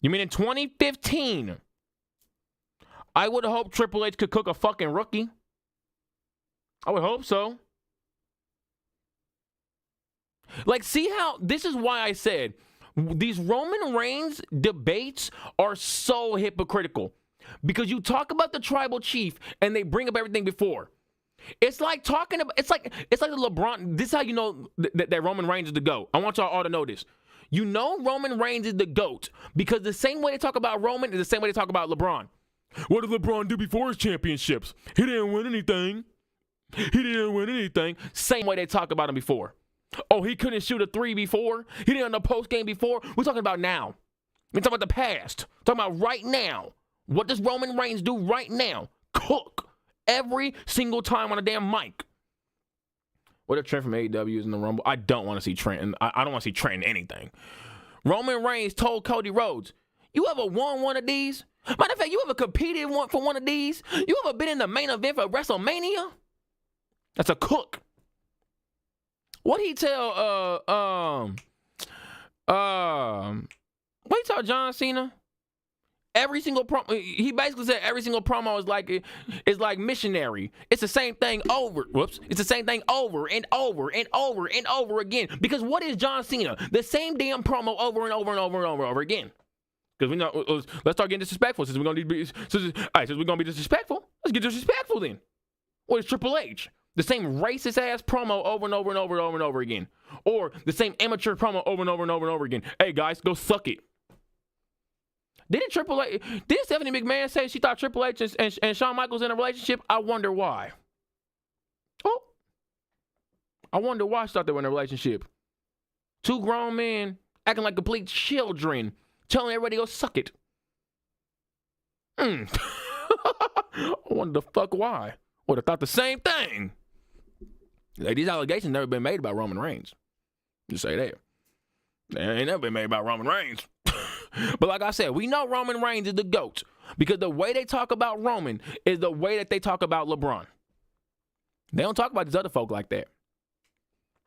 You mean in 2015? I would hope Triple H could cook a fucking rookie. I would hope so. Like, see how, this is why I said, these Roman Reigns debates are so hypocritical. Because you talk about the tribal chief and they bring up everything before. It's like talking about, it's like the LeBron, this is how you know that Roman Reigns is the GOAT. I want y'all all to know this. You know Roman Reigns is the GOAT because the same way they talk about Roman is the same way they talk about LeBron. What did LeBron do before his championships? He didn't win anything. Same way they talk about him before. Oh, he couldn't shoot a 3 before. He didn't have no post game before. We're talking about now. We're talking about the past. We're talking about right now. What does Roman Reigns do right now? Cook every single time on a damn mic. What if Trent from AEW is in the Rumble? I don't want to see Trent. And I don't want to see Trent in anything. Roman Reigns told Cody Rhodes, you ever won one of these? Matter of fact, you ever competed for one of these? You ever been in the main event for WrestleMania? That's a cook. What he tell what he tell John Cena? Every single promo, he basically said every single promo is like missionary. It's the same thing over. It's the same thing over and over and over and over again. Because what is John Cena? The same damn promo over and over and over and over again. Because we know, let's start getting disrespectful. Since we're gonna be disrespectful, let's get disrespectful then. What is Triple H? The same racist ass promo over and over and over and over and over again, or the same amateur promo over and over and over and over again. Hey guys, go suck it. Didn't Stephanie McMahon say she thought Triple H and Shawn Michaels in a relationship? I wonder why. Oh, I wonder why she thought they were in a relationship. Two grown men acting like complete children, telling everybody to go suck it. I wonder the fuck why. Would have thought the same thing. Like, these allegations never been made about Roman Reigns. Just say that. They ain't never been made about Roman Reigns. But like I said, we know Roman Reigns is the GOAT because the way they talk about Roman is the way that they talk about LeBron. They don't talk about these other folk like that.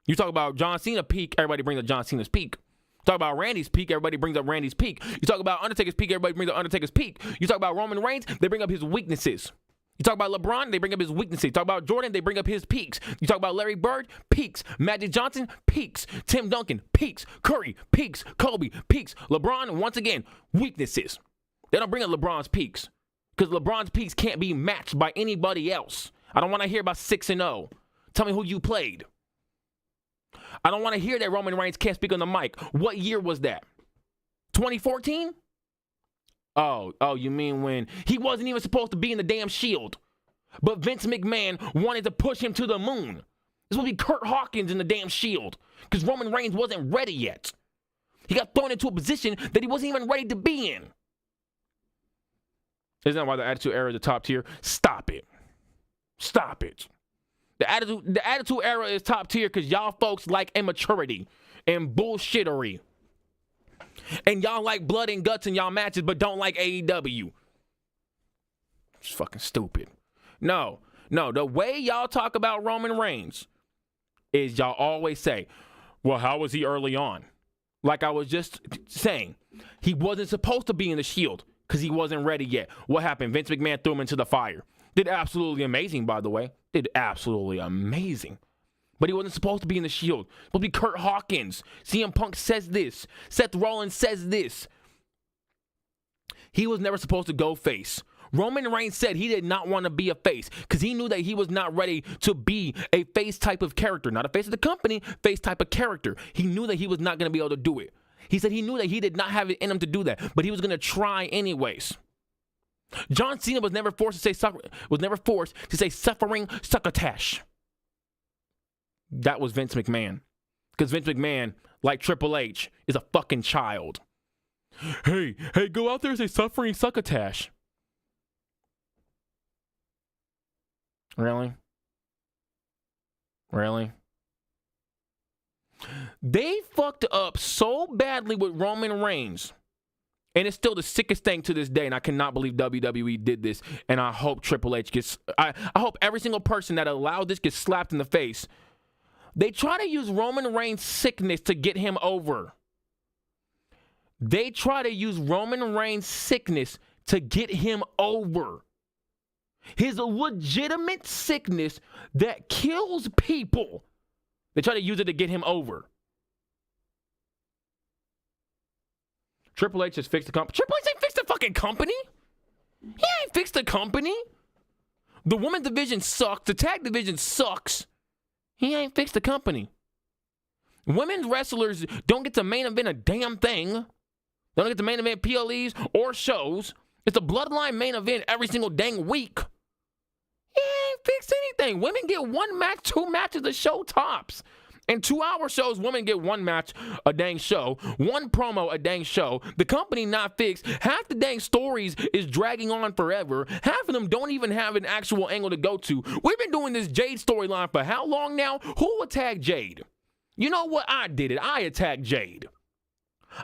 You talk about John Cena peak, everybody brings up John Cena's peak. Talk about Randy's peak, everybody brings up Randy's peak. You talk about Undertaker's peak, everybody brings up Undertaker's peak. You talk about Roman Reigns, they bring up his weaknesses. You talk about LeBron, they bring up his weaknesses. You talk about Jordan, they bring up his peaks. You talk about Larry Bird, peaks. Magic Johnson, peaks. Tim Duncan, peaks. Curry, peaks. Kobe, peaks. LeBron, once again, weaknesses. They don't bring up LeBron's peaks because LeBron's peaks can't be matched by anybody else. I don't want to hear about 6-0. Tell me who you played. I don't want to hear that Roman Reigns can't speak on the mic. What year was that? 2014? Oh, you mean when he wasn't even supposed to be in the damn Shield, but Vince McMahon wanted to push him to the moon. This would be Kurt Hawkins in the damn Shield because Roman Reigns wasn't ready yet. He got thrown into a position that he wasn't even ready to be in. Isn't that why the Attitude Era is the top tier? Stop it. Stop it. The Attitude Era is top tier because y'all folks like immaturity and bullshittery. And y'all like blood and guts in y'all matches, but don't like AEW. It's fucking stupid. No. The way y'all talk about Roman Reigns is y'all always say, well, how was he early on? Like I was just saying, he wasn't supposed to be in the Shield because he wasn't ready yet. What happened? Vince McMahon threw him into the fire. Did absolutely amazing, by the way. Did absolutely amazing. But he wasn't supposed to be in the Shield. Supposed to be Kurt Hawkins. CM Punk says this. Seth Rollins says this. He was never supposed to go face. Roman Reigns said he did not want to be a face because he knew that he was not ready to be a face type of character. Not a face of the company, face type of character. He knew that he was not going to be able to do it. He said he knew that he did not have it in him to do that, but he was going to try anyways. John Cena was never forced to say suffering succotash. That was Vince McMahon. Because Vince McMahon, like Triple H, is a fucking child. Hey, go out there and say suffering succotash. Really? They fucked up so badly with Roman Reigns. And it's still the sickest thing to this day, and I cannot believe WWE did this. And I hope Triple H gets... I hope every single person that allowed this gets slapped in the face. They try to use Roman Reigns' sickness to get him over. They try to use Roman Reigns' sickness to get him over. His legitimate sickness that kills people. They try to use it to get him over. Triple H has fixed the company. Triple H ain't fixed the fucking company. He ain't fixed the company. The women's division sucks. The tag division sucks. He ain't fixed the company. Women's wrestlers don't get to main event a damn thing. They don't get to main event PLEs or shows. It's a Bloodline main event every single dang week. He ain't fixed anything. Women get one match, 2 matches a show tops. In 2-hour shows, women get 1 match a dang show, 1 promo a dang show. The company not fixed. Half the dang stories is dragging on forever. Half of them don't even have an actual angle to go to. We've been doing this Jade storyline for how long now? Who attacked Jade? You know what? I did it. I attacked Jade.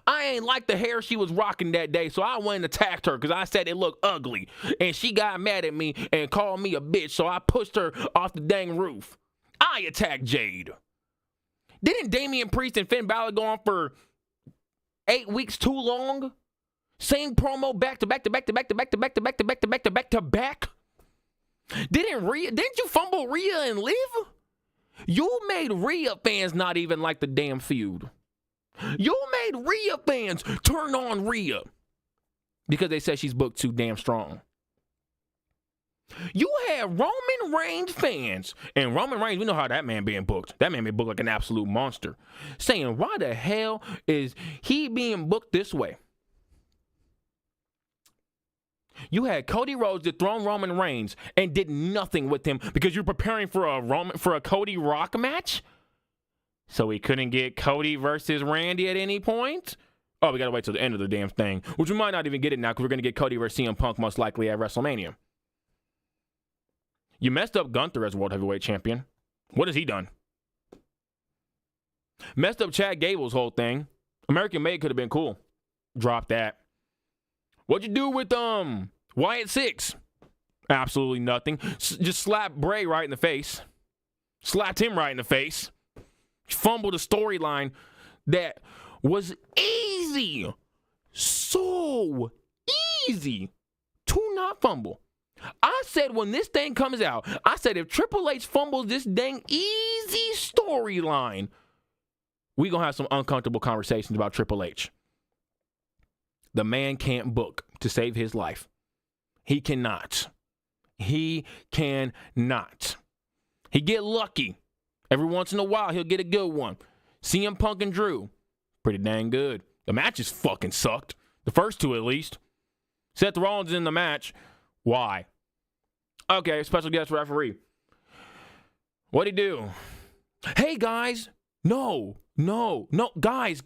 I ain't like the hair she was rocking that day, so I went and attacked her because I said it looked ugly. And she got mad at me and called me a bitch, so I pushed her off the dang roof. I attacked Jade. Didn't Damian Priest and Finn Balor go on for 8 weeks too long? Same promo back to back to back to back to back to back to back to back to back to back to back. Didn't you fumble Rhea and Liv? You made Rhea fans not even like the damn feud. You made Rhea fans turn on Rhea because they said she's booked too damn strong. You had Roman Reigns fans, and Roman Reigns, we know how that man being booked. That man being booked like an absolute monster. Saying, why the hell is he being booked this way? You had Cody Rhodes dethrone Roman Reigns and did nothing with him because you're preparing for a Cody Rock match? So we couldn't get Cody versus Randy at any point? Oh, we got to wait till the end of the damn thing, which we might not even get it now because we're going to get Cody versus CM Punk most likely at WrestleMania. You messed up Gunther as World Heavyweight Champion. What has he done? Messed up Chad Gable's whole thing. American Made could have been cool. Drop that. What'd you do with Wyatt Six? Absolutely nothing. Just slapped Bray right in the face. Slapped him right in the face. Fumbled a storyline that was easy. So easy to not fumble. I said when this thing comes out, I said if Triple H fumbles this dang easy storyline, we going to have some uncomfortable conversations about Triple H. The man can't book to save his life. He cannot. He cannot. He get lucky. Every once in a while, he'll get a good one. CM Punk and Drew, pretty dang good. The matches fucking sucked. The first 2 at least. Seth Rollins in the match. Why? Okay, special guest referee. What'd he do? Hey, guys. No. Guys.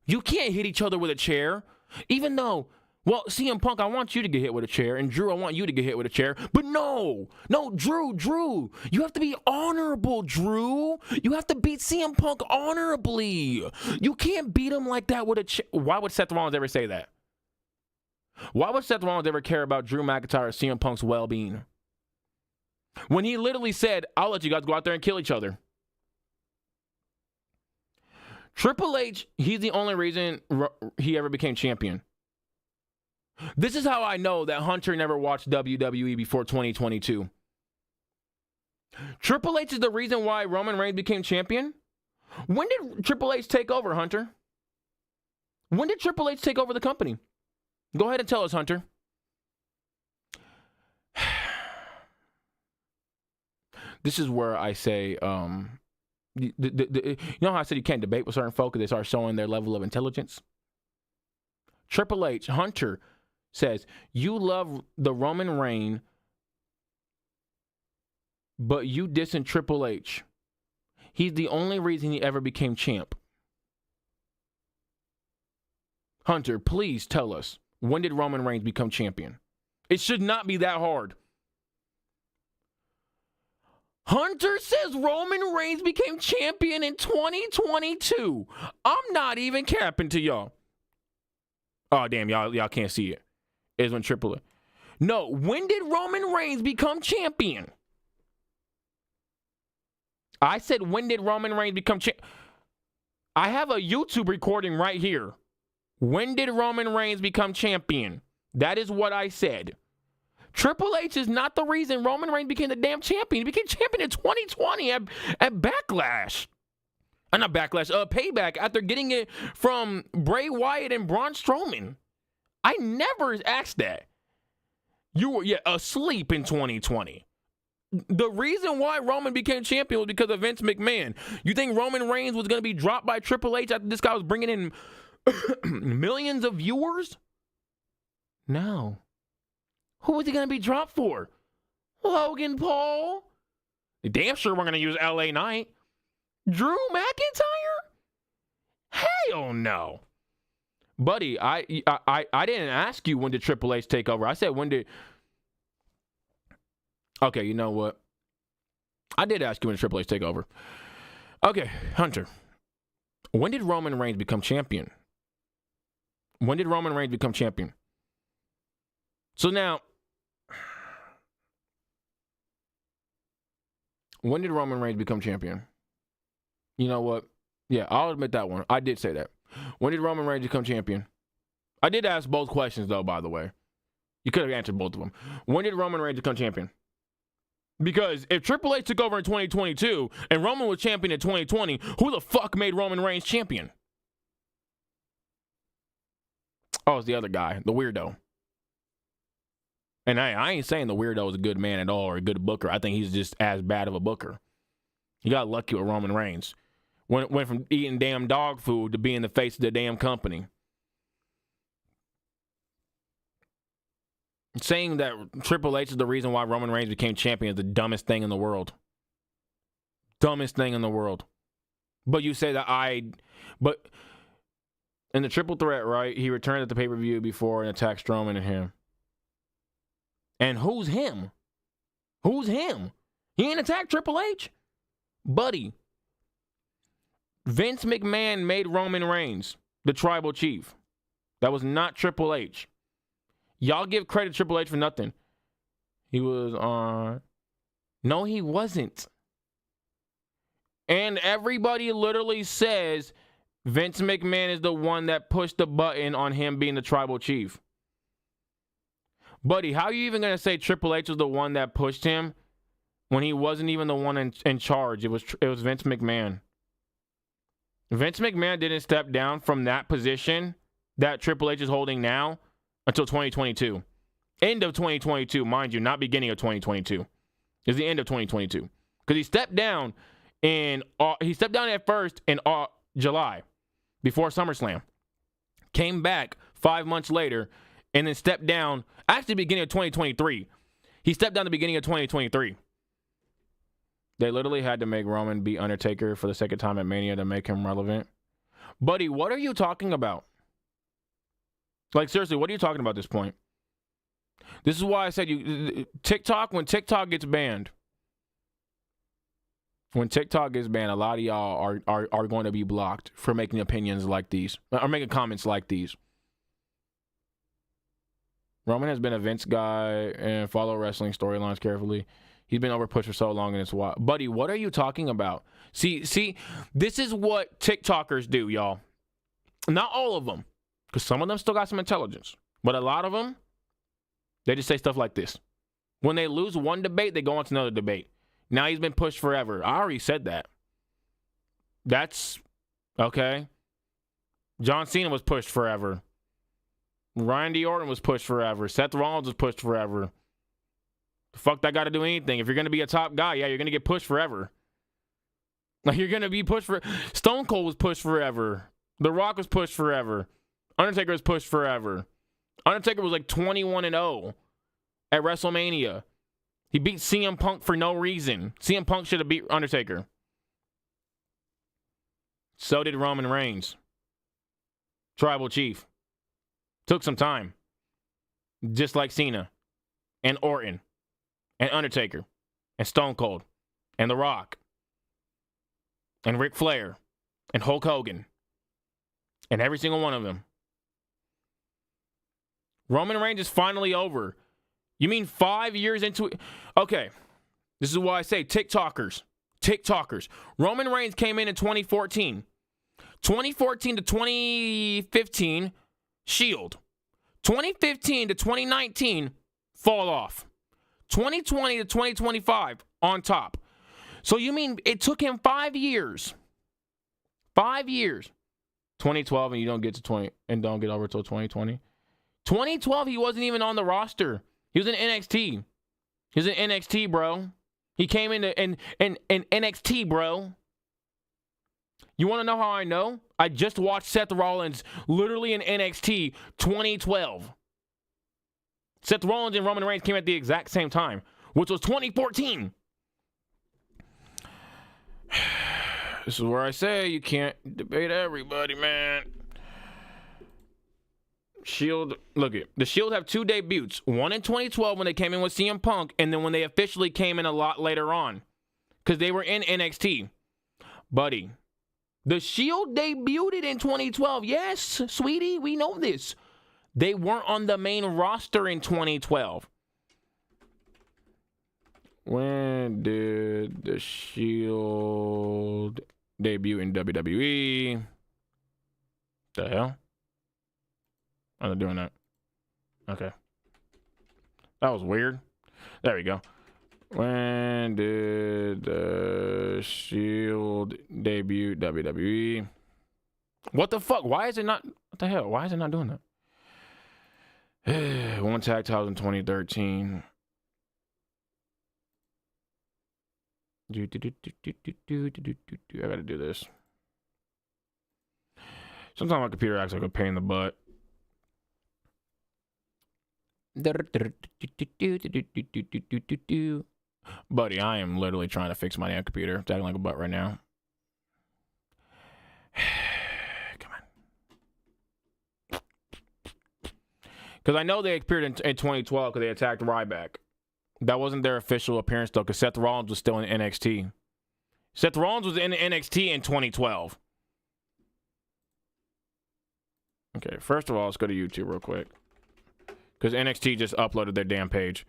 You can't hit each other with a chair. Even though, well, CM Punk, I want you to get hit with a chair. And Drew, I want you to get hit with a chair. But no, Drew. You have to be honorable, Drew. You have to beat CM Punk honorably. You can't beat him like that with a chair. Why would Seth Rollins ever say that? Why would Seth Rollins ever care about Drew McIntyre or CM Punk's well-being? When he literally said, I'll let you guys go out there and kill each other. Triple H, he's the only reason he ever became champion. This is how I know that Hunter never watched WWE before 2022. Triple H is the reason why Roman Reigns became champion? When did Triple H take over, Hunter? When did Triple H take over the company? Go ahead and tell us, Hunter. This is where I say, you know how I said you can't debate with certain folk because they start showing their level of intelligence? Triple H, Hunter, says, you love the Roman reign, but you dissing Triple H. He's the only reason he ever became champ. Hunter, please tell us. When did Roman Reigns become champion? It should not be that hard. Hunter says Roman Reigns became champion in 2022. I'm not even capping to y'all. Oh, damn, y'all can't see it. It's when Triple H. No, when did Roman Reigns become champion? I said, when did Roman Reigns become champion? I have a YouTube recording right here. When did Roman Reigns become champion? That is what I said. Triple H is not the reason Roman Reigns became the damn champion. He became champion in 2020 at Backlash. Not Backlash, Payback, after getting it from Bray Wyatt and Braun Strowman. I never asked that. You were asleep in 2020. The reason why Roman became champion was because of Vince McMahon. You think Roman Reigns was going to be dropped by Triple H after this guy was bringing in millions of viewers? No. Who was he going to be dropped for? Logan Paul? Damn sure we're going to use LA Knight. Drew McIntyre? Hell no. Buddy, I didn't ask you when did Triple H take over. I said when did... Okay, you know what? I did ask you when did Triple H take over. Okay, Hunter. When did Roman Reigns become champion? When did Roman Reigns become champion? So now... When did Roman Reigns become champion? You know what? Yeah, I'll admit that one. I did say that. When did Roman Reigns become champion? I did ask both questions, though, by the way. You could have answered both of them. When did Roman Reigns become champion? Because if Triple H took over in 2022 and Roman was champion in 2020, who the fuck made Roman Reigns champion? Oh, it's the other guy, the weirdo. And I ain't saying the weirdo is a good man at all or a good booker. I think he's just as bad of a booker. He got lucky with Roman Reigns. Went from eating damn dog food to being the face of the damn company. Saying that Triple H is the reason why Roman Reigns became champion is the dumbest thing in the world. Dumbest thing in the world. But you say that but in the triple threat, right, he returned at the pay-per-view before and attacked Strowman and him. And who's him? Who's him? He ain't attacked Triple H. Buddy, Vince McMahon made Roman Reigns the tribal chief. That was not Triple H. Y'all give credit to Triple H for nothing. He was on... No, he wasn't. And everybody literally says Vince McMahon is the one that pushed the button on him being the tribal chief. Buddy, how are you even going to say Triple H was the one that pushed him when he wasn't even the one in charge? It was Vince McMahon. Vince McMahon didn't step down from that position that Triple H is holding now until 2022. End of 2022, mind you, not beginning of 2022. It's the end of 2022. Because he stepped down at first in July, before SummerSlam. Came back 5 months later, and then stepped down, actually beginning of 2023. He stepped down the beginning of 2023. They literally had to make Roman beat Undertaker for the second time at Mania to make him relevant. Buddy, what are you talking about? Like, seriously, what are you talking about at this point? This is why I said TikTok, when TikTok gets banned, a lot of y'all are going to be blocked for making opinions like these, or making comments like these. Roman has been a Vince guy and follow wrestling storylines carefully. He's been overpushed for so long and it's wild. Buddy, what are you talking about? See, this is what TikTokers do, y'all. Not all of them, because some of them still got some intelligence. But a lot of them, they just say stuff like this. When they lose one debate, they go on to another debate. Now he's been pushed forever. I already said that. That's okay. John Cena was pushed forever. Randy Orton was pushed forever. Seth Rollins was pushed forever. The fuck that got to do anything? If you're going to be a top guy, yeah, you're going to get pushed forever. Like, you're going to be pushed for... Stone Cold was pushed forever. The Rock was pushed forever. Undertaker was pushed forever. Undertaker was like 21-0 at WrestleMania. He beat CM Punk for no reason. CM Punk should have beat Undertaker. So did Roman Reigns. Tribal Chief. Took some time. Just like Cena. And Orton. And Undertaker. And Stone Cold. And The Rock. And Ric Flair. And Hulk Hogan. And every single one of them. Roman Reigns is finally over. You mean 5 years into it? Okay. This is why I say TikTokers. Roman Reigns came in 2014. 2014 to 2015, Shield. 2015 to 2019, fall off. 2020 to 2025, on top. So you mean it took him 5 years? 5 years. 2012 and you don't get to 20 and don't get over till 2020. 2012, he wasn't even on the roster. He was in NXT. He was in NXT, bro. He came in NXT, bro. You want to know how I know? I just watched Seth Rollins literally in NXT 2012. Seth Rollins and Roman Reigns came at the exact same time, which was 2014. This is where I say you can't debate everybody, man. Shield, look it. The Shield have 2 debuts. One in 2012 when they came in with CM Punk, and then when they officially came in a lot later on. Because they were in NXT. Buddy, the Shield debuted in 2012. Yes, sweetie, we know this. They weren't on the main roster in 2012. When did the Shield debut in WWE? The hell? I'm not doing that. Okay. That was weird. There we go. When did the Shield debut WWE? What the fuck? Why is it not? What the hell? Why is it not doing that? One tag titles in 2013. I gotta do this. Sometimes my computer acts like a pain in the butt. Buddy, I am literally trying to fix my damn computer. It's acting like a butt right now. Come on. Because I know they appeared in 2012 because they attacked Ryback. That wasn't their official appearance, though, because Seth Rollins was still in NXT. Seth Rollins was in NXT in 2012. Okay, first of all, let's go to YouTube real quick. Because NXT just uploaded their damn page.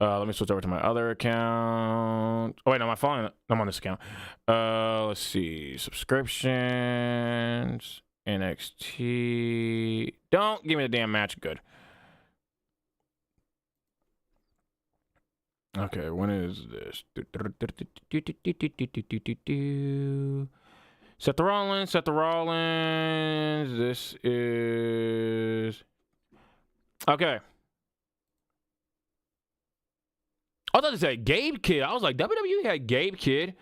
Let me switch over to my other account. Oh, wait, no, I'm on this account. Let's see. Subscriptions. NXT. Don't give me the damn match. Good. Okay, when is this? Seth Rollins. This is... Okay. I thought it said Gabe Kidd. I was like, WWE had Gabe Kidd.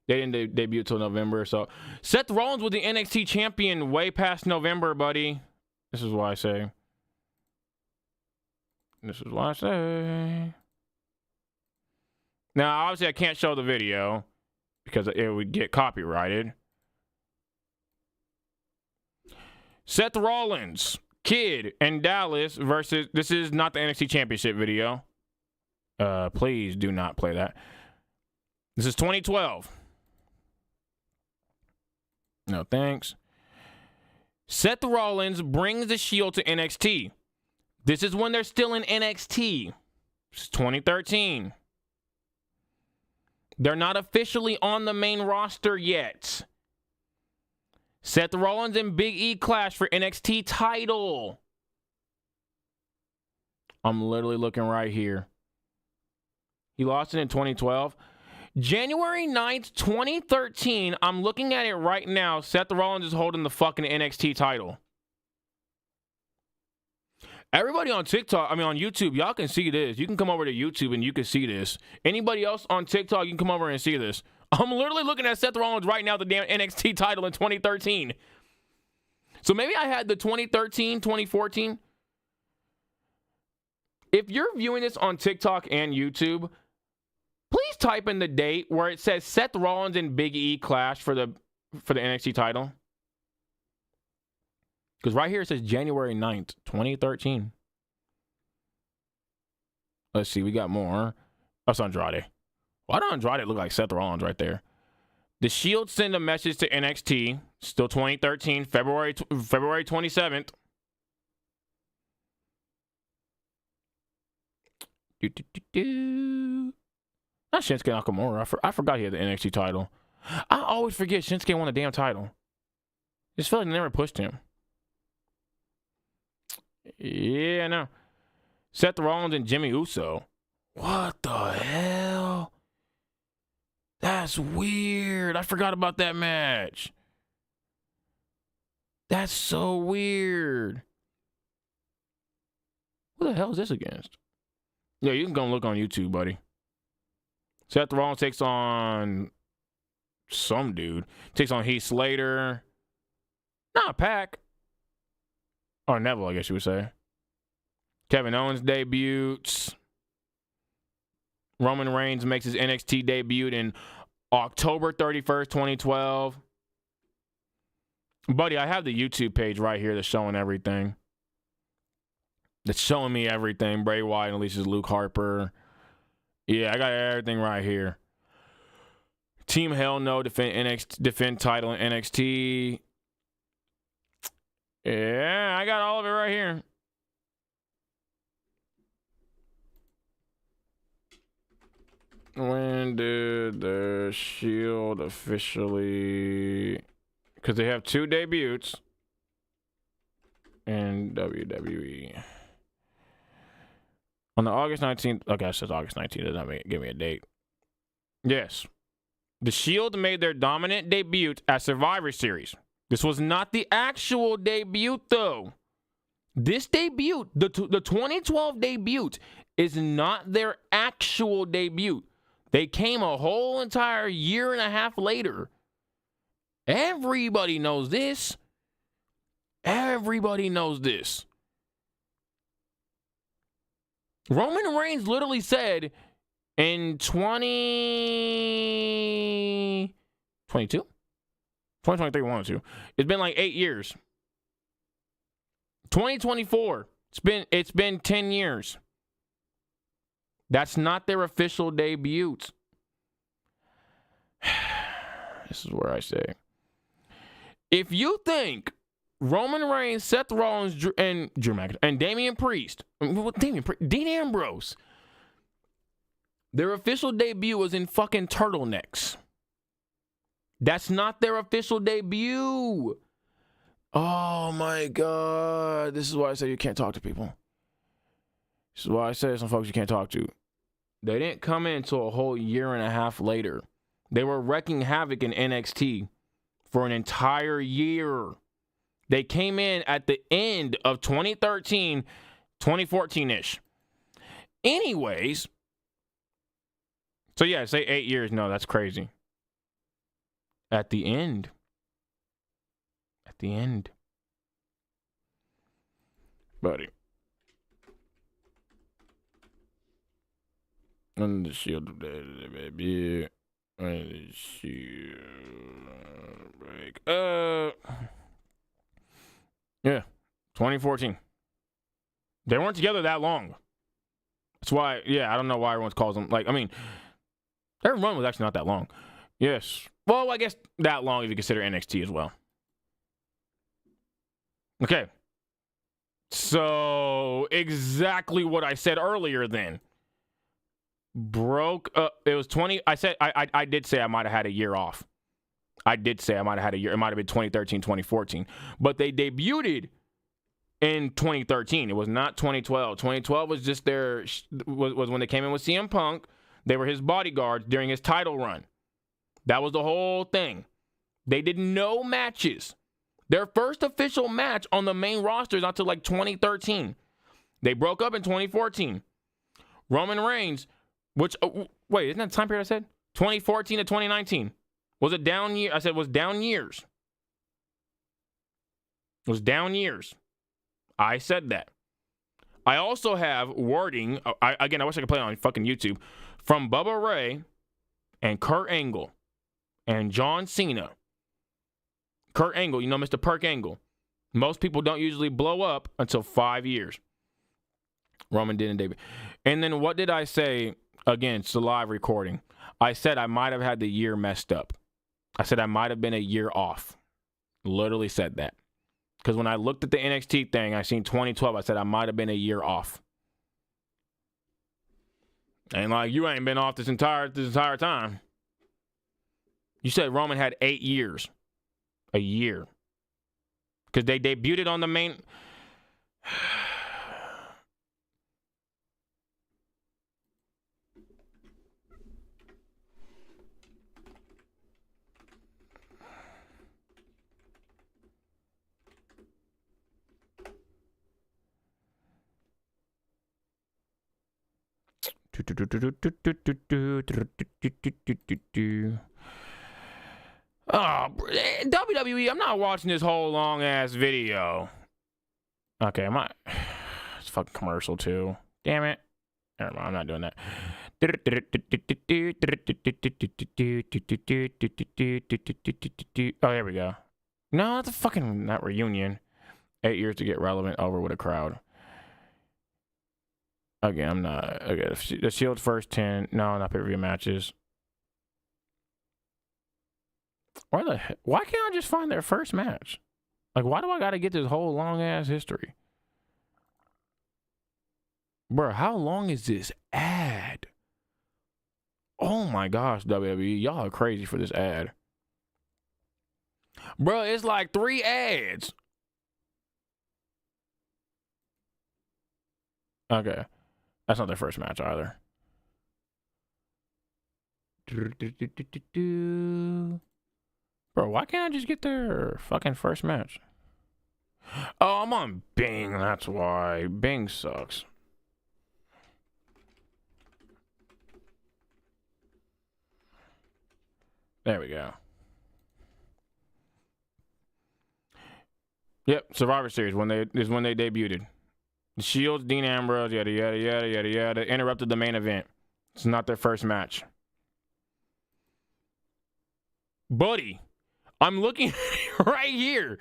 They didn't debut until November. So Seth Rollins was the NXT champion way past November, buddy. This is why I say. Now, obviously, I can't show the video because it would get copyrighted. Seth Rollins, Kidd, and Dallas versus... This is not the NXT Championship video. Please do not play that. This is 2012. No, thanks. Seth Rollins brings the Shield to NXT. This is when they're still in NXT. It's 2013. They're not officially on the main roster yet. Seth Rollins and Big E clash for NXT title. I'm literally looking right here. He lost it in 2012. January 9th, 2013. I'm looking at it right now. Seth Rollins is holding the fucking NXT title. Everybody on TikTok, on YouTube, y'all can see this. You can come over to YouTube and you can see this. Anybody else on TikTok, you can come over and see this. I'm literally looking at Seth Rollins right now, the damn NXT title in 2013. So maybe I had the 2013, 2014. If you're viewing this on TikTok and YouTube, please type in the date where it says Seth Rollins and Big E clash for the NXT title. Because right here it says January 9th, 2013. Let's see, we got more. That's Andrade. Why does Andrade look like Seth Rollins right there? The Shield send a message to NXT. Still 2013, February 27th. Not Shinsuke Nakamura. I forgot he had the NXT title. I always forget Shinsuke won the damn title. Just feel like they never pushed him. Yeah, no. Seth Rollins and Jimmy Uso. What the hell? That's weird. I forgot about that match. That's so weird. Who the hell is this against? Yeah, you can go look on YouTube, buddy. Seth Rollins takes on some dude. Takes on Heath Slater. Not Pac. Or Neville, I guess you would say. Kevin Owens debuts. Roman Reigns makes his NXT debut in October 31st, 2012. Buddy, I have the YouTube page right here that's showing everything. That's showing me everything. Bray Wyatt unleashes Luke Harper. Yeah, I got everything right here. Team Hell No defend title in NXT. Yeah, I got all of it right here. When did the Shield officially... Because they have 2 debuts in WWE. On the August 19th... Okay, it says August 19th. It doesn't give me a date. Yes. The Shield made their dominant debut at Survivor Series. This was not the actual debut, though. This debut, the 2012 debut, is not their actual debut. They came a whole entire year and a half later. Everybody knows this. Everybody knows this. Roman Reigns literally said in 2022? 2023, 1 or 2. It's been like 8 years. 2024. It's been 10 years. That's not their official debut. This is where I say, if you think Roman Reigns, Seth Rollins, and Drew McIntyre, and Damian Priest, Dean Ambrose, their official debut was in fucking turtlenecks. That's not their official debut. Oh my God. This is why I say you can't talk to people. This is why I say some folks you can't talk to. They didn't come in until a whole year and a half later. They were wrecking havoc in NXT for an entire year. They came in at the end of 2013, 2014-ish. Anyways, so yeah, say 8 years. No, that's crazy. At the end. At the end. Buddy. Under the Shield, baby. Under the Shield. Break. Yeah. 2014. They weren't together that long. That's why, yeah, I don't know why everyone calls them, like, I mean, their run was actually not that long. Yes. Well, I guess that long if you consider NXT as well. Okay. So, exactly what I said earlier then. Broke up. It was 20. I did say I might have had a year off. I did say I might have had a year. It might have been 2013, 2014. But they debuted in 2013. It was not 2012. 2012 was just was when they came in with CM Punk. They were his bodyguards during his title run. That was the whole thing. They did no matches. Their first official match on the main roster is not until like 2013. They broke up in 2014. Roman Reigns, which, wait, isn't that the time period I said? 2014 to 2019. Was it down year? I said it was down years. It was down years. I said that. I also have wording, I wish I could play it on fucking YouTube, from Bubba Ray and Kurt Angle and John Cena. Kurt Angle, you know Mr. Perk Angle. Most people don't usually blow up until 5 years. Roman didn't debut. And then what did I say? Again, it's a live recording. I said I might have had the year messed up. I said I might have been a year off. Literally said that. Because when I looked at the NXT thing, I seen 2012. I said I might have been a year off. And like, you ain't been off this entire time. You said Roman had 8 years. A year. Because they debuted on the main... Oh, WWE, I'm not watching this whole long ass video. Okay, it's a fucking commercial too. Damn it. Never mind, I'm not doing that. Oh, there we go. No, that's a fucking not reunion. 8 years to get relevant over with a crowd. Again, I'm not. Okay, the Shield's first 10. No, not pay-per-view matches. Why can't I just find their first match? Like, why do I gotta get this whole long ass history? Bro, how long is this ad? Oh my gosh, WWE, y'all are crazy for this ad. Bro, it's like 3 ads. Okay. That's not their first match either. Bro, why can't I just get their fucking first match? Oh, I'm on Bing, that's why. Bing sucks. There we go. Yep, Survivor Series when they debuted. The Shields, Dean Ambrose, yada yada yada yada yada, interrupted the main event. It's not their first match. Buddy, I'm looking right here.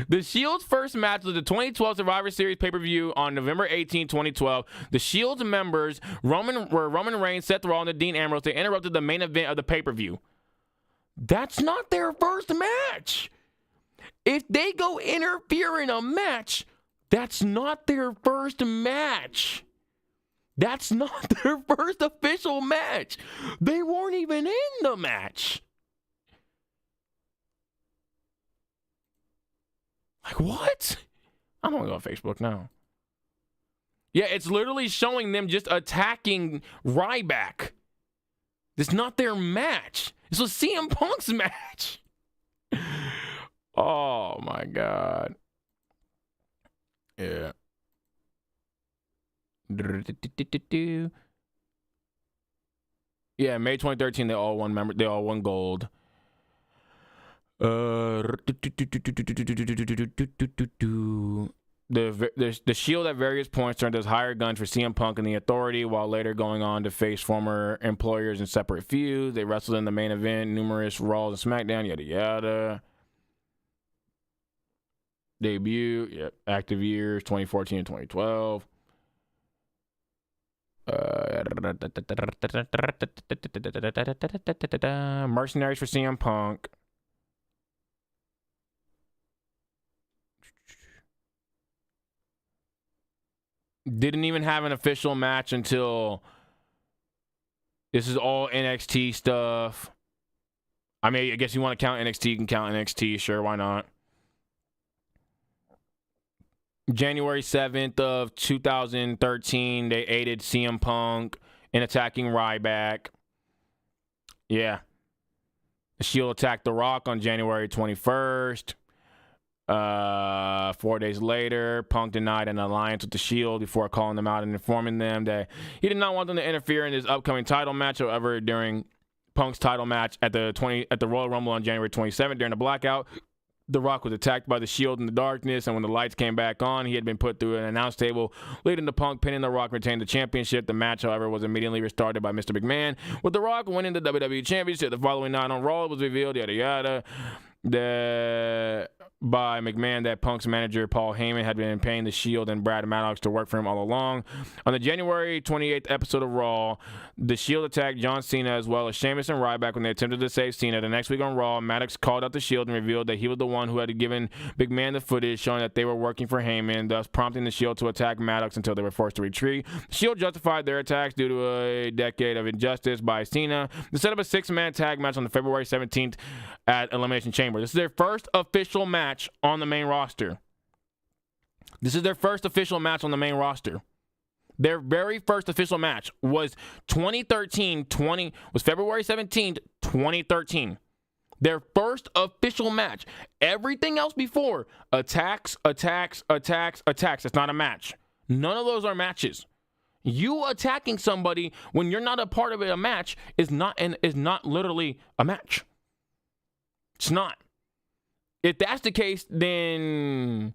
The Shield's first match was the 2012 Survivor Series pay-per-view on November 18, 2012. The Shield's members, Roman Reigns, Seth Rollins, and Dean Ambrose, they interrupted the main event of the pay-per-view. That's not their first match. If they go interfere in a match, that's not their first match. That's not their first official match. They weren't even in the match. Like, what? I'm gonna go on Facebook now. Yeah, it's literally showing them just attacking Ryback. This is not their match. This was CM Punk's match. Oh my God. Yeah. Yeah, May 2013, they all won gold. The Shield at various points turned as hired guns for CM Punk and the Authority, while later going on to face former employers in separate feuds. They wrestled in the main event, numerous Raws and SmackDown, yada yada. Debut, yep. Active years, 2014 and 2012. Mercenaries for CM Punk. Didn't even have an official match until this is all NXT stuff. I mean, I guess you want to count NXT, you can count NXT, sure, why not? January 7th of 2013, they aided CM Punk in attacking Ryback. Yeah. The Shield attacked The Rock on January 21st. 4 days later, Punk denied an alliance with the Shield before calling them out and informing them that he did not want them to interfere in his upcoming title match. However, during Punk's title match at the Royal Rumble on January 27th, during the blackout, The Rock was attacked by the Shield in the darkness, and when the lights came back on, he had been put through an announce table, leading to Punk pinning The Rock, retaining the championship. The match, however, was immediately restarted by Mr. McMahon, with The Rock winning the WWE Championship. The following night on Raw, it was revealed, yada yada, by McMahon that Punk's manager Paul Heyman had been paying the Shield and Brad Maddox to work for him all along. On the January 28th episode of Raw, the Shield attacked John Cena as well as Sheamus and Ryback when they attempted to save Cena. The next week on Raw, Maddox called out the Shield and revealed that he was the one who had given McMahon the footage showing that they were working for Heyman, thus prompting the Shield to attack Maddox until they were forced to retreat. The Shield justified their attacks due to a decade of injustice by Cena. They set up a 6-man tag match on the February 17th at Elimination Chamber. This is their first official match on the main roster. This is their first official match on the main roster. Their very first official match was February 17th, 2013. Their first official match. Everything else before, attacks. That's not a match. None of those are matches. You attacking somebody when you're not a part of a match is not literally a match. It's not. If that's the case, then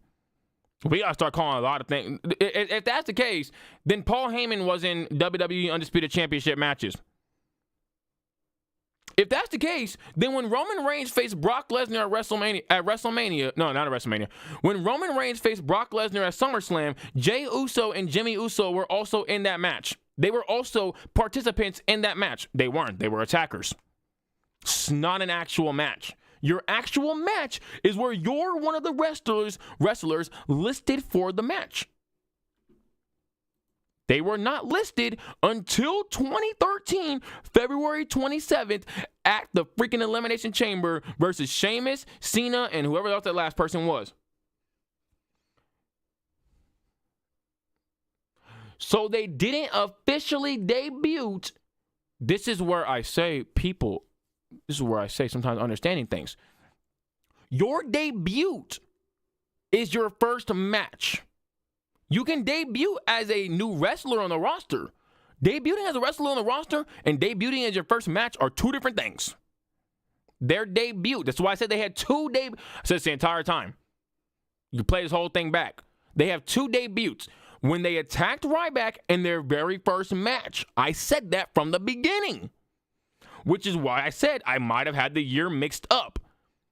we gotta start calling a lot of things. If that's the case, then Paul Heyman was in WWE Undisputed Championship matches. If that's the case, then when Roman Reigns faced Brock Lesnar at WrestleMania, no, not at WrestleMania. When Roman Reigns faced Brock Lesnar at SummerSlam, Jey Uso and Jimmy Uso were also in that match. They were also participants in that match. They weren't. They were attackers. It's not an actual match. Your actual match is where you're one of the wrestlers listed for the match. They were not listed until 2013, February 27th, at the freaking Elimination Chamber versus Sheamus, Cena, and whoever else that last person was. So they didn't officially debut. This is where I say, people, this is where I say sometimes understanding things. Your debut is your first match. You can debut as a new wrestler on the roster. Debuting as a wrestler on the roster and debuting as your first match are two different things. Their debut. That's why I said they had two debuts. I said this the entire time. You play this whole thing back. They have two debuts. When they attacked Ryback in their very first match. I said that from the beginning. Which is why I said I might have had the year mixed up.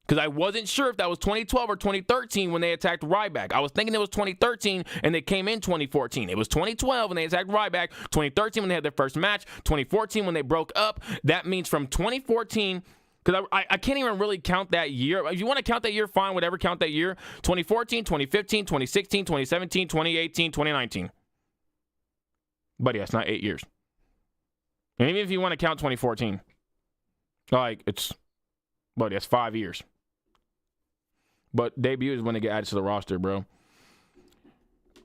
Because I wasn't sure if that was 2012 or 2013 when they attacked Ryback. I was thinking it was 2013 and they came in 2014. It was 2012 when they attacked Ryback, 2013 when they had their first match, 2014 when they broke up. That means from 2014, because I can't even really count that year. If you want to count that year, fine, whatever, count that year. 2014, 2015, 2016, 2017, 2018, 2019. But yeah, it's not 8 years. And even if you want to count 2014, like it's 5 years. But debut is when they get added to the roster, bro.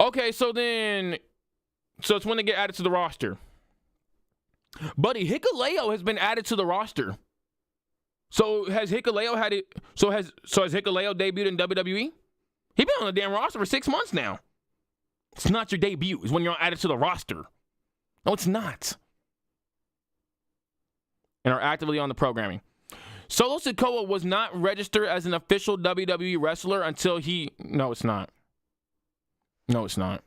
Okay, so it's when they get added to the roster. Buddy, Hikuleo has been added to the roster. So has Hikuleo had it? So has Hikuleo debuted in WWE? He's been on the damn roster for 6 months now. It's not your debut. It's when you're added to the roster. No, it's not. And are actively on the programming. Solo Sikoa was not registered as an official WWE wrestler until he... No, it's not. No, it's not.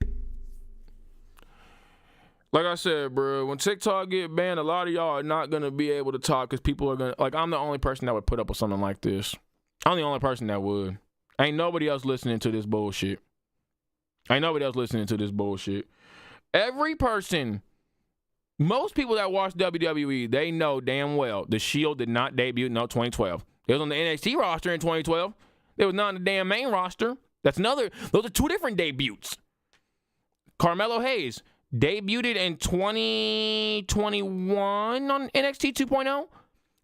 Like I said, bro, when TikTok get banned, a lot of y'all are not going to be able to talk because people are going to... Like, I'm the only person that would put up with something like this. I'm the only person that would. Ain't nobody else listening to this bullshit. Every person... Most people that watch WWE, they know damn well The Shield did not debut in 2012. It was on the NXT roster in 2012. It was not on the damn main roster. Those are two different debuts. Carmelo Hayes debuted in 2021 on NXT 2.0.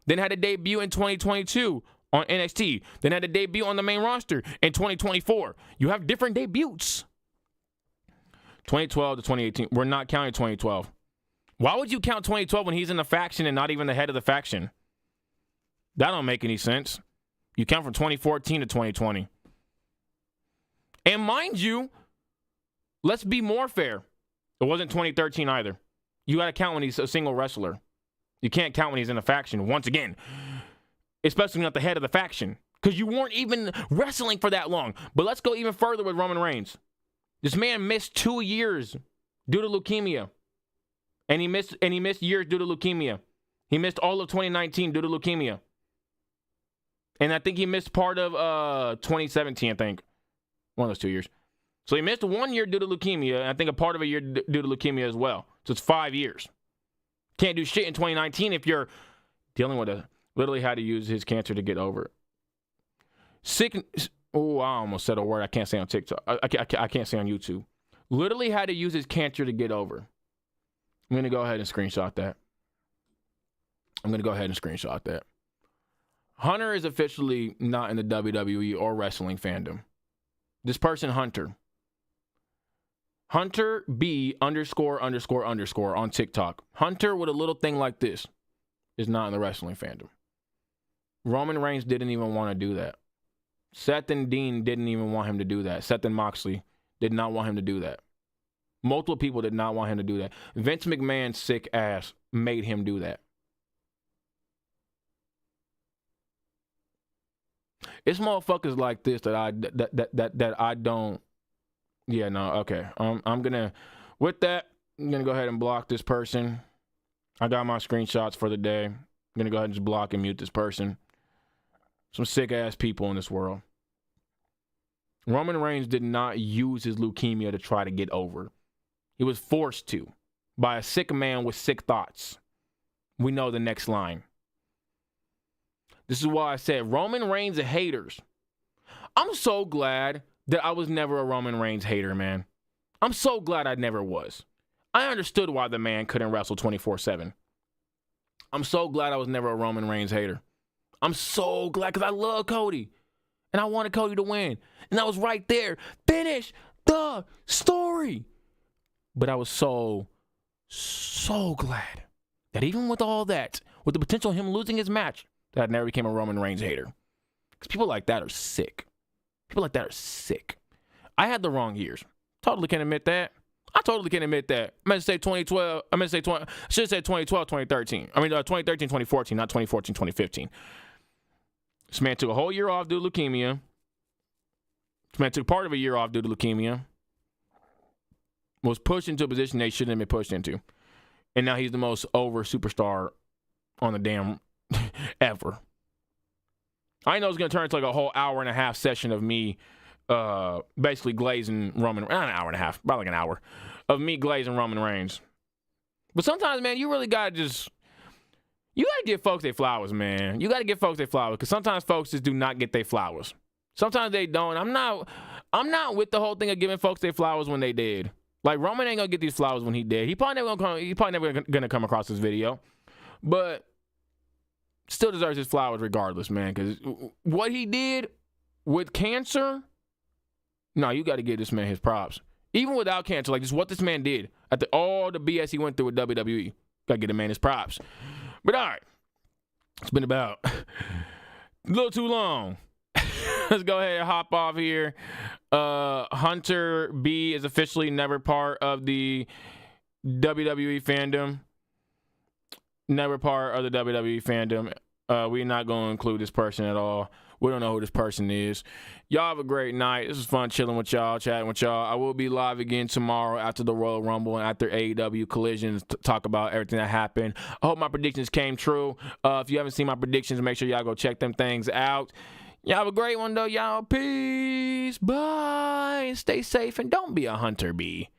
Then had a debut in 2022 on NXT. Then had a debut on the main roster in 2024. You have different debuts. 2012 to 2018. We're not counting 2012. Why would you count 2012 when he's in the faction and not even the head of the faction? That don't make any sense. You count from 2014 to 2020. And mind you, let's be more fair. It wasn't 2013 either. You got to count when he's a single wrestler. You can't count when he's in a faction. Once again, especially not the head of the faction, because you weren't even wrestling for that long. But let's go even further with Roman Reigns. This man missed 2 years due to leukemia. And he missed years due to leukemia. He missed all of 2019 due to leukemia. And I think he missed part of 2017, I think. One of those 2 years. So he missed 1 year due to leukemia, and I think a part of a year due to leukemia as well. So it's 5 years. Can't do shit in 2019 if you're dealing with literally had to use his cancer to get over it. Oh, I almost said a word I can't say on TikTok. I can't say on YouTube. Literally had to use his cancer to get over. I'm going to go ahead and screenshot that. Hunter is officially not in the WWE or wrestling fandom. This person, Hunter B __ on TikTok. Hunter with a little thing like this is not in the wrestling fandom. Roman Reigns didn't even want to do that. Seth and Dean didn't even want him to do that. Seth and Moxley did not want him to do that. Multiple people did not want him to do that. Vince McMahon's sick ass made him do that. It's motherfuckers like this that I don't. Yeah, no, okay. I'm gonna, with that, I'm gonna go ahead and block this person. I got my screenshots for the day. I'm gonna go ahead and just block and mute this person. Some sick ass people in this world. Roman Reigns did not use his leukemia to try to get over. He was forced to by a sick man with sick thoughts. We know the next line. This is why I said Roman Reigns haters. I'm so glad that I was never a Roman Reigns hater, man. I'm so glad I never was. I understood why the man couldn't wrestle 24/7. I'm so glad I was never a Roman Reigns hater. I'm so glad because I love Cody. And I wanted Cody to win. And I was right there. Finish the story. But I was so glad that even with all that, with the potential of him losing his match, that I never became a Roman Reigns hater. Because people like that are sick. People like that are sick. I had the wrong years. Totally can admit that. I totally can admit that. I meant to say 2012. I meant to say 20. I should have said 2012, 2013. I mean, 2013, 2014, not 2014, 2015. This man took a whole year off due to leukemia. This man took part of a year off due to leukemia. Was pushed into a position they shouldn't have been pushed into. And now he's the most over superstar on the damn ever. I know it's going to turn into like a whole hour and a half session of me basically glazing Roman, not an hour and a half, about like an hour, of me glazing Roman Reigns. But sometimes, man, you really got to just, you got to give folks their flowers, man. You got to give folks their flowers because sometimes folks just do not get their flowers. Sometimes they don't. I'm not with the whole thing of giving folks their flowers when they did. Like, Roman ain't going to get these flowers when he did. He probably never going to come across this video. But still deserves his flowers regardless, man. Because what he did with cancer, no, you got to give this man his props. Even without cancer, like just what this man did after all the BS he went through with WWE. Got to give the man his props. But all right, it's been about a little too long. Let's go ahead and hop off here. Hunter B is officially never part of the WWE fandom. Never part of the WWE fandom. We're not going to include this person at all. We don't know who this person is. Y'all have a great night. This was fun chilling with y'all, chatting with y'all. I will be live again tomorrow after the Royal Rumble and after AEW Collisions to talk about everything that happened. I hope my predictions came true. If you haven't seen my predictions, make sure y'all go check them things out. Y'all have a great one, though, y'all. Peace. Bye. Stay safe and don't be a Hunter B.